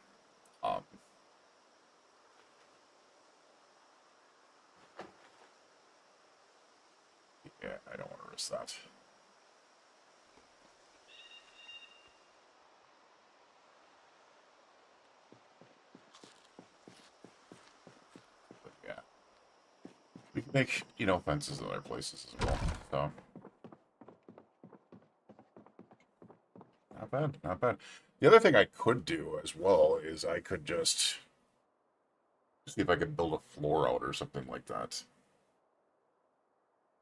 Yeah, I don't want to risk that. But yeah. We can make, you know, fences in other places as well, so... Not bad, not bad. The other thing I could do as well is I could just see if I could build a floor out or something like that.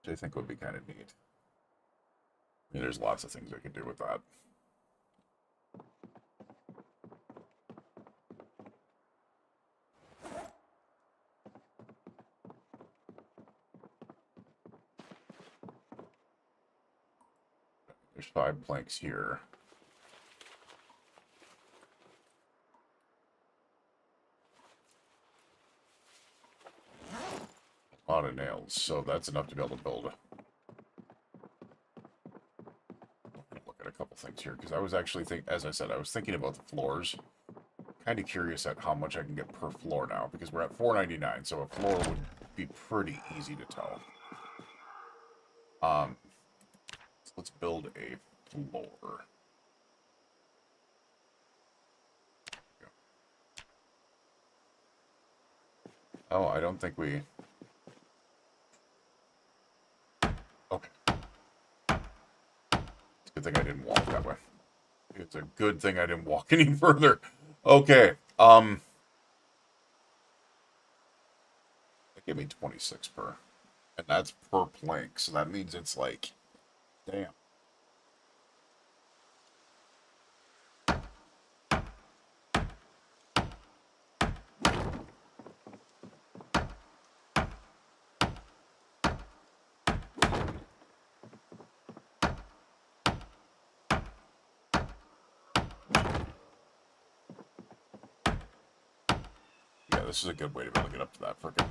Which I think would be kind of neat. I mean, there's lots of things I could do with that. There's 5 planks here. A lot of nails, so that's enough to be able to build. Look at a couple things here, because I was actually as I said, I was thinking about the floors. Kind of curious at how much I can get per floor now, because we're at 499, so a floor would be pretty easy to tell. So let's build a floor. Oh, I don't think we... Okay. It's a good thing I didn't walk that way. It's a good thing I didn't walk any further. Okay, that gave me 26 per. And that's per plank, so that means it's like... Damn. Yeah, this is a good way to be able to get up to that frickin'...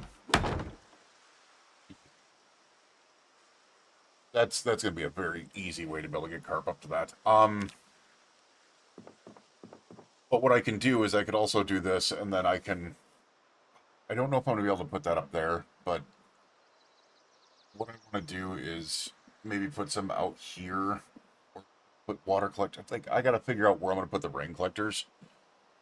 That's gonna be a very easy way to be able to get carp up to that. But what I can do is I could also do this, and then I can... I don't know if I'm gonna be able to put that up there, but what I want to do is maybe put some out here, or put water collector. I think I gotta figure out where I'm gonna put the rain collectors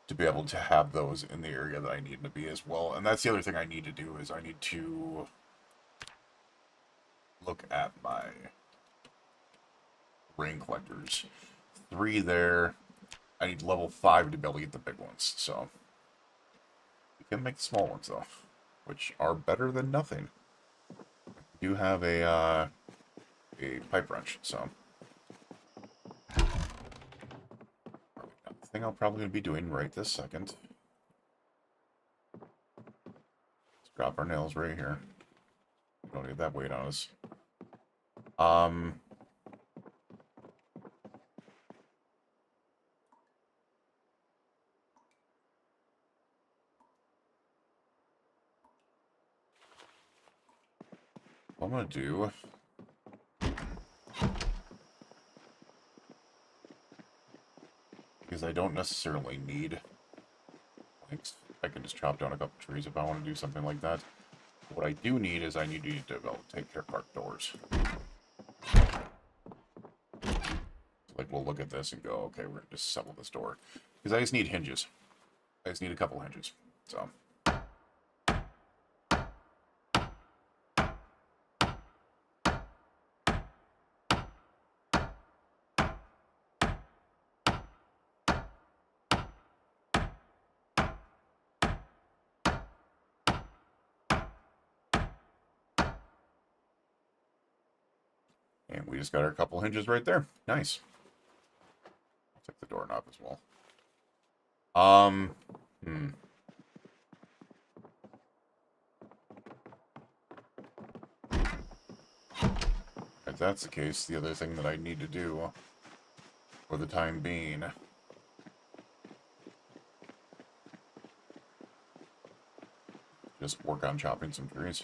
to be able to have those in the area that I need them to be as well. And that's the other thing I need to do is I need to look at my rain collectors. 3 there. I need level 5 to be able to get the big ones, so we can make the small ones though, which are better than nothing. We do have a pipe wrench, so thing I'm probably going to be doing right this second. Let's drop our nails right here. Don't need that weight on us. What I'm going to do... because I don't necessarily need planks. I can just chop down a couple trees if I want to do something like that. What I do need is I need to take care of park doors. So, like, we'll look at this and go, okay, we're going to just settle this door. Because I just need hinges. I just need a couple hinges. So... and we just got our couple hinges right there. Nice. I'll take the doorknob as well. If that's the case, the other thing that I need to do for the time being just work on chopping some trees.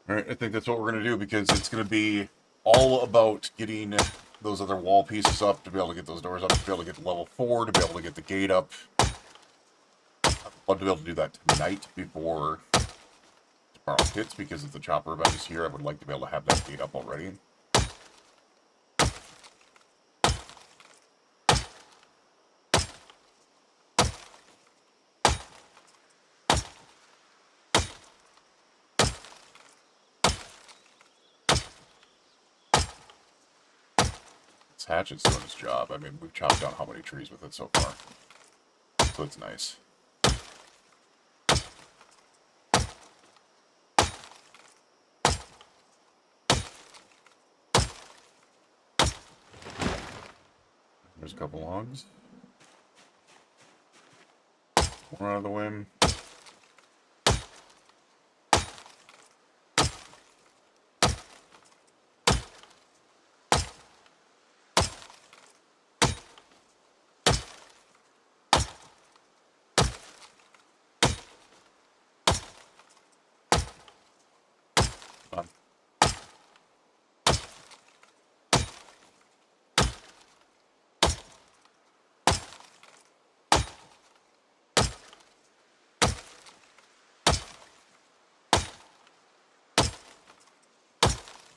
Alright, I think that's what we're going to do, because it's going to be all about getting those other wall pieces up to be able to get those doors up, to be able to get to level 4, to be able to get the gate up. I'd love to be able to do that tonight before tomorrow hits, because if the chopper event is here, I would like to be able to have that gate up already. Hatchet's doing its job. I mean, we've chopped down how many trees with it so far. So it's nice. There's a couple logs. More out of the way.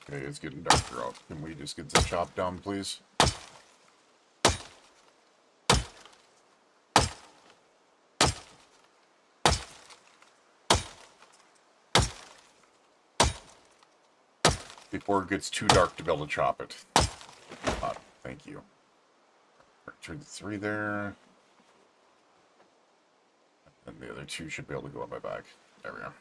Okay, it's getting darker out. Can we just get this chopped down, please? Before it gets too dark to be able to chop it. Thank you. Turn the 3 there. And the other 2 should be able to go on my back. There we go.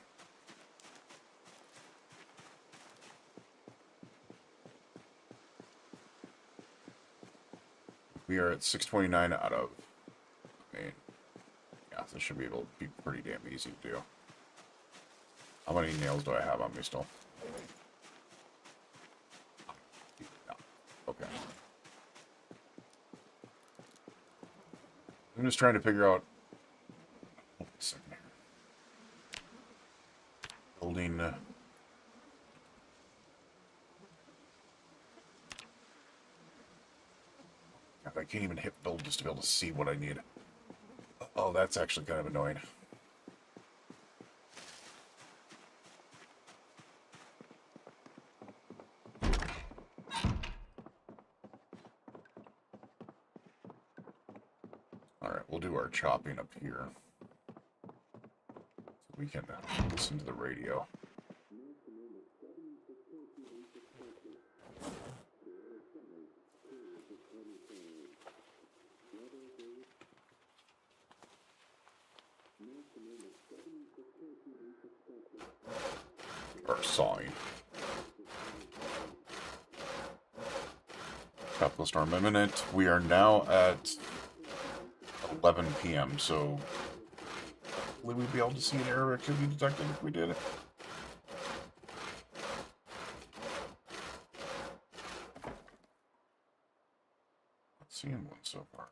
We are at 629 out of... I mean, yeah, this should be able to be pretty damn easy to do. How many nails do I have on me still? No. Okay. I'm just trying to figure out... Hold on a second here. Building... I can't even hit build just to be able to see what I need. Oh, that's actually kind of annoying. Alright, we'll do our chopping up here. So we can listen to the radio. Or sawing. tropical storm imminent. We are now at 11 p.m., so hopefully we'd be able to see an air activity detected if we did. Not seeing one so far.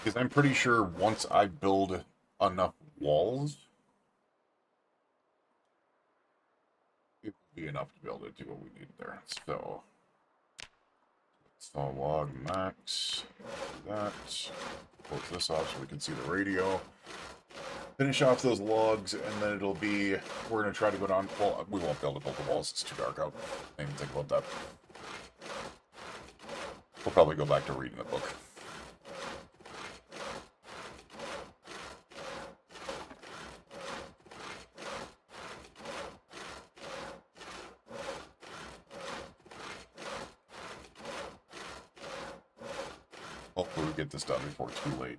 Because I'm pretty sure once I build enough walls, it will be enough to be able to do what we need there. So, install log max, do that, close this off so we can see the radio. Finish off those logs, and then it'll be, we're going to try to go down, well, we won't be able to build the walls, it's too dark out. I didn't even think about that. We'll probably go back to reading the book. Hopefully we get this done before too late.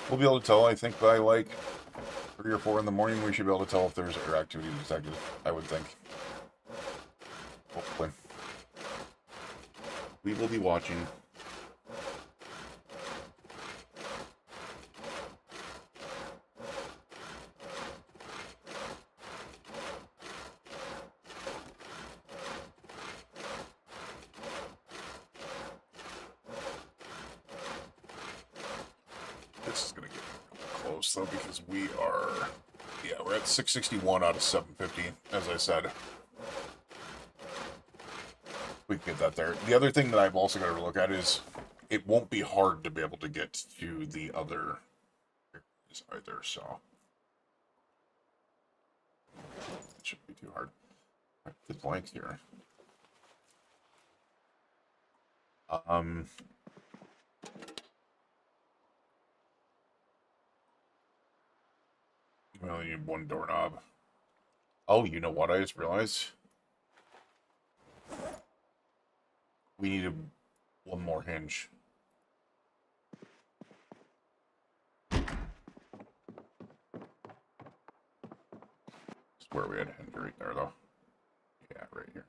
We'll be able to tell, I think, by like 3 or 4 in the morning, we should be able to tell if there's air activity detected, I would think. Hopefully. We will be watching. This is going to get close, though, because we are... Yeah, we're at 661 out of 750, as I said. We can get that there. The other thing that I've also got to look at is it won't be hard to be able to get to the other areas either, so... It shouldn't be too hard. The blank here. We only need one doorknob. Oh, you know what I just realized? We needed one more hinge. Where we had a hinge right there, though. Yeah, right here.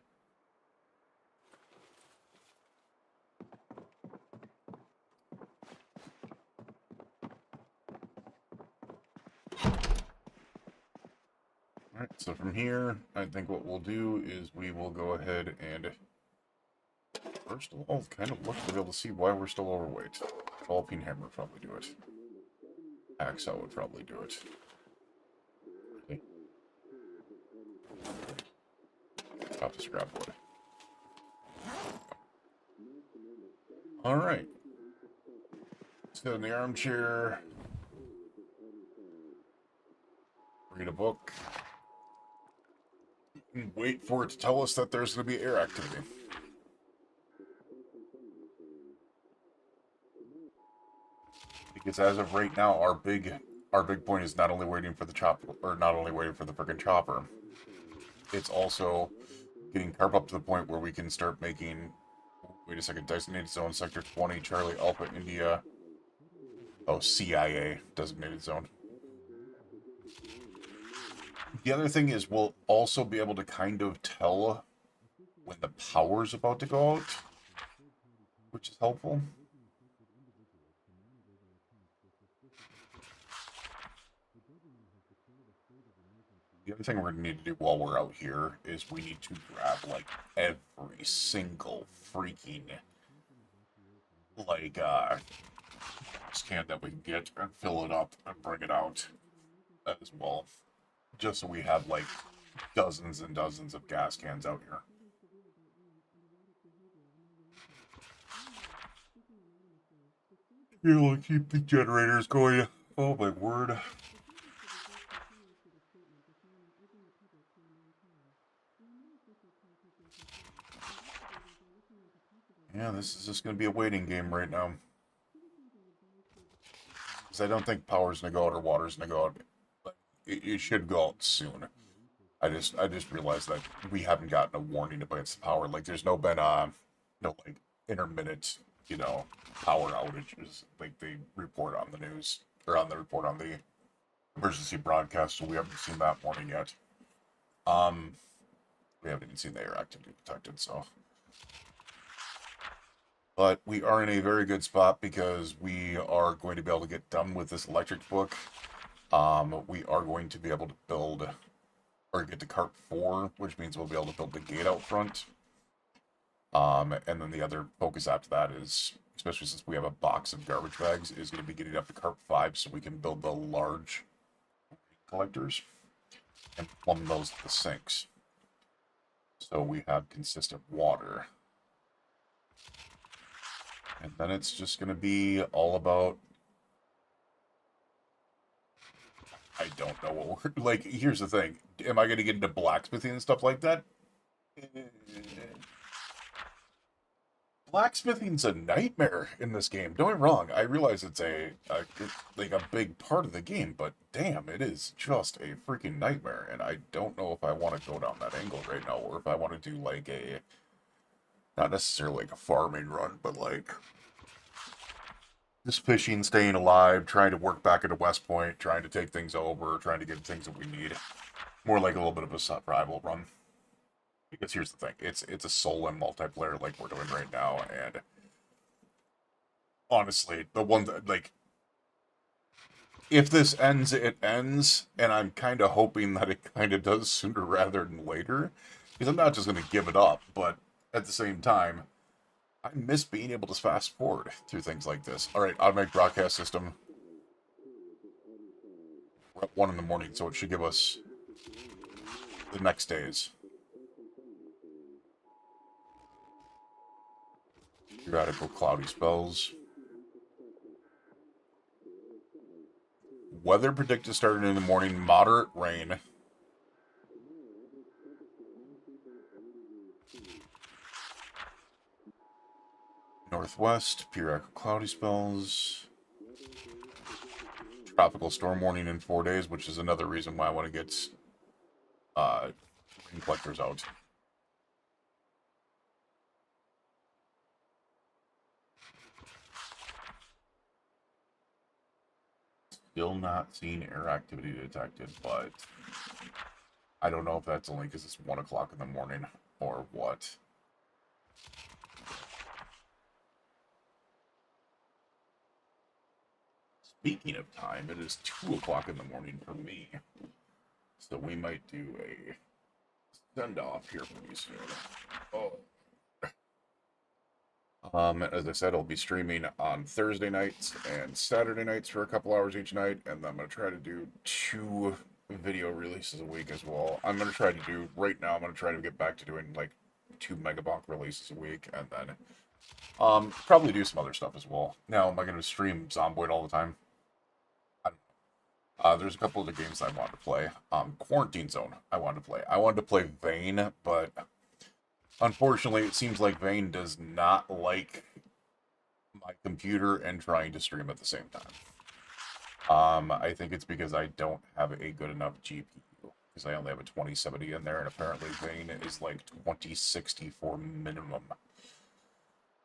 Alright, so from here, I think what we'll do is we will go ahead and first of all, kind of look to be able to see why we're still overweight. Ball-peen hammer would probably do it. Hacksaw would probably do it. Okay. Chop the scrap wood. Alright. Sit in the armchair. Read a book. And wait for it to tell us that there's going to be air activity. Because as of right now, our big point is not only waiting for the chopper, or not only waiting for the frickin' chopper. It's also getting carp up to the point where we can start making. Wait a second, designated zone, sector 20, Charlie Alpha India. Oh, CIA designated zone. The other thing is we'll also be able to kind of tell when the power's about to go out, which is helpful. The other thing we're going to need to do while we're out here is we need to grab, like, every single freaking, like, can that we can get and fill it up and bring it out as well. Just so we have, like, dozens and dozens of gas cans out here. You'll keep the generators going. Oh my word. Yeah, this is just going to be a waiting game right now. Because I don't think power's gonna go out or water's gonna go out. But it should go out soon. I just realized that we haven't gotten a warning against power. Like there's been no like intermittent, power outages like they report on the news or on the report on the emergency broadcast, so we haven't seen that warning yet. Um we haven't even seen the air activity detected, so but we are in a very good spot because we are going to be able to get done with this electric book. We are going to be able to build or get to cart 4, which means we'll be able to build the gate out front. And then the other focus after that is, especially since we have a box of garbage bags, is going to be getting up to cart 5 so we can build the large collectors and plumb those to the sinks. So we have consistent water. And then it's just going to be all about... I don't know what we're... Like, here's the thing. Am I going to get into blacksmithing and stuff like that? Blacksmithing's a nightmare in this game. Don't get me wrong. I realize it's a big part of the game, but damn, it is just a freaking nightmare. And I don't know if I want to go down that angle right now, or if I want to do like a, not necessarily like a farming run, but like just fishing, staying alive, trying to work back into West Point, trying to take things over, trying to get things that we need. More like a little bit of a survival run. Because here's the thing, it's a solo and multiplayer like we're doing right now, and honestly, the one that, like, if this ends, it ends, and I'm kind of hoping that it kind of does sooner rather than later, because I'm not just going to give it up, but at the same time, I miss being able to fast forward through things like this. Alright, automatic broadcast system. We're at 1 in the morning, so it should give us the next days. Radical cloudy spells. Weather predicted starting in the morning, moderate rain. Northwest, periodical cloudy spells. Tropical storm warning in 4 days, which is another reason why I want to get rain collectors out. Still not seeing air activity detected, but I don't know if that's only because it's 1 o'clock in the morning or what. Speaking of time, it is 2 o'clock in the morning for me. So we might do a send-off here pretty soon. Oh. As I said, I'll be streaming on Thursday nights and Saturday nights for a couple hours each night, and then I'm going to try to do 2 video releases a week as well. I'm going to try to do, right now, I'm going to try to get back to doing, like, 2 Megabonk releases a week, and then, probably do some other stuff as well. Now, am I going to stream Zomboid all the time? I don't know. There's a couple of the games I want to play. Quarantine Zone, I wanted to play. I wanted to play Vane, but unfortunately, it seems like Vane does not like my computer and trying to stream at the same time. I think it's because I don't have a good enough GPU, because I only have a 2070 in there, and apparently Vane is like 2060 for minimum,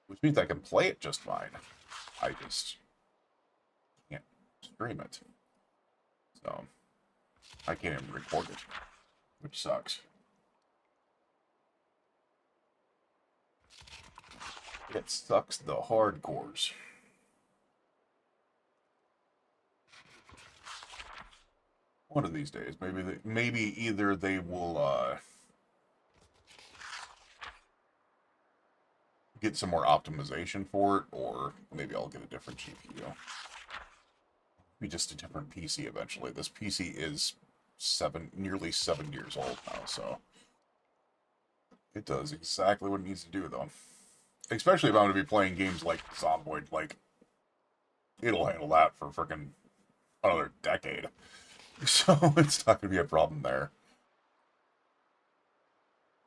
which means I can play it just fine. I just can't stream it. So, I can't even record it, which sucks. It sucks the hardcores. One of these days, maybe either they will get some more optimization for it, or maybe I'll get a different GPU. Be just a different PC eventually. This PC is nearly 7 years old now, so it does exactly what it needs to do, though. Especially if I'm going to be playing games like Zomboid, like, it'll handle that for freaking another decade. So it's not going to be a problem there.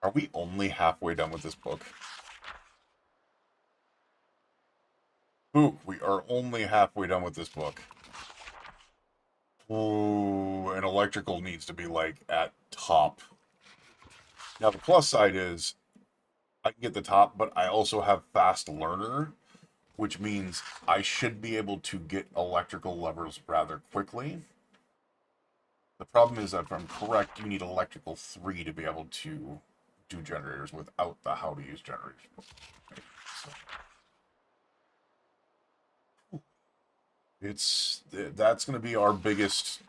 Are we only halfway done with this book? Ooh, we are only halfway done with this book. Ooh, and electrical needs to be like at top. Now the plus side is I can get the top, but I also have fast learner, which means I should be able to get electrical levers rather quickly. The problem is that if I'm correct, you need electrical 3 to be able to do generators without the how to use generators. So, that's going to be our biggest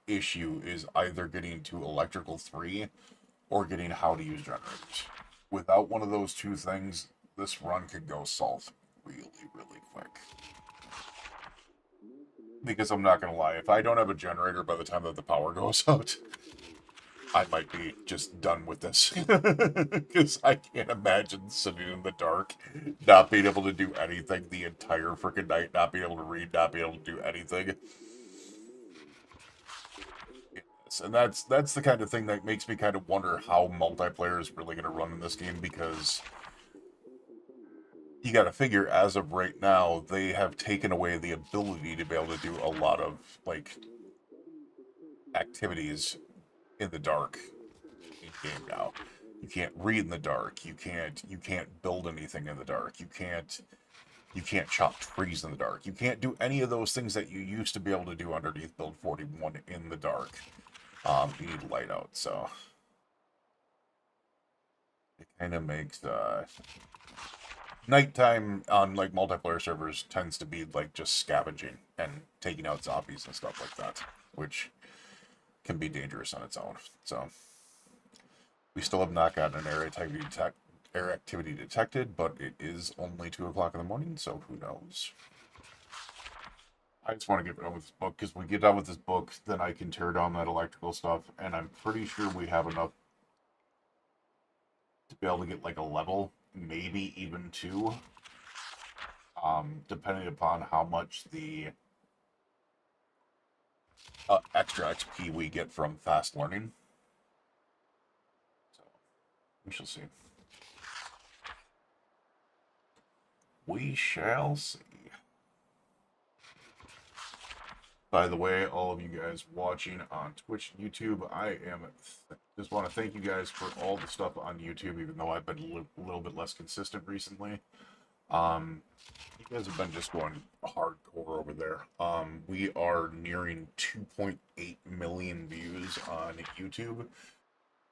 issue is either getting to electrical 3 or getting how to use generators. Without one of those two things, this run could go south really, really quick. Because I'm not going to lie, if I don't have a generator by the time that the power goes out, I might be just done with this. Because I can't imagine sitting in the dark, not being able to do anything the entire freaking night, not being able to read, not being able to do anything. Yes, and that's the kind of thing that makes me kind of wonder how multiplayer is really going to run in this game, because you got to figure, as of right now, they have taken away the ability to be able to do a lot of like activities in the dark in game now. You can't read in the dark. You can't build anything in the dark. You can't chop trees in the dark. You can't do any of those things that you used to be able to do underneath build 41 in the dark. You need light out, so it kind of makes nighttime on like multiplayer servers tends to be like just scavenging and taking out zombies and stuff like that, which can be dangerous on its own. So we still have not gotten an air activity detected, but it is only 2 o'clock in the morning, so who knows? I just want to get done with this book, because when we get done with this book, then I can tear down that electrical stuff, and I'm pretty sure we have enough to be able to get like a level, maybe even 2, depending upon how much the extra XP we get from fast learning. So we shall see. We shall see. By the way, all of you guys watching on Twitch and YouTube, I just want to thank you guys for all the stuff on YouTube, even though I've been a little bit less consistent recently. You guys have been just going hardcore over there. We are nearing 2.8 million views on YouTube,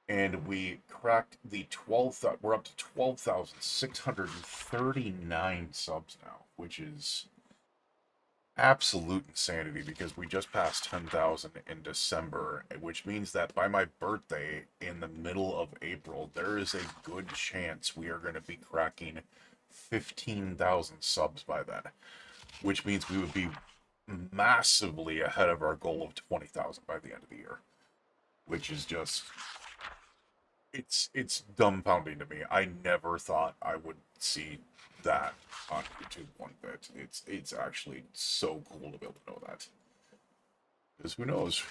and we cracked the 12th. We're up to 12,639 subs now, which is absolute insanity, because we just passed 10,000 in December, which means that by my birthday in the middle of April, there is a good chance we are going to be cracking 15,000 subs by then, which means we would be massively ahead of our goal of 20,000 by the end of the year, which is just it's dumbfounding to me. I never thought I would see that on YouTube one bit. It's actually so cool to be able to know that. Because who knows,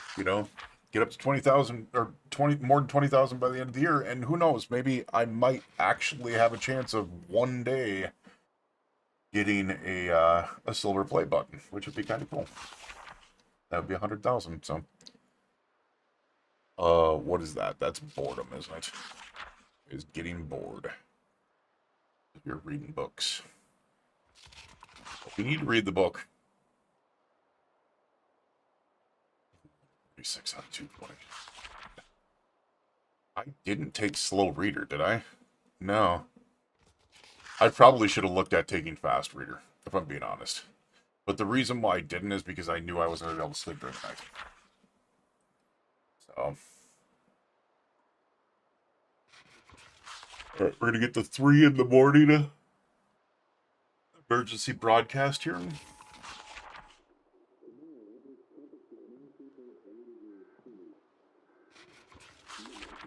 get up to 20,000 or more than 20,000 by the end of the year, and who knows, maybe I might actually have a chance of one day getting a silver play button, which would be kind of cool. That would be 100,000. So, what is that? That's boredom, isn't it? Is getting bored. If you're reading books, you need to read the book. 36 out of 220. I didn't take slow reader, did I? No. I probably should have looked at taking fast reader, if I'm being honest. But the reason why I didn't is because I knew I wasn't going to be able to sleep during the night. So. Alright, we're going to get to 3 in the morning. Emergency broadcast here.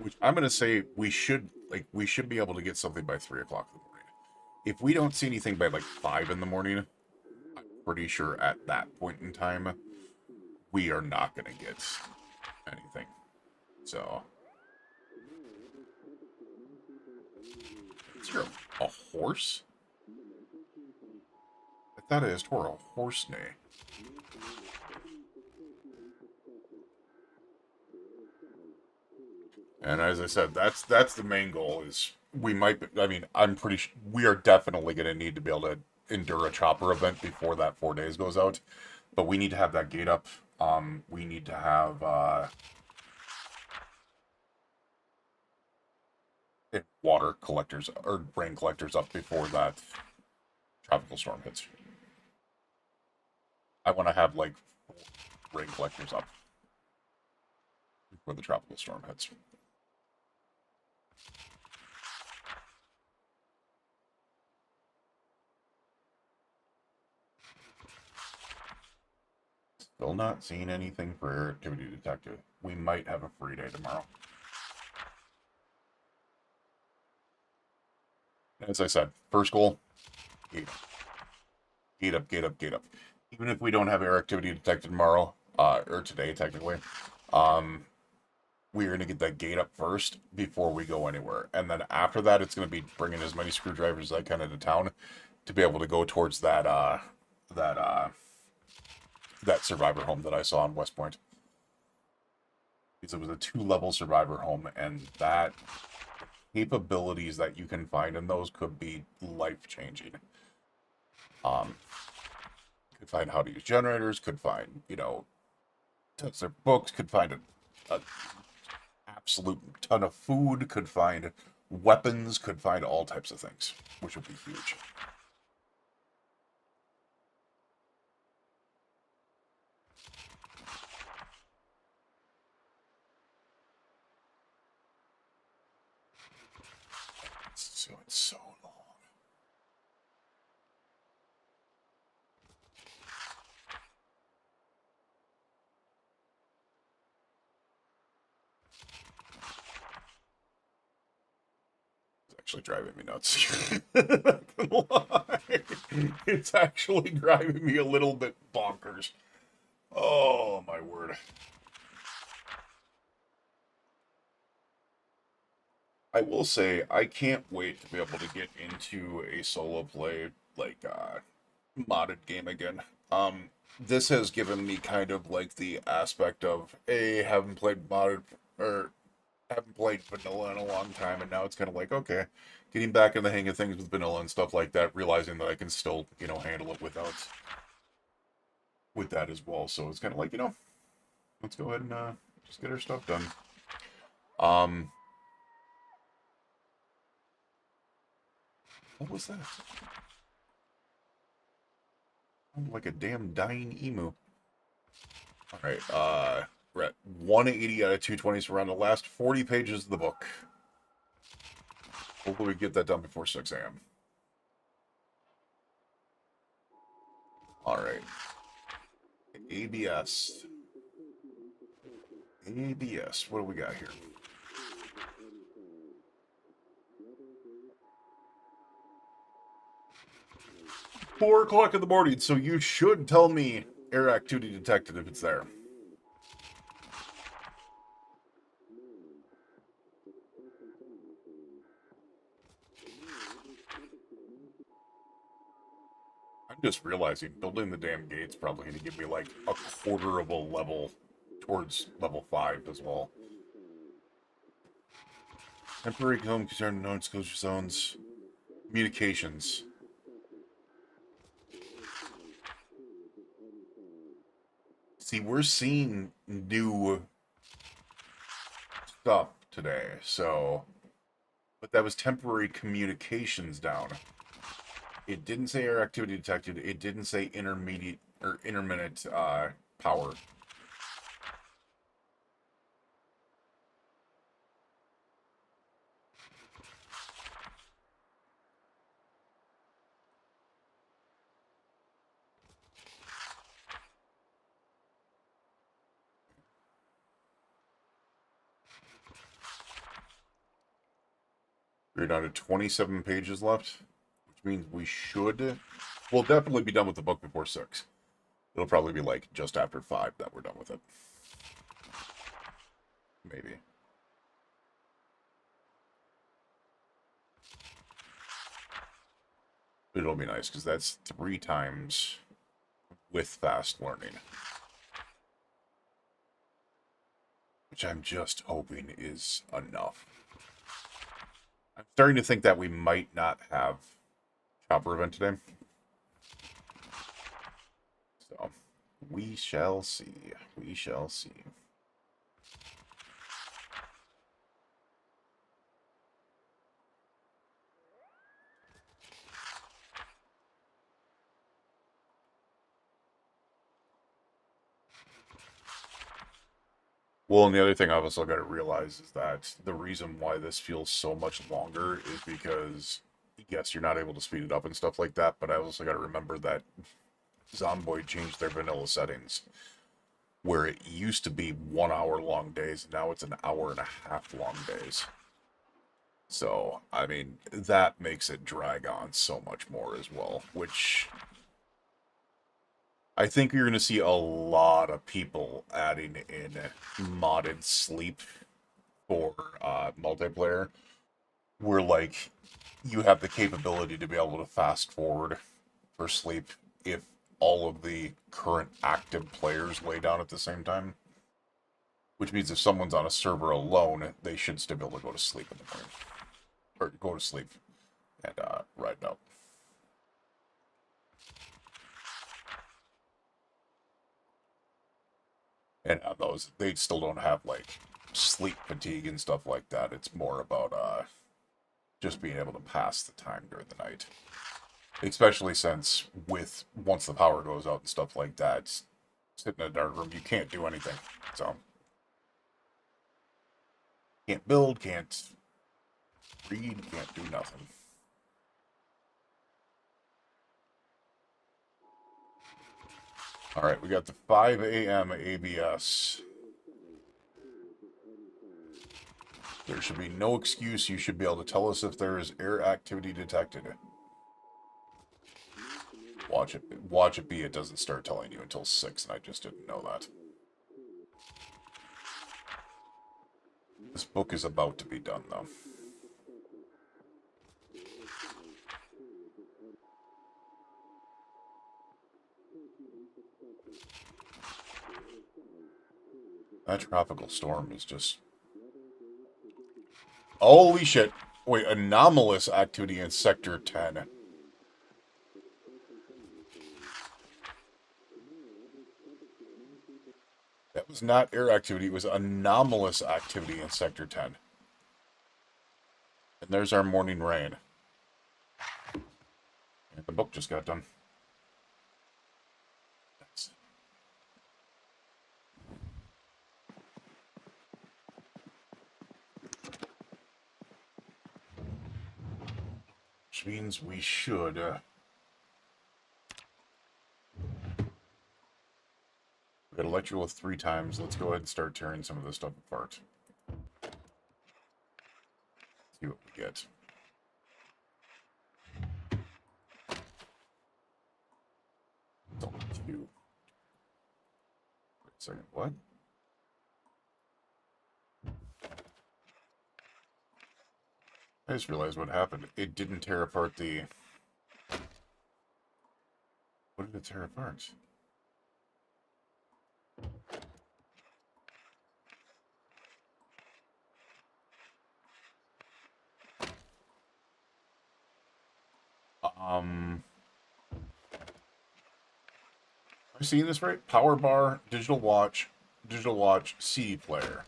Which I'm going to say we should be able to get something by 3 o'clock in the morning. If we don't see anything by like 5 in the morning, I'm pretty sure at that point in time, we are not going to get anything. So. Is there a horse? I thought it was for a horse neigh. And as I said, that's the main goal. Is we might. I mean, I'm pretty. We are definitely going to need to be able to endure a chopper event before that 4 days goes out. But we need to have that gate up. We need to have water collectors or rain collectors up before that tropical storm hits. I want to have like rain collectors up before the tropical storm hits. Still not seeing anything for air activity detected. We might have a free day tomorrow. As I said, first goal, gate up. Gate up, gate up, gate up. Even if we don't have air activity detected tomorrow, or today technically, we're going to get that gate up first before we go anywhere. And then after that, it's going to be bringing as many screwdrivers as I can into town to be able to go towards that survivor home that I saw in West Point. Because it was a 2-level survivor home, and that capabilities that you can find in those could be life-changing. Could find how to use generators, could find, tons of books, could find a absolute ton of food, could find weapons, could find all types of things, which would be huge. It's so long. It's actually driving me nuts. Not gonna lie. It's actually driving me a little bit bonkers. Oh, my word. I will say, I can't wait to be able to get into a solo play, like, modded game again. This has given me kind of like the aspect of, haven't played modded, or haven't played vanilla in a long time, and now it's kind of like, okay, getting back in the hang of things with vanilla and stuff like that, realizing that I can still, handle it with that as well. So it's kind of like, let's go ahead and just get our stuff done. What was that? Sounded like a damn dying emu. Alright, we're at 180 out of 220, so we're on the last 40 pages of the book. Hopefully we get that done before 6 a.m. Alright. ABS. ABS. What do we got here? Four o'clock in the morning, so you should tell me air activity detected if it's there. I'm just realizing building the damn gate's probably going to give me like a quarter of a level towards level 5 as well. Temporary home concern, no exposure zones, communications. See, we're seeing new stuff today, so... But that was temporary communications down. It didn't say air activity detected. It didn't say intermediate or intermittent power. We're down to 27 pages left, which means we'll definitely be done with the book before 6. It'll probably be like just after 5 that we're done with it. Maybe. But it'll be nice because that's 3 times with fast learning. which I'm just hoping is enough. I'm starting to think that we might not have chopper event today. So, we shall see. We shall see. Well, and the other thing I've also got to realize is that the reason why this feels so much longer is because, yes, you're not able to speed it up and stuff like that, but I also got to remember that Zomboid changed their vanilla settings, where it used to be 1 hour long days, now it's an hour and a half long days. So, I mean, that makes it drag on so much more as well, which I think you're going to see a lot of people adding in modded sleep for multiplayer, where, like, you have the capability to be able to fast forward for sleep if all of the current active players lay down at the same time. Which means if someone's on a server alone, they should still be able to go to sleep in the morning. Or go to sleep and ride it out. And on those, they still don't have, like, sleep fatigue and stuff like that. It's more about just being able to pass the time during the night. Especially since once the power goes out and stuff like that, sitting in a dark room, you can't do anything. So, can't build, can't read, can't do nothing. Alright, we got the 5 a.m. ABS. There should be no excuse. You should be able to tell us if there is air activity detected. Watch it be. It doesn't start telling you until 6, and I just didn't know that. This book is about to be done, though. That tropical storm is just... Holy shit. Wait, anomalous activity in Sector 10. That was not air activity, it was anomalous activity in Sector 10. And there's our morning rain. And the book just got done. Which means we should... we got electrical 3 times. Let's go ahead and start tearing some of this stuff apart. See what we get. It's only 2. Wait a second, what? I just realized what happened. It didn't tear apart the... What did it tear apart? Am I seeing this right? Power bar, digital watch, CD player.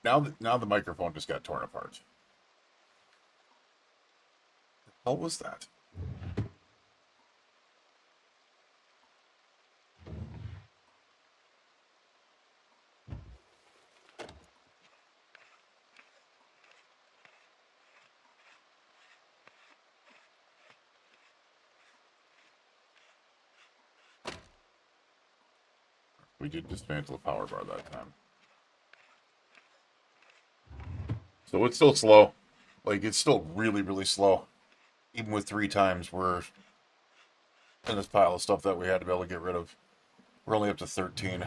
Now the microphone just got torn apart. What the hell was that? We did dismantle the power bar that time. So it's still slow. Like, it's still really, really slow. Even with 3 times, we're in this pile of stuff that we had to be able to get rid of. We're only up to 13.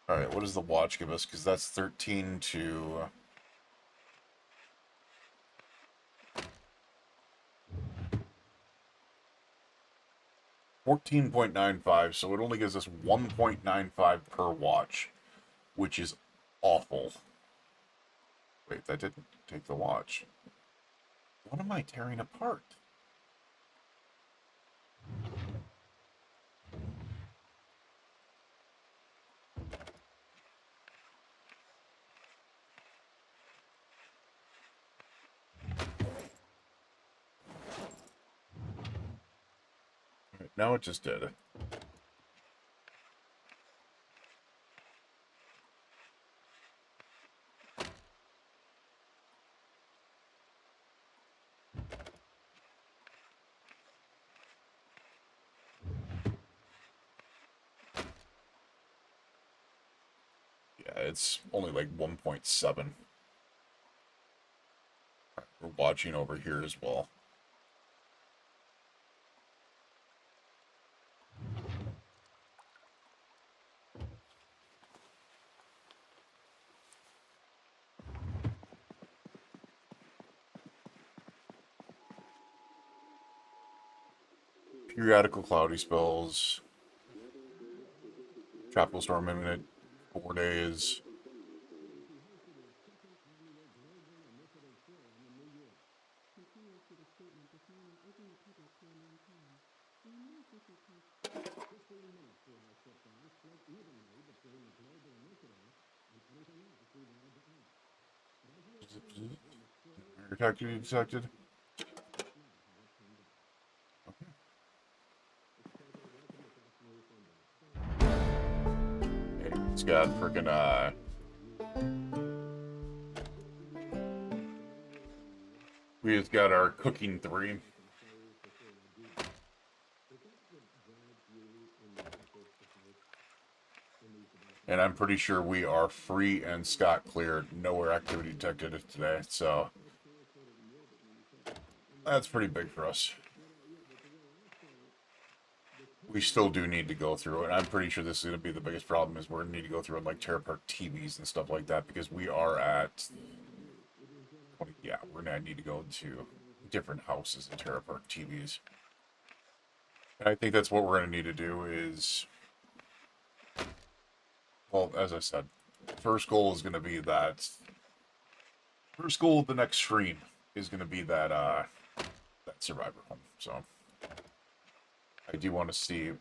Alright, what does the watch give us? Because that's 13 to... 14.95, so it only gives us 1.95 per watch, which is awful. Wait, that didn't take the watch. What am I tearing apart? Right, now it just did. Yeah, it's only like 1.7. We're watching over here as well. Periodical cloudy spells. Tropical storm imminent. 4 days. Air activity detected. Okay, it's got freaking we just got our cooking 3. And I'm pretty sure we are free and scot clear. No air activity detected today, so that's pretty big for us. We still do need to go through it. I'm pretty sure this is going to be the biggest problem is we're going to need to go through and like tear apart TVs and stuff like that because we are at, yeah, we're going to need to go to different houses and tear apart TVs. And I think that's what we're going to need to do is, well, as I said, first goal is going to be that, first goal of the next stream is going to be that, that survivor home. So I do want to see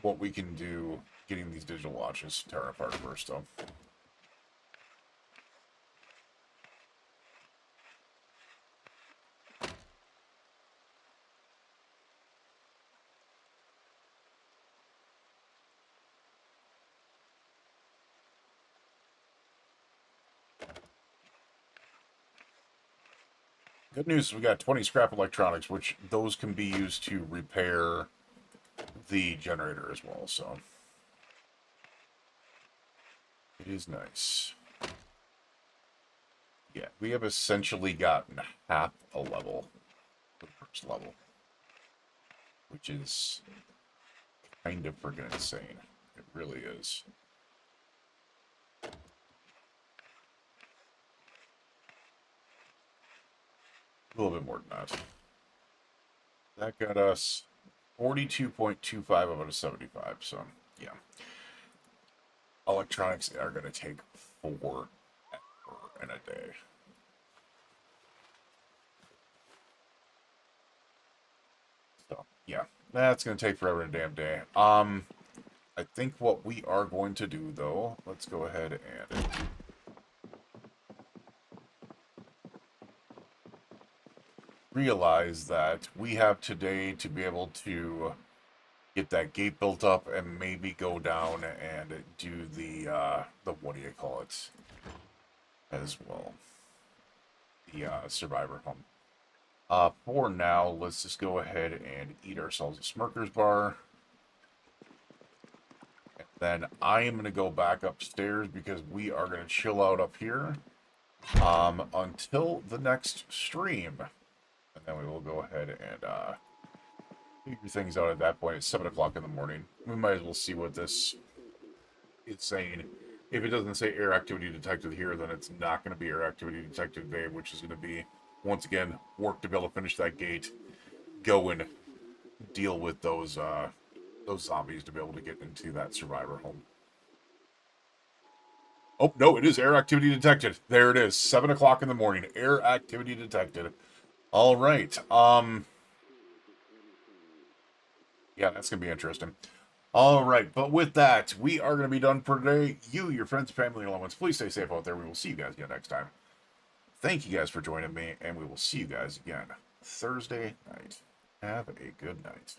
what we can do getting these digital watches tear apart first, though. Good news, we got 20 scrap electronics, which those can be used to repair the generator as well, so it is nice. Yeah, we have essentially gotten half a level, the first level, which is kind of freaking insane. It really is. A little bit more than that. That got us 42.25 out of 75, so yeah. Electronics are going to take forever in a day. So, yeah, that's going to take forever in a damn day. I think what we are going to do, though, let's go ahead and realize that we have today to be able to get that gate built up and maybe go down and do the what do you call it as well, the survivor home. For now, let's just go ahead and eat ourselves a Smirker's bar. And then I am going to go back upstairs because we are going to chill out up here until the next stream. And then we will go ahead and figure things out at that point. It's 7 o'clock in the morning. We might as well see what this is saying. If it doesn't say air activity detected here, then it's not going to be air activity detected today, which is going to be, once again, work to be able to finish that gate going. deal with those zombies to be able to get into that survivor home. Oh, no, it is air activity detected. There it is. 7 o'clock in the morning. Air activity detected. All right. Yeah, that's going to be interesting. All right. But with that, we are going to be done for today. You, your friends, family, and loved ones, please stay safe out there. We will see you guys again next time. Thank you guys for joining me, and we will see you guys again Thursday night. Have a good night.